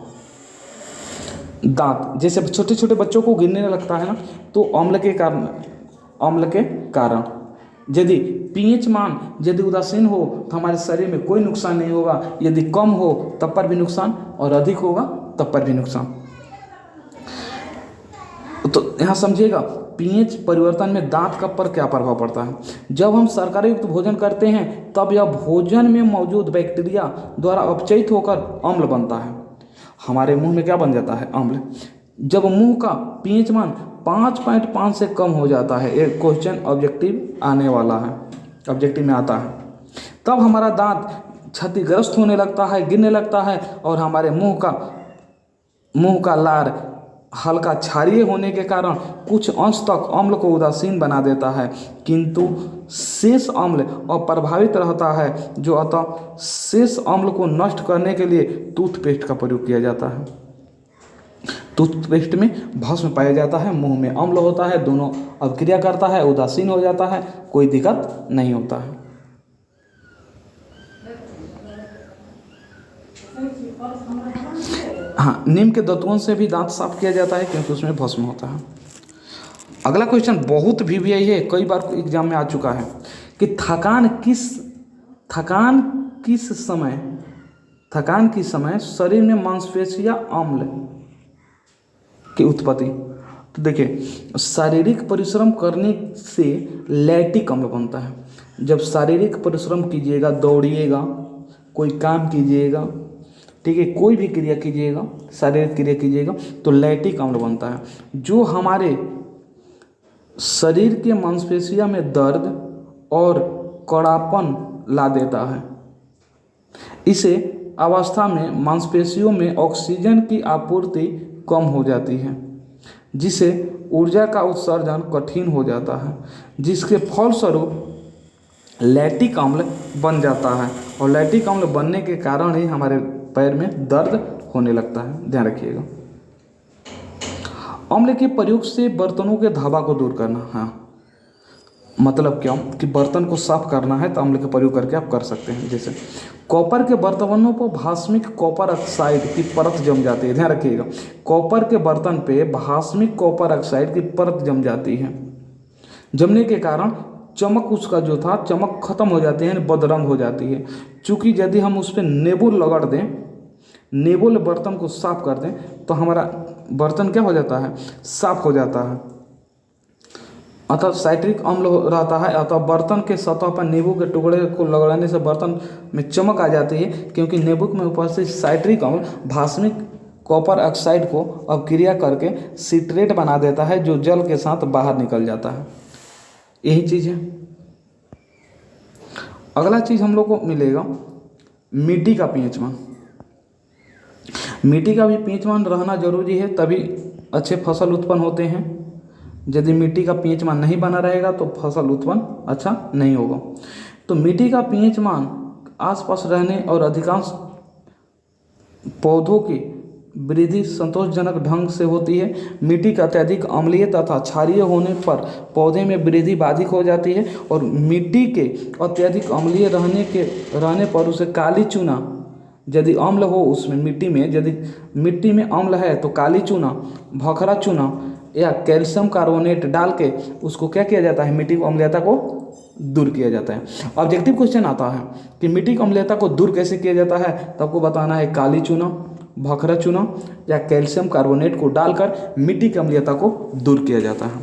दांत जैसे छोटे छोटे बच्चों को गिरने लगता है ना, तो अम्ल के कारण यदि पीएच मान यदि उदासीन हो तो हमारे शरीर में कोई नुकसान नहीं होगा, यदि कम हो तब पर भी नुकसान और अधिक होगा तब पर भी नुकसान। तो यहाँ समझिएगा पीएच परिवर्तन में दांत का पर क्या प्रभाव पड़ता है। जब हम शर्करा युक्त भोजन करते हैं तब यह भोजन में मौजूद बैक्टीरिया द्वारा अपचयित होकर अम्ल बनता है। हमारे मुंह में क्या बन जाता है? अम्ल। जब मुंह का पीएच मान 5.5 से कम हो जाता है, एक क्वेश्चन ऑब्जेक्टिव आने वाला है, ऑब्जेक्टिव में आता है, तब हमारा दांत क्षतिग्रस्त होने लगता है, गिरने लगता है और हमारे मुंह का लार हल्का क्षारीय होने के कारण कुछ अंश तक अम्ल को उदासीन बना देता है, किंतु शेष अम्ल अप्रभावित रहता है। जो अतः शेष अम्ल को नष्ट करने के लिए टूथपेस्ट का प्रयोग किया जाता है। टूथपेस्ट में भस्म पाया जाता है, मुंह में अम्ल होता है, दोनों अभिक्रिया करता है, उदासीन हो जाता है, कोई दिक्कत नहीं होता है। हाँ, नीम के दतवन से भी दांत साफ किया जाता है क्योंकि उसमें भस्म होता है। अगला क्वेश्चन बहुत VVI है, कई बार एग्जाम में आ चुका है कि थकान किस समय शरीर में मांसपेशियां अम्ल की उत्पत्ति। तो देखिए, शारीरिक परिश्रम करने से लैक्टिक अम्ल बनता है। जब शारीरिक परिश्रम कीजिएगा, दौड़िएगा, कोई काम कीजिएगा, ठीक है, कोई भी क्रिया कीजिएगा, शारीरिक क्रिया कीजिएगा तो लैक्टिक अम्ल बनता है, जो हमारे शरीर के मांसपेशियों में दर्द और कड़ापन ला देता है। इसे अवस्था में मांसपेशियों में ऑक्सीजन की आपूर्ति कम हो जाती है, जिससे ऊर्जा का उत्सर्जन कठिन हो जाता है, जिसके फलस्वरूप लैक्टिक अम्ल बन जाता है। और लैक्टिक अम्ल बनने के कारण ही हमारे पैर में दर्द होने लगता है, ध्यान रखिएगा। अम्ल के प्रयोग से बर्तनों के धब्बा को दूर करना। हाँ, मतलब क्या कि बर्तन को साफ करना है तो अम्ल का प्रयोग करके आप कर सकते हैं। जैसे कॉपर के बर्तनों पर भास्मिक कॉपर ऑक्साइड की परत जम जाती है, ध्यान रखिएगा, कॉपर के बर्तन पे भास्मिक कॉपर ऑक्साइड की परत जम जाती है। जमने के कारण चमक उसका जो था चमक खत्म हो जाती है, बदरंग हो जाती है। चूँकि यदि हम उस पर नेबुल रगड़ दें, नेबुल बर्तन को साफ कर दें तो हमारा बर्तन क्या हो जाता है? साफ हो जाता है। अतः साइट्रिक अम्ल रहता है, अतः बर्तन के सतह पर नींबू के टुकड़े को लगड़ाने से बर्तन में चमक आ जाती है, क्योंकि नींबू में उपस्थित साइट्रिक अम्ल भास्मिक कॉपर ऑक्साइड को अपक्रिया करके सिट्रेट बना देता है, जो जल के साथ बाहर निकल जाता है। यही चीज़ है। अगला चीज़ हम लोग को मिलेगा मिट्टी का पीएच मान। मिट्टी का भी पीएच मान रहना जरूरी है, तभी अच्छे फसल उत्पन्न होते हैं। यदि मिट्टी का पीएच मान नहीं बना रहेगा तो फसल उत्पन्न अच्छा नहीं होगा। तो मिट्टी का पीएच मान आसपास रहने और अधिकांश पौधों की वृद्धि संतोषजनक ढंग से होती है। मिट्टी का अत्यधिक अम्लीय तथा क्षारीय होने पर पौधे में वृद्धि बाधित हो जाती है और मिट्टी के अत्यधिक अम्लीय रहने पर उसे काली चूना, यदि अम्ल हो उसमें मिट्टी में, यदि मिट्टी में अम्ल है तो काली चूना, भखरा चूना या कैल्शियम कार्बोनेट डाल के उसको क्या किया जाता है, मिट्टी की अम्लीयता को दूर किया जाता है। ऑब्जेक्टिव क्वेश्चन आता है कि मिट्टी की अम्लीयता को दूर कैसे किया जाता है, तो आपको बताना है काली चूना, भखरा चूना या कैल्शियम कार्बोनेट को डालकर मिट्टी की अम्लीयता को दूर किया जाता है।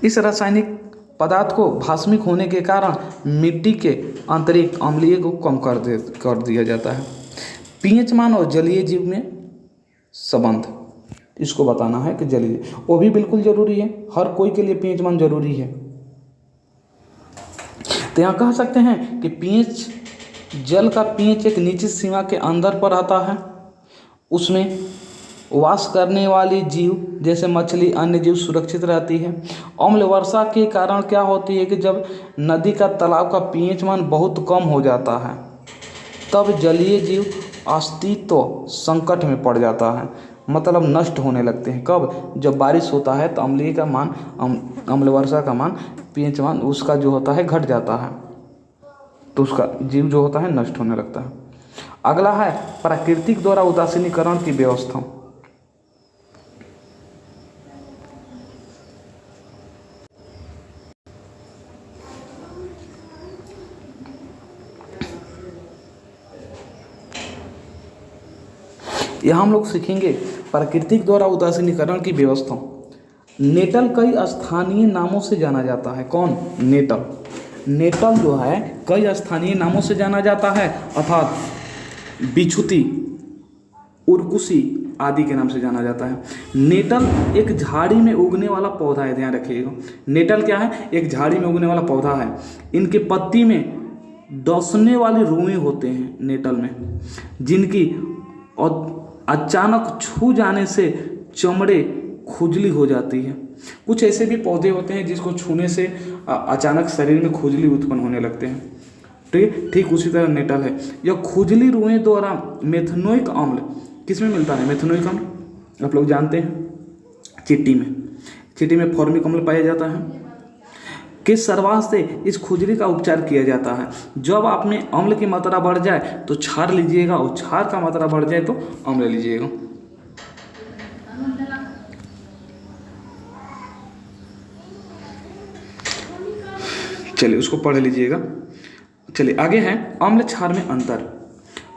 इस रासायनिक पदार्थ को भास्मिक होने के कारण मिट्टी के आंतरिक अम्लीय को कम कर दिया जाता है। पीएच मान और जलीय जीव में संबंध, इसको बताना है कि जलीय वो भी बिल्कुल जरूरी है, हर कोई के लिए पीएच मान जरूरी है। तो यहाँ कह सकते हैं कि पीएच, जल का पीएच एक निश्चित सीमा के अंदर पर आता है। उसमें वास करने वाली जीव जैसे मछली, अन्य जीव सुरक्षित रहती है। अम्ल वर्षा के कारण क्या होती है कि जब नदी का, तालाब का पीएच मान बहुत कम हो जाता है तब जलीय जीव अस्तित्व संकट में पड़ जाता है, मतलब नष्ट होने लगते हैं। कब? जब बारिश होता है तो अम्लीय का मान, अम्ल वर्षा का मान, पीएच मान उसका जो होता है घट जाता है, तो उसका जीव जो होता है नष्ट होने लगता है। अगला है प्राकृतिक द्वारा उदासीनीकरण की व्यवस्था। यहाँ हम लोग सीखेंगे प्राकृतिक द्वारा उदासीनीकरण की व्यवस्था। नेटल कई स्थानीय नामों से जाना जाता है। कौन? नेटल। नेटल जो है कई स्थानीय नामों से जाना जाता है, अर्थात बिछुती, उर्कुसी आदि के नाम से जाना जाता है। नेटल एक झाड़ी में उगने वाला पौधा है, ध्यान रखिएगा। नेटल क्या है? एक झाड़ी में उगने वाला पौधा है। इनके पत्ती में डसने वाली रुएं होते हैं नेटल में, जिनकी अचानक छू जाने से चमड़े खुजली हो जाती है। कुछ ऐसे भी पौधे होते हैं जिसको छूने से अचानक शरीर में खुजली उत्पन्न होने लगते हैं। ठीक उसी तरह नेटल है। यह खुजली रुएं द्वारा मेथनोइक अम्ल किस में मिलता है? मेथनोइक अम्ल आप लोग जानते हैं, चिट्टी में। चिट्टी में फॉर्मिक अम्ल पाया जाता है। किस सरवाह से इस खुजली का उपचार किया जाता है? जब आप में अम्ल की मात्रा बढ़ जाए तो क्षार लीजिएगा, और क्षार का मात्रा बढ़ जाए तो अम्ल लीजिएगा। चलिए उसको पढ़ लीजिएगा। चलिए आगे है अम्ल क्षार में अंतर।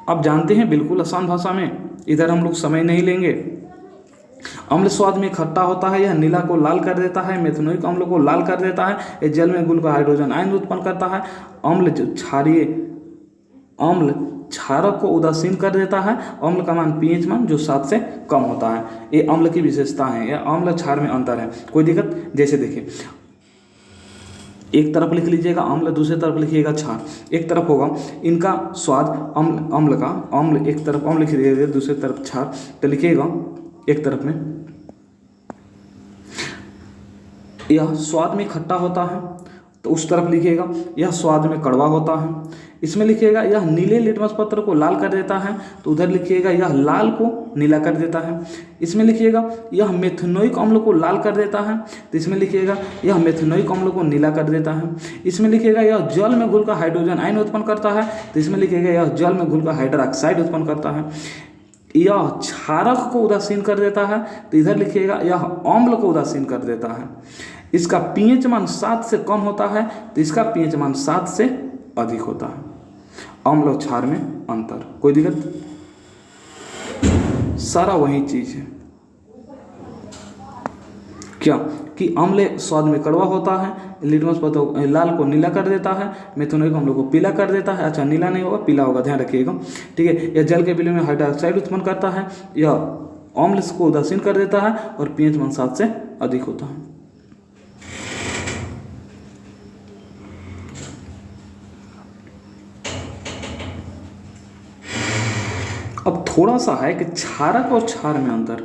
अब जानते हैं बिल्कुल आसान भाषा में, इधर हम लोग समय नहीं लेंगे। अम्ल स्वाद में खट्टा होता है, यह नीला को लाल कर देता है। मेथनोइक अम्ल को लाल कर देता है, यह जल में घुलकर हाइड्रोजन आयन उत्पन्न करता है। अम्ल जो क्षारीय अम्ल क्षारक को उदासीन कर देता है। अम्ल का मान पीएच मान जो 7 से कम होता है। ये अम्ल की विशेषता है, यह अम्ल क्षार में अंतर है। कोई दिक्कत? जैसे देखिए, एक तरफ लिख लीजिएगा अम्ल, दूसरी तरफ लिखिएगा क्षार। एक तरफ होगा इनका स्वाद अम्ल का, अम्ल एक तरफ अम्ल लिख दीजिएगा, दूसरी तरफ क्षार। तो लिखिएगा एक तरफ में यह स्वाद में खट्टा होता है, तो उस तरफ लिखिएगा यह स्वाद में कड़वा होता है। इसमें लिखिएगा यह नीले लिटमस पत्र को लाल कर देता है, तो उधर लिखिएगा यह लाल को नीला कर देता है। इसमें लिखिएगा यह मेथनोइक अम्ल को लाल कर देता है, तो इसमें लिखिएगा यह मेथनोइक अम्ल को नीला कर देता है। इसमें लिखिएगा यह जल में घुलकर हाइड्रोजन आयन उत्पन्न करता है, तो इसमें लिखिएगा यह जल में घुलकर हाइड्रोक्साइड उत्पन्न करता है। यह क्षारक को उदासीन कर देता है, तो इधर लिखिएगा यह अम्ल को उदासीन कर देता है। इसका पीएच मान 7 से कम होता है, तो इसका पीएच मान 7 से अधिक होता है। अम्ल और क्षार में अंतर, कोई दिक्कत? सारा वही चीज है। क्या कि अम्ल स्वाद में कड़वा होता है, लिटमस पत्र लाल को नीला कर देता है, मेथनोइक अम्ल को पीला कर देता है। अच्छा, नीला नहीं होगा, पीला होगा, ध्यान रखिएगा। ठीक है, यह जल के विलय में हाइड्रोक्साइड उत्पन्न करता है, यह अम्ल को उदासीन कर देता है, और पीएच मान 7 से अधिक होता है। अब थोड़ा सा है कि क्षारक और क्षार में अंतर।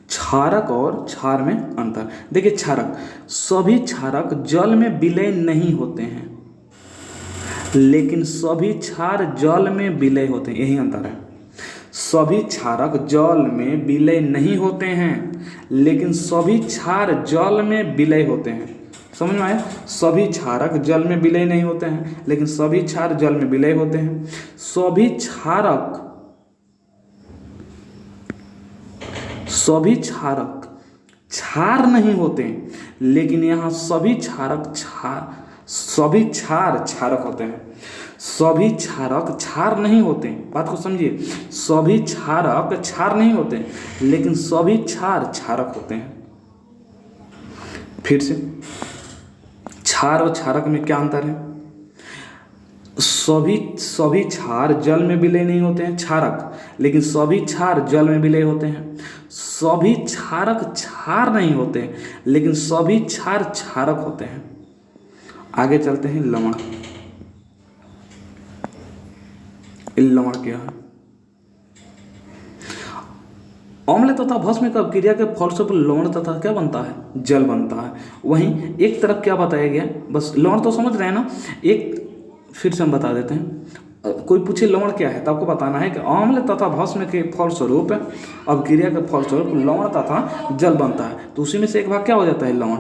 क्षारक और क्षार में अंतर देखिए। क्षारक, सभी क्षारक जल में विलय नहीं होते हैं। लेकिन सभी क्षार जल में विलय होते हैं, यही अंतर है। सभी क्षारक जल में विलय नहीं होते हैं, लेकिन सभी क्षार जल में विलय होते हैं। समझ में आया? सभी क्षारक जल में विलय नहीं होते हैं, लेकिन सभी क्षार जल में विलय होते हैं। सभी क्षारक क्षार नहीं होते हैं, लेकिन यहाँ सभी क्षार क्षारक होते हैं। सभी क्षारक क्षार नहीं होते हैं, बात को समझिए। सभी क्षारक क्षार नहीं होते हैं, लेकिन सभी क्षार क्षारक होते हैं। फिर से, क्षार और क्षारक में क्या अंतर है? सभी क्षार जल में विलय नहीं होते हैं, क्षारक, लेकिन सभी क्षार जल में विलय होते हैं। सभी क्षारक क्षार नहीं होते हैं, लेकिन सभी क्षार क्षारक होते हैं। आगे चलते हैं। लवण। लवण क्या है? अम्ल तथा भस्म की क्रिया के फलस्वरूप लवण तथा क्या बनता है? जल बनता है। वहीं एक तरफ क्या बताया गया, बस लवण तो समझ रहे हैं ना, एक फिर से हम बता देते हैं। कोई पूछे लवण क्या है तो आपको बताना है कि अम्ल तथा भस्म के फलस्वरूप अभिक्रिया के फलस्वरूप लवण तथा जल बनता है। तो उसी में से एक भाग क्या हो जाता है? लवण।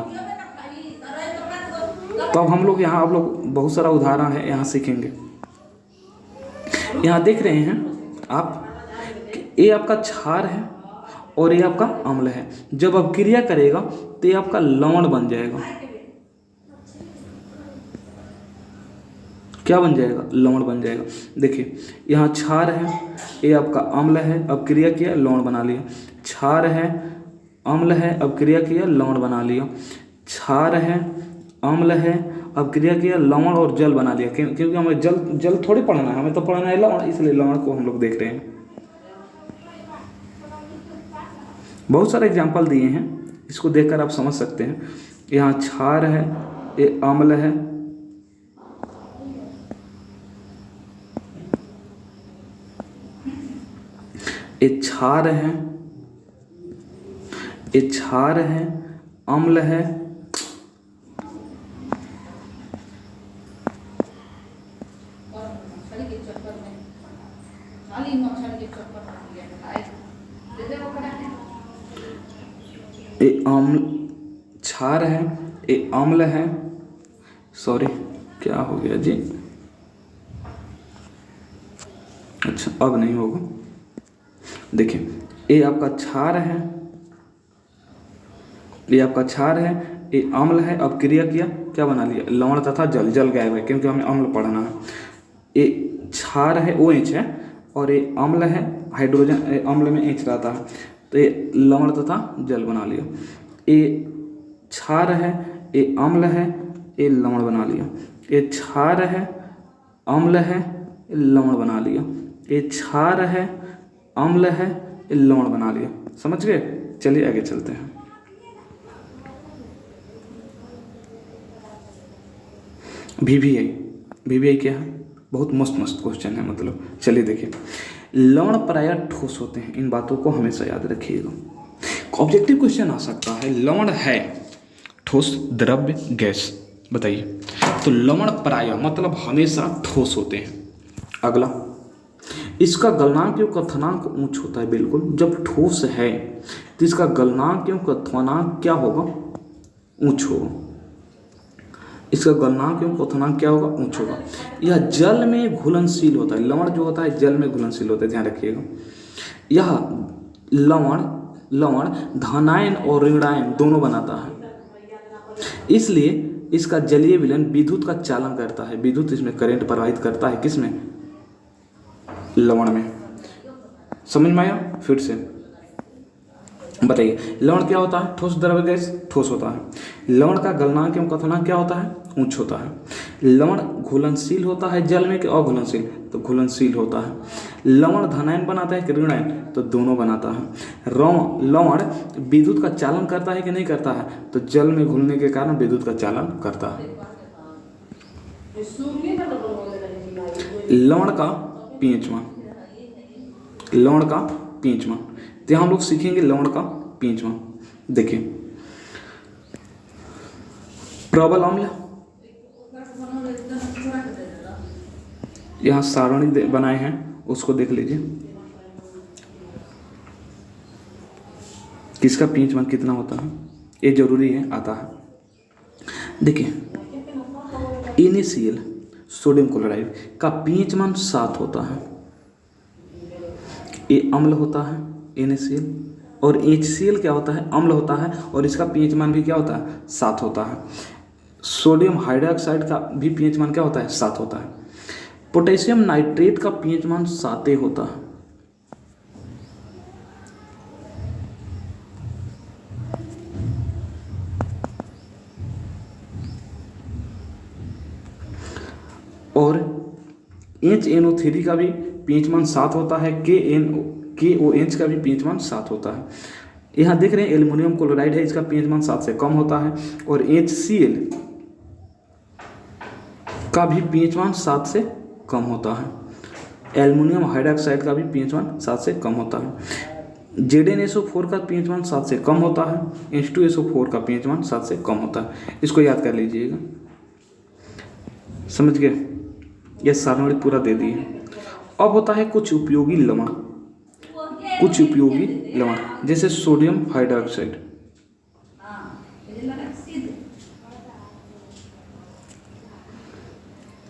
तो अब हम लोग यहाँ, आप लोग बहुत सारा उदाहरण है यहाँ सीखेंगे। यहाँ देख रहे हैं आप, ये आपका क्षार है और ये आपका अम्ल है। जब अभिक्रिया करेगा तो ये आपका लवण बन जाएगा। क्या बन जाएगा? लवण बन जाएगा। देखिए, यहाँ क्षार है, ये आपका अम्ल है, अभिक्रिया किया लवण बना लिया। क्षार है, अम्ल है, अभिक्रिया किया लवण बना लिया। क्षार है, अम्ल है, अभिक्रिया किया लवण और जल बना लिया। क्योंकि हमें जल थोड़ी पढ़ना है, हमें तो पढ़ना है लवण, इसलिए लवण को हम लोग देख रहे हैं। बहुत सारे एग्जाम्पल दिए हैं, इसको देखकर आप समझ सकते हैं। यहाँ क्षार है, ये अम्ल है, ये क्षार है, ये क्षार है, अम्ल है, ये अम्ल क्षार है, ये अम्ल है। सॉरी, क्या हो गया जी? अच्छा, अब नहीं होगा। देखिए, ये आपका क्षार है, ये आपका क्षार है, ये अम्ल है, अब क्रिया किया क्या बना लिया? लवण तथा जल। जल गायब है क्योंकि हमें अम्ल पढ़ना है। ये क्षार है, OH है, और ये अम्ल है, हाइड्रोजन, अम्ल में H रहता है, तो ये लवण तथा जल बना लिया। ये क्षार है, ये अम्ल है, ये लवण बना लिया। ये क्षार है, अम्ल है, ये लवण बना लिया। ये क्षार है, अम्ल है, ये लवण बना लिया। समझ गए? चलिए आगे चलते हैं। VVI क्या है? बहुत मस्त क्वेश्चन है, मतलब चलिए देखिए। लवण प्रायः ठोस होते हैं, इन बातों को हमेशा याद रखिएगा। ऑब्जेक्टिव क्वेश्चन आ सकता है, लवण है ठोस, द्रव्य, गैस, बताइए। तो लवण प्रायः मतलब हमेशा ठोस होते हैं। अगला, इसका गलनांक एवं क्वथनांक ऊंच होता है। बिल्कुल, जब ठोस है तो इसका गलनांक एवं क्वथनांक क्या होगा? ऊंच होगा। इसका गलनांक एवं क्वथनांक क्या होगा? ऊंच होगा। यह जल में घुलनशील होता है। लवण जो होता है जल में घुलनशील होता है, ध्यान रखिएगा। यह लवण धनायन और ऋणायन दोनों बनाता है, इसलिए इसका जलीय विलयन विद्युत का चालन करता है। विद्युत इसमें करंट प्रवाहित करता है। किसमें? लवण में। समझ में आया? फिर से बताइए, लवण क्या होता है? ठोस, द्रव्य, गैस। ठोस होता है। लवण का गलनांक एवं क्वथनांक क्या होता है? ऊंच होता है। लवण घुलनशील होता है जल में कि अघुलनशील? तो घुलनशील होता है। लवण धनायन बनाता है कि ऋणायन? तो दोनों बनाता है। लवण विद्युत का चालन करता है कि नहीं करता है? तो जल में घुलने के कारण विद्युत का चालन करता है। लवण का पीएचमान, लवण का पीएचमान, तो हम लोग सीखेंगे लवण का पीएचमान। देखिए, प्रबल अम्ल, यहाँ सारणी बनाए हैं, उसको देख लीजिए, किसका पीएच मान कितना होता है, ये जरूरी है, आता है। देखिए NaCl सोडियम क्लोराइड का पीएच मान 7 होता है, ये अम्ल होता है NaCl, और HCl क्या होता है, अम्ल होता है, और इसका पीएच मान भी क्या होता है, 7 होता है। सोडियम हाइड्रोक्साइड का भी पीएच मान क्या होता है, 7 होता है। पोटेशियम नाइट्रेट का पीएच मान 7 होता है। और HNO3 का भी पीएच मान 7 होता है, KOH का भी पीएच मान 7 होता है। यहाँ देख रहे हैं एल्युमिनियम क्लोराइड है, इसका पीएच मान 7 से कम होता है, और HCl का भी पीएच मान 7 से कम होता है। एल्युमिनियम हाइड्रोक्साइड का भी पीएच मान 7 से कम होता है। ZnSO4 का पीएच मान 7 से कम होता है। H2SO4 का पीएच मान 7 से कम होता है। इसको याद कर लीजिएगा, समझ गए। यह सारणी पूरा दे दिए। अब होता है कुछ उपयोगी लवण, कुछ उपयोगी लवण जैसे सोडियम हाइड्रोक्साइड।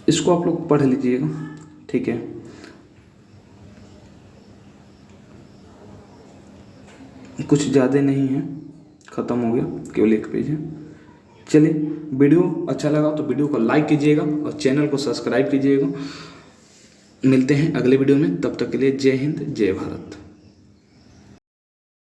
इसको आप लोग पढ़ लीजिएगा, ठीक है। कुछ ज़्यादा नहीं है, ख़त्म हो गया, केवल एक पेज है। चलिए, वीडियो अच्छा लगा तो वीडियो को लाइक कीजिएगा और चैनल को सब्सक्राइब कीजिएगा। मिलते हैं अगले वीडियो में, तब तक के लिए जय हिंद जय भारत।